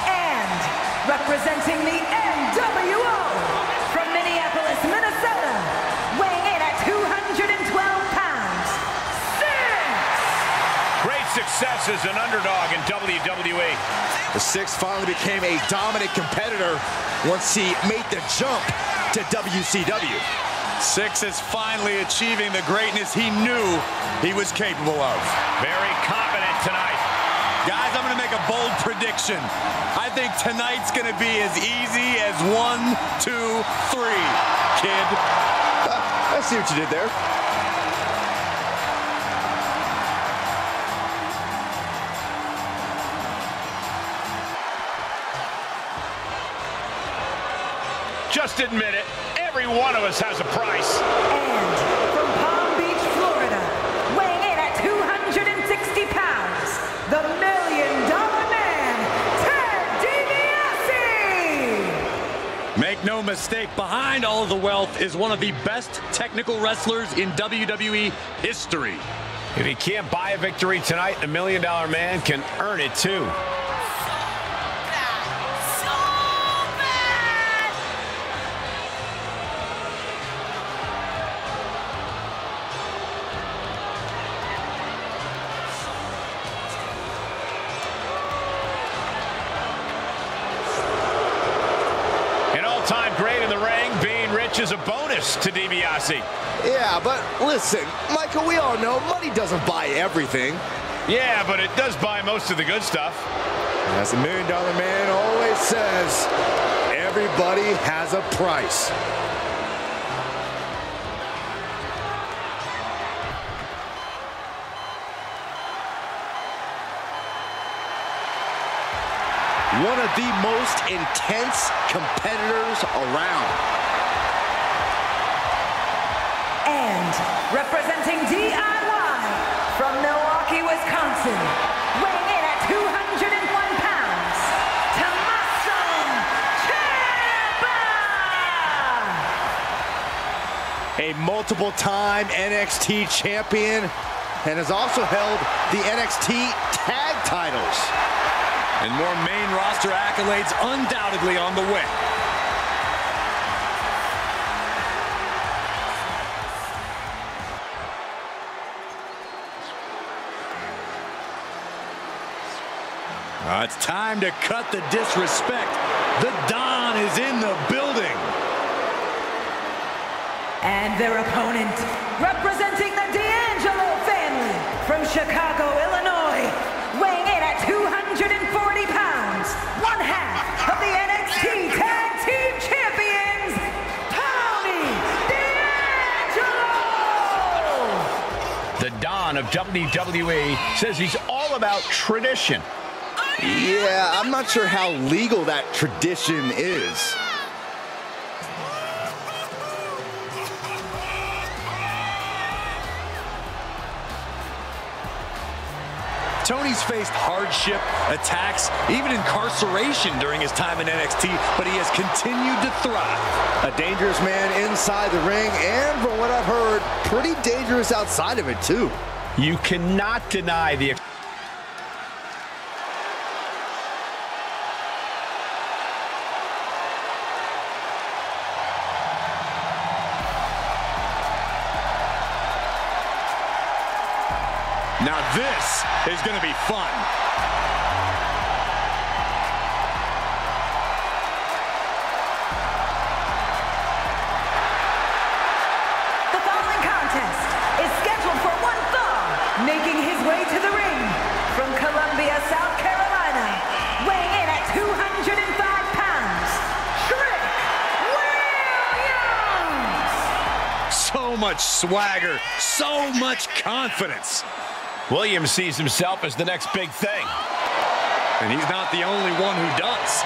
And representing the NWO from Minneapolis, Minnesota, weighing in at 212 pounds, 6. Great success as an underdog in WWE. The 6 finally became a dominant competitor once he made the jump to WCW. 6 is finally achieving the greatness he knew he was capable of. Very confident tonight. Guys, I'm going to make a bold prediction. I think tonight's going to be as easy as 1, 2, 3, kid. I see what you did there. Just admit it, every one of us has a price. And from Palm Beach, Florida, weighing in at 260 pounds, the $1 Million Man, Ted DiBiase! Make no mistake, behind all of the wealth is one of the best technical wrestlers in WWE history. If he can't buy a victory tonight, the $1 Million Man can earn it too. Time great in the ring, being rich is a bonus to DiBiase. Yeah, but listen, Michael, we all know money doesn't buy everything. Yeah, but it does buy most of the good stuff. As the $1 Million Man always says, everybody has a price. One of the most intense competitors around. And representing DIY from Milwaukee, Wisconsin, weighing in at 201 pounds, Tommaso Ciampa! A multiple-time NXT champion and has also held the NXT tag titles. And more main roster accolades undoubtedly on the way. It's time to cut the disrespect. The Don is in the building. And their opponent, representing the D'Angelo family from Chicago, Illinois, weighing in at 240 pounds, one half of the NXT Tag Team Champions, Tony D'Angelo! The Don of WWE says he's all about tradition. Yeah, I'm not sure how legal that tradition is. Tony's faced hardship, attacks, even incarceration during his time in NXT, but he has continued to thrive. A dangerous man inside the ring, and from what I've heard, pretty dangerous outside of it, too. You cannot deny the... Now this is going to be fun. much swagger, so much confidence. Williams sees himself as the next big thing. And he's not the only one who does.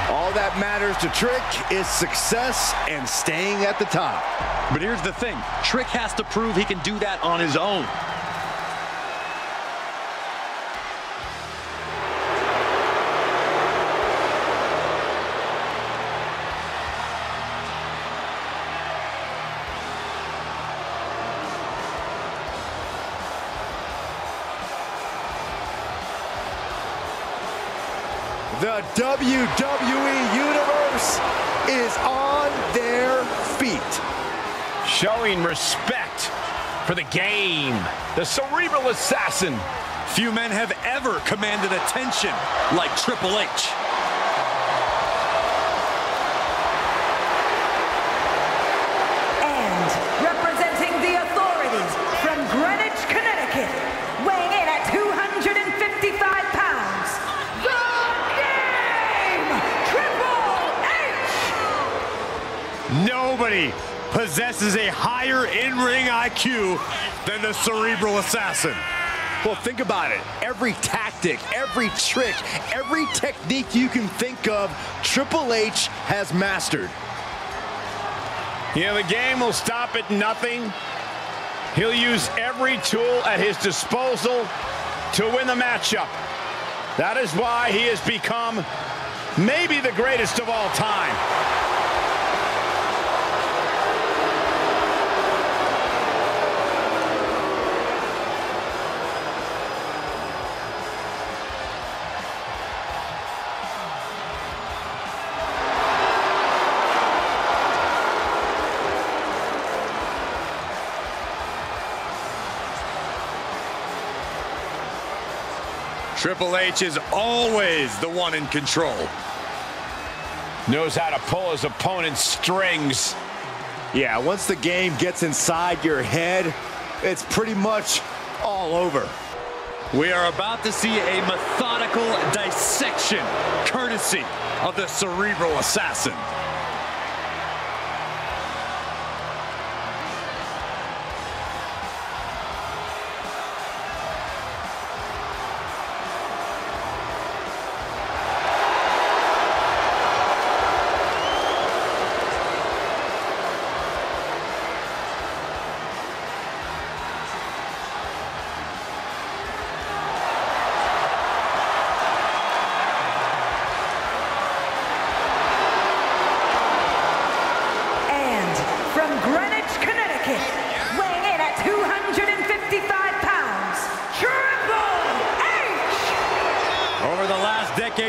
All that matters to Trick is success and staying at the top. But here's the thing, Trick has to prove he can do that on his own. The WWE Universe is on their feet. Showing respect for the game. The Cerebral Assassin. Few men have ever commanded attention like Triple H. And representing the authorities from Greenwich, Connecticut, weighing in at 255 pounds, the Game, Triple H! Nobody possesses a higher in-ring IQ than the Cerebral Assassin. Well, think about it. Every tactic, every trick, every technique you can think of, Triple H has mastered. You know, the Game will stop at nothing. He'll use every tool at his disposal to win the matchup. That is why he has become maybe the greatest of all time. Triple H is always the one in control. Knows how to pull his opponent's strings. Yeah, once the Game gets inside your head, it's pretty much all over. We are about to see a methodical dissection, courtesy of the Cerebral Assassin.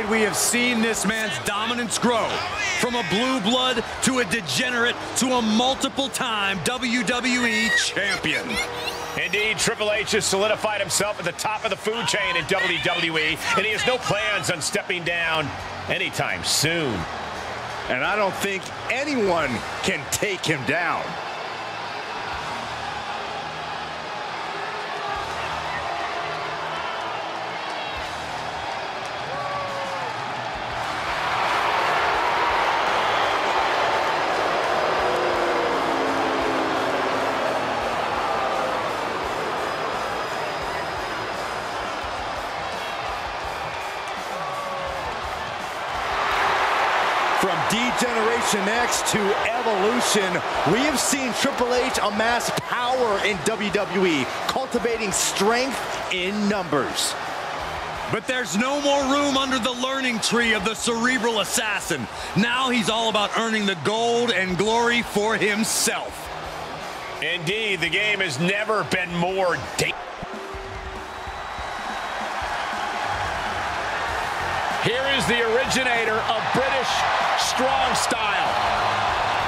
We have seen this man's dominance grow from a blue blood to a degenerate to a multiple-time WWE champion. Indeed, Triple H has solidified himself at the top of the food chain in WWE, and he has no plans on stepping down anytime soon. And I don't think anyone can take him down. From D-Generation X to Evolution, we have seen Triple H amass power in WWE, cultivating strength in numbers. But there's no more room under the learning tree of the Cerebral Assassin. Now he's all about earning the gold and glory for himself. Indeed, the Game has never been more dangerous. Here is the originator of British strong style.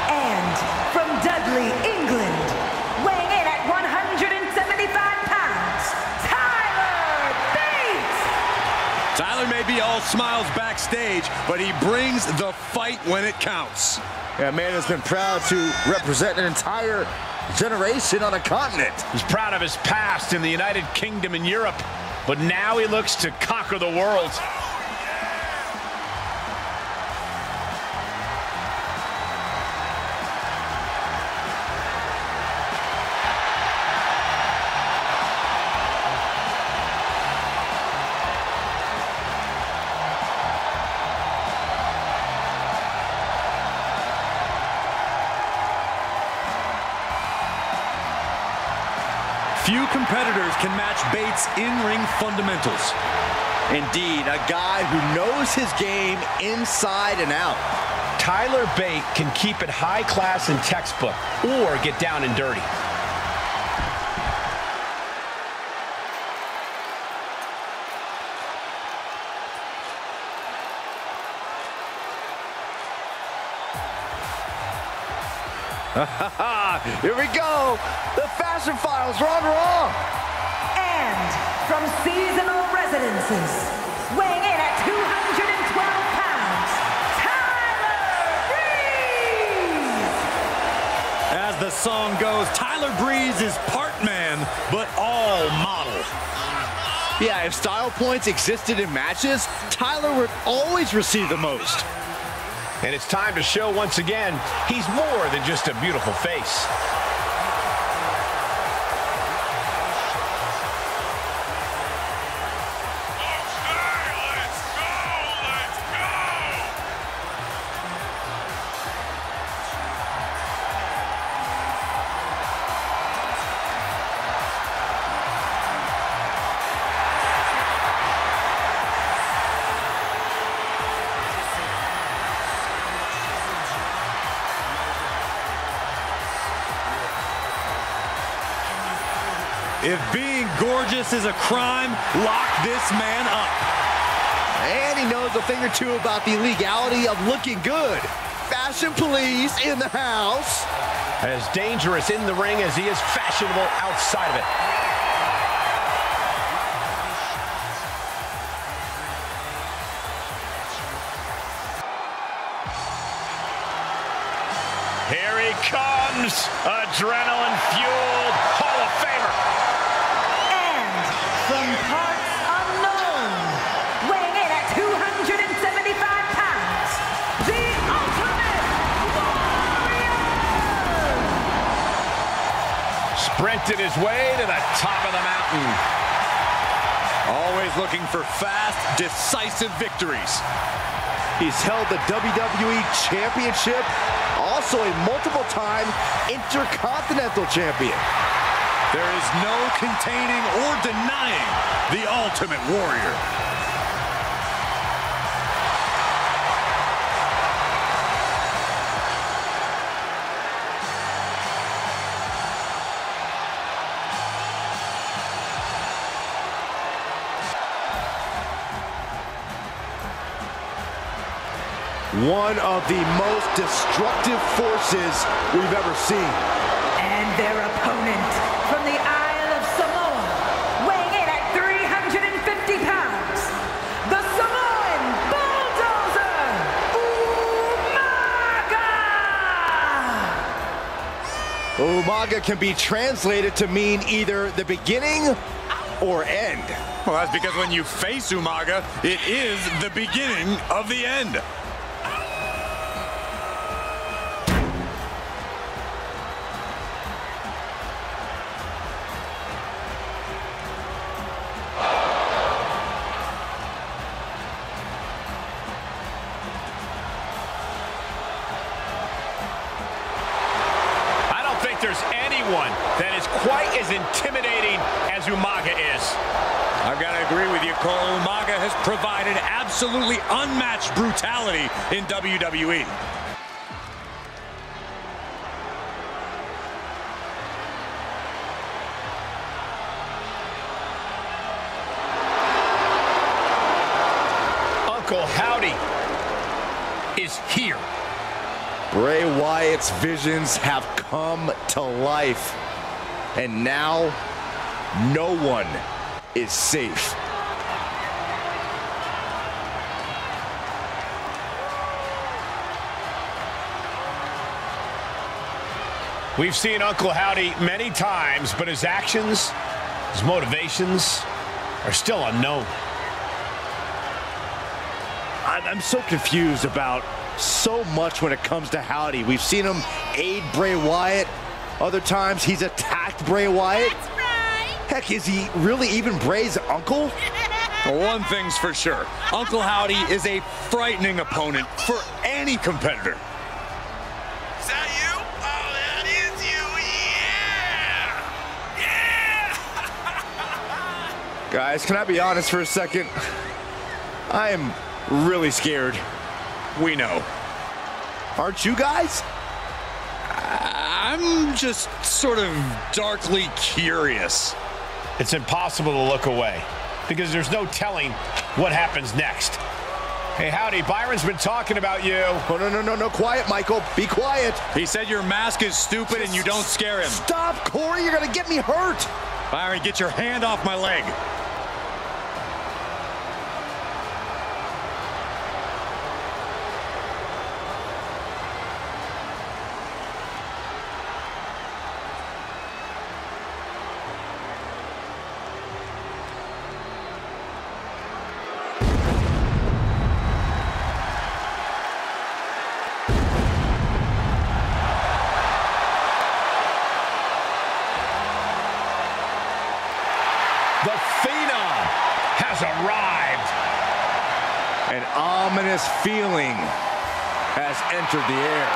And from Dudley, England, weighing in at 175 pounds, Tyler Bates! Tyler may be all smiles backstage, but he brings the fight when it counts. Yeah, man has been proud to represent an entire generation on a continent. He's proud of his past in the United Kingdom and Europe, but now he looks to conquer the world. Few competitors can match Bates' in-ring fundamentals. Indeed, a guy who knows his game inside and out. Tyler Bate can keep it high class and textbook or get down and dirty. Here we go. The Fashion Files are on Raw. And from seasonal residences, weighing in at 212 pounds, Tyler Breeze! As the song goes, Tyler Breeze is part man, but all model. Yeah, if style points existed in matches, Tyler would always receive the most. And it's time to show once again, he's more than just a beautiful face. If being gorgeous is a crime, lock this man up. And he knows a thing or two about the legality of looking good. Fashion police in the house. As dangerous in the ring as he is fashionable outside of it. Here he comes, adrenaline-fueled Hall of Famer. And from parts unknown, weighing in at 275 pounds, the Ultimate Warrior! Sprinted his way to the top of the mountain. Always looking for fast, decisive victories. He's held the WWE Championship, also a multiple-time Intercontinental Champion. There is no containing or denying the Ultimate Warrior. One of the most destructive forces we've ever seen. And their opponent from the Isle of Samoa, weighing in at 350 pounds, the Samoan Bulldozer, Umaga! Umaga can be translated to mean either the beginning or end. Well, that's because when you face Umaga, it is the beginning of the end. There's anyone that is quite as intimidating as Umaga is. I've got to agree with you, Cole. Umaga has provided absolutely unmatched brutality in WWE. Uncle Howdy is here. Bray Wyatt's visions have come to life, and now no one is safe. We've seen Uncle Howdy many times, but his actions, his motivations are still unknown. I'm so confused about so much when it comes to Howdy. We've seen him aid Bray Wyatt. Other times he's attacked Bray Wyatt. That's right. Heck, is he really even Bray's uncle? One thing's for sure, Uncle Howdy is a frightening opponent for any competitor. Is that you? Oh, that is you. Yeah! Yeah! Guys, can I be honest for a second? I am really scared. We know. Aren't you guys? I'm just sort of darkly curious. It's impossible to look away because there's no telling what happens next. Hey, howdy, Byron's been talking about you. Oh, no, quiet, Michael. Be quiet. He said your mask is stupid and you don't scare him. Stop, Corey, you're gonna get me hurt. Byron, get your hand off my leg. The Phenom has arrived. An ominous feeling has entered the air.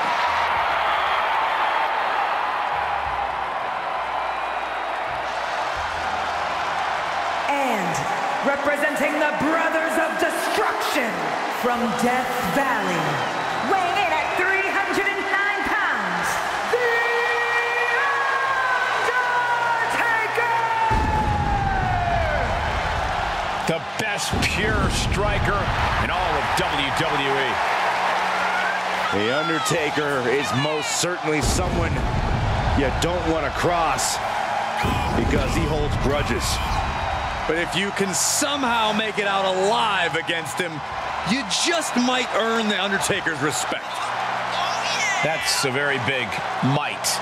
And representing the Brothers of Destruction from Death Valley, weighing in at 309 pounds, The Undertaker! The best pure striker in all of WWE. The Undertaker is most certainly someone you don't want to cross because he holds grudges. But if you can somehow make it out alive against him, you just might earn the Undertaker's respect. That's a very big might.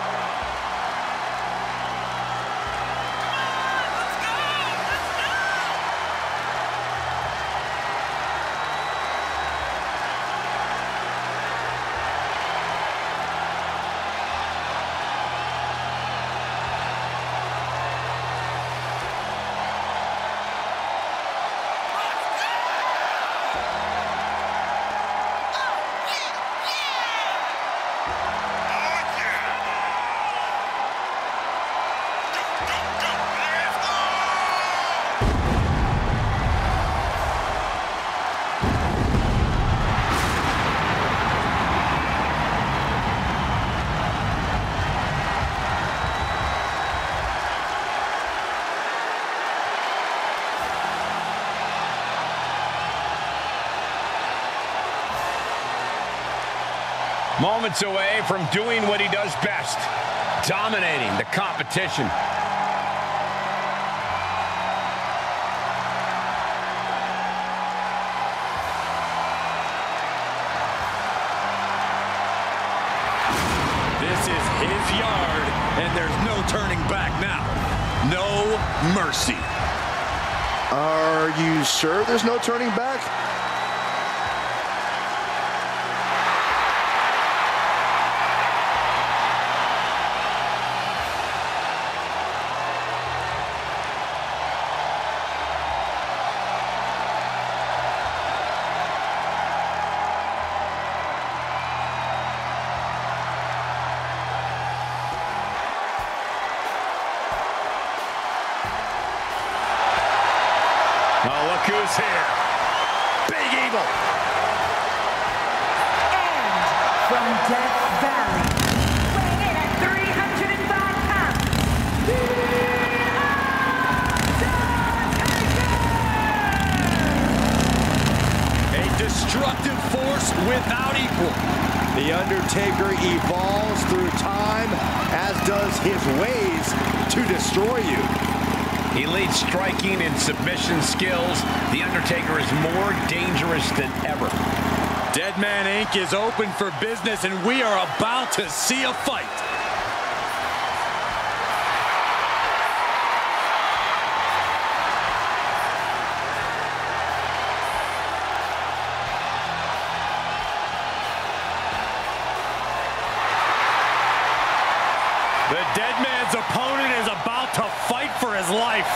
Moments away from doing what he does best, dominating the competition. This is his yard, and there's no turning back now. No mercy. Are you sure there's no turning back? Oh, look who's here. Big Eagle. And from Death Valley, weighing in at 305 pounds, The Undertaker! A destructive force without equal. The Undertaker evolves through time, as does his ways to destroy you. He leads striking and submission skills. The Undertaker is more dangerous than ever. Dead Man Inc. is open for business, and we are about to see a fight. The Dead Man's opponent is about to fight for his life.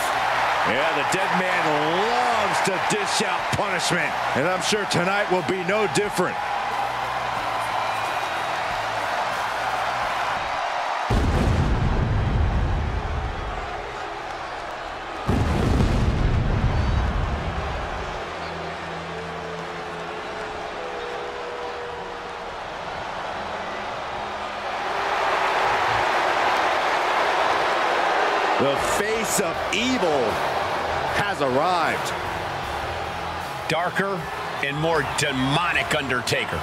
Yeah, the Dead Man loves to dish out punishment, and I'm sure tonight will be no different. The face of evil has arrived. Darker and more demonic Undertaker.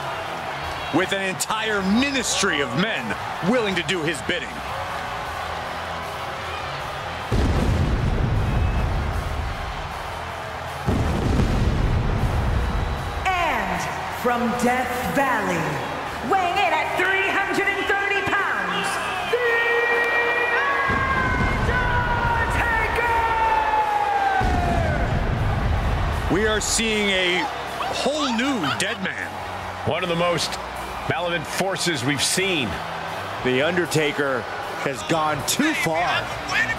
With an entire ministry of men willing to do his bidding. And from Death Valley, weighing in at 330 pounds, The Undertaker! We are seeing a whole new dead man. One of the most malevolent forces we've seen. The Undertaker has gone too far.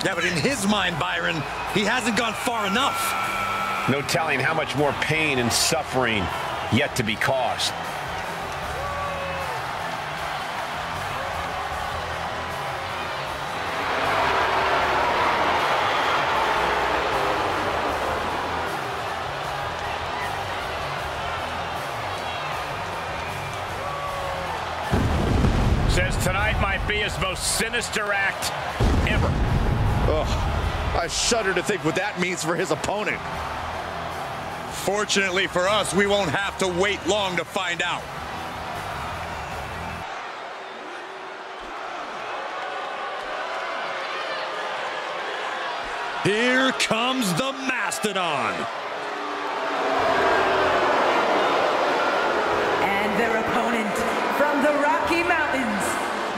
Yeah, but in his mind, Byron, he hasn't gone far enough. No telling how much more pain and suffering yet to be caused. Says tonight might be his most sinister act ever. Ugh, I shudder to think what that means for his opponent. Fortunately for us, we won't have to wait long to find out. Here comes the Mastodon. And their opponent from the Rocky Mountains,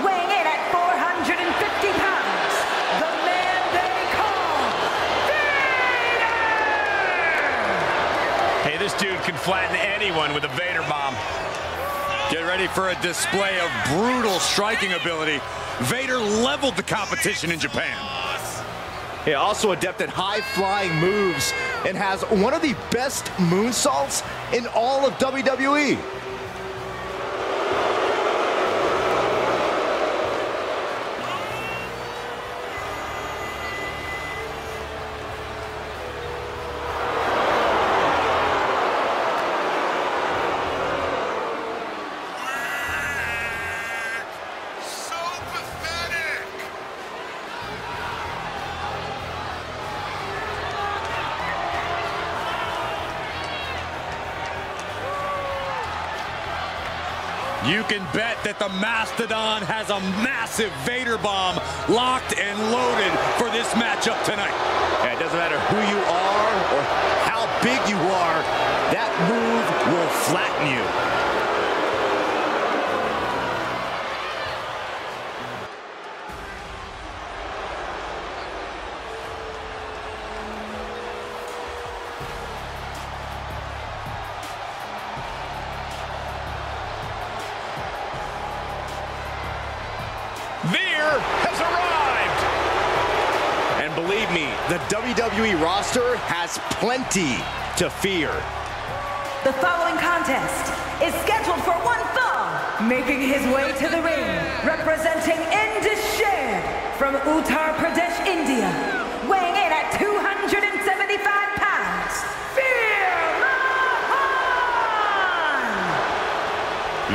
weighing in at 450 pounds, the man they call Vader! Hey, this dude can flatten anyone with a Vader bomb. Get ready for a display of brutal striking ability. Vader leveled the competition in Japan. Yeah, also adept at high-flying moves and has one of the best moonsaults in all of WWE. You can bet that the Mastodon has a massive Vader bomb locked and loaded for this matchup tonight. Yeah, it doesn't matter who you are or how big you are, that move will flatten you. Has arrived! And believe me, the WWE roster has plenty to fear. The following contest is scheduled for one fall, making his way to the ring, representing Indus from Uttar Pradesh, India, weighing in at 275 pounds,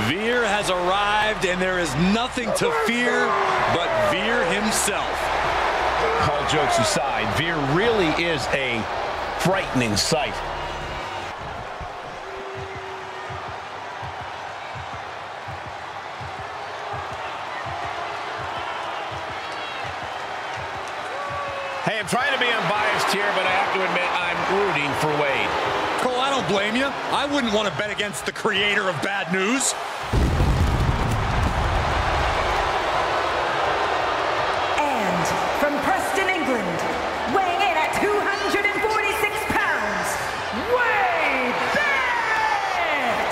Veer has arrived, and there is nothing to fear but Veer himself. All jokes aside, Veer really is a frightening sight. Hey, I'm trying to be unbiased here, but I have to admit I'm rooting for Wade. Cole, I don't blame you. I wouldn't want to bet against the creator of bad news. And from Preston, England, weighing in at 246 pounds, Wade Barrett!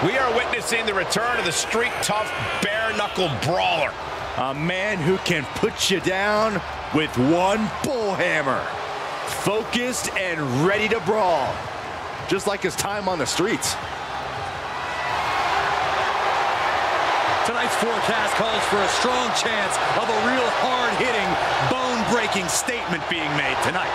We are witnessing the return of the street-tough, bare-knuckle brawler. A man who can put you down with one bullhammer. Focused and ready to brawl. Just like his time on the streets. Tonight's forecast calls for a strong chance of a real hard-hitting, bone-breaking statement being made tonight.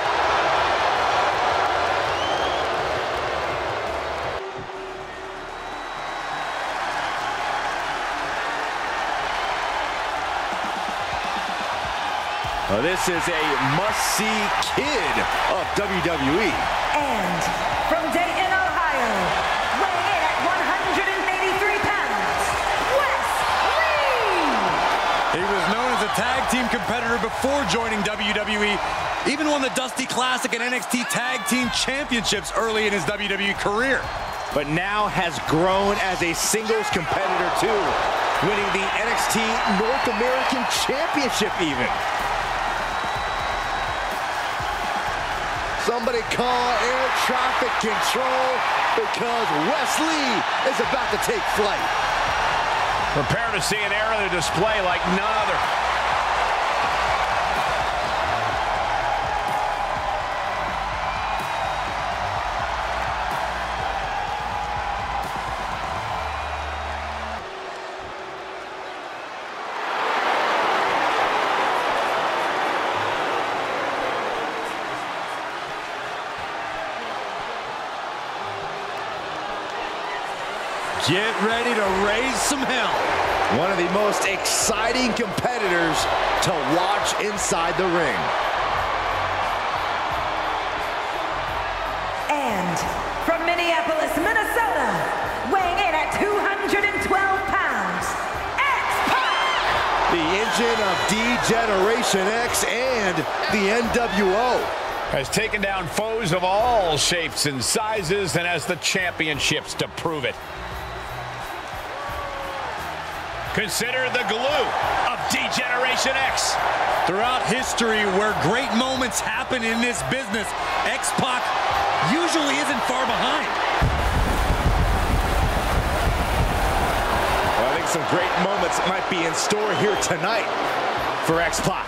Well, this is a must-see kid of WWE. And from Dayton, Ohio, weighing in at 183 pounds, Wesley! He was known as a tag team competitor before joining WWE. Even won the Dusty Classic and NXT Tag Team Championships early in his WWE career. But now has grown as a singles competitor too, winning the NXT North American Championship even. Somebody call air traffic control because Wesley is about to take flight. Prepare to see an aerial display like none other. Get ready to raise some hell. One of the most exciting competitors to watch inside the ring. And from Minneapolis, Minnesota, weighing in at 212 pounds, X-Pac! The engine of D-Generation X and the NWO. Has taken down foes of all shapes and sizes and has the championships to prove it. Consider the glue of D-Generation X. Throughout history, where great moments happen in this business, X-Pac usually isn't far behind. Well, I think some great moments might be in store here tonight for X-Pac.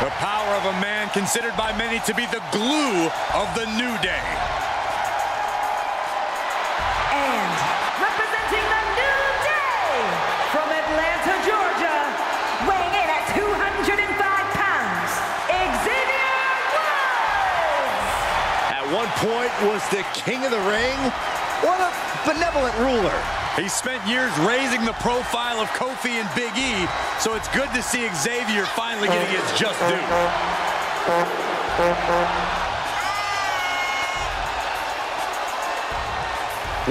The power of a man considered by many to be the glue of the New Day. And representing the New Day, from Atlanta, Georgia, weighing in at 205 pounds, Xavier Woods! At one point was the king of the ring. What a benevolent ruler. He spent years raising the profile of Kofi and Big E, so it's good to see Xavier finally getting his just due.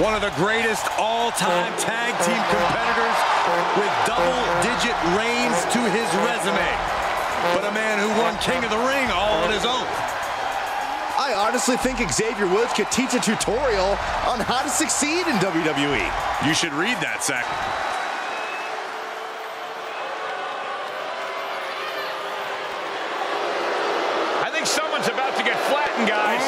One of the greatest all-time tag team competitors with double-digit reigns to his resume. But a man who won King of the Ring all on his own. I honestly think Xavier Woods could teach a tutorial on how to succeed in WWE. You should read that, Zach. I think someone's about to get flattened, guys.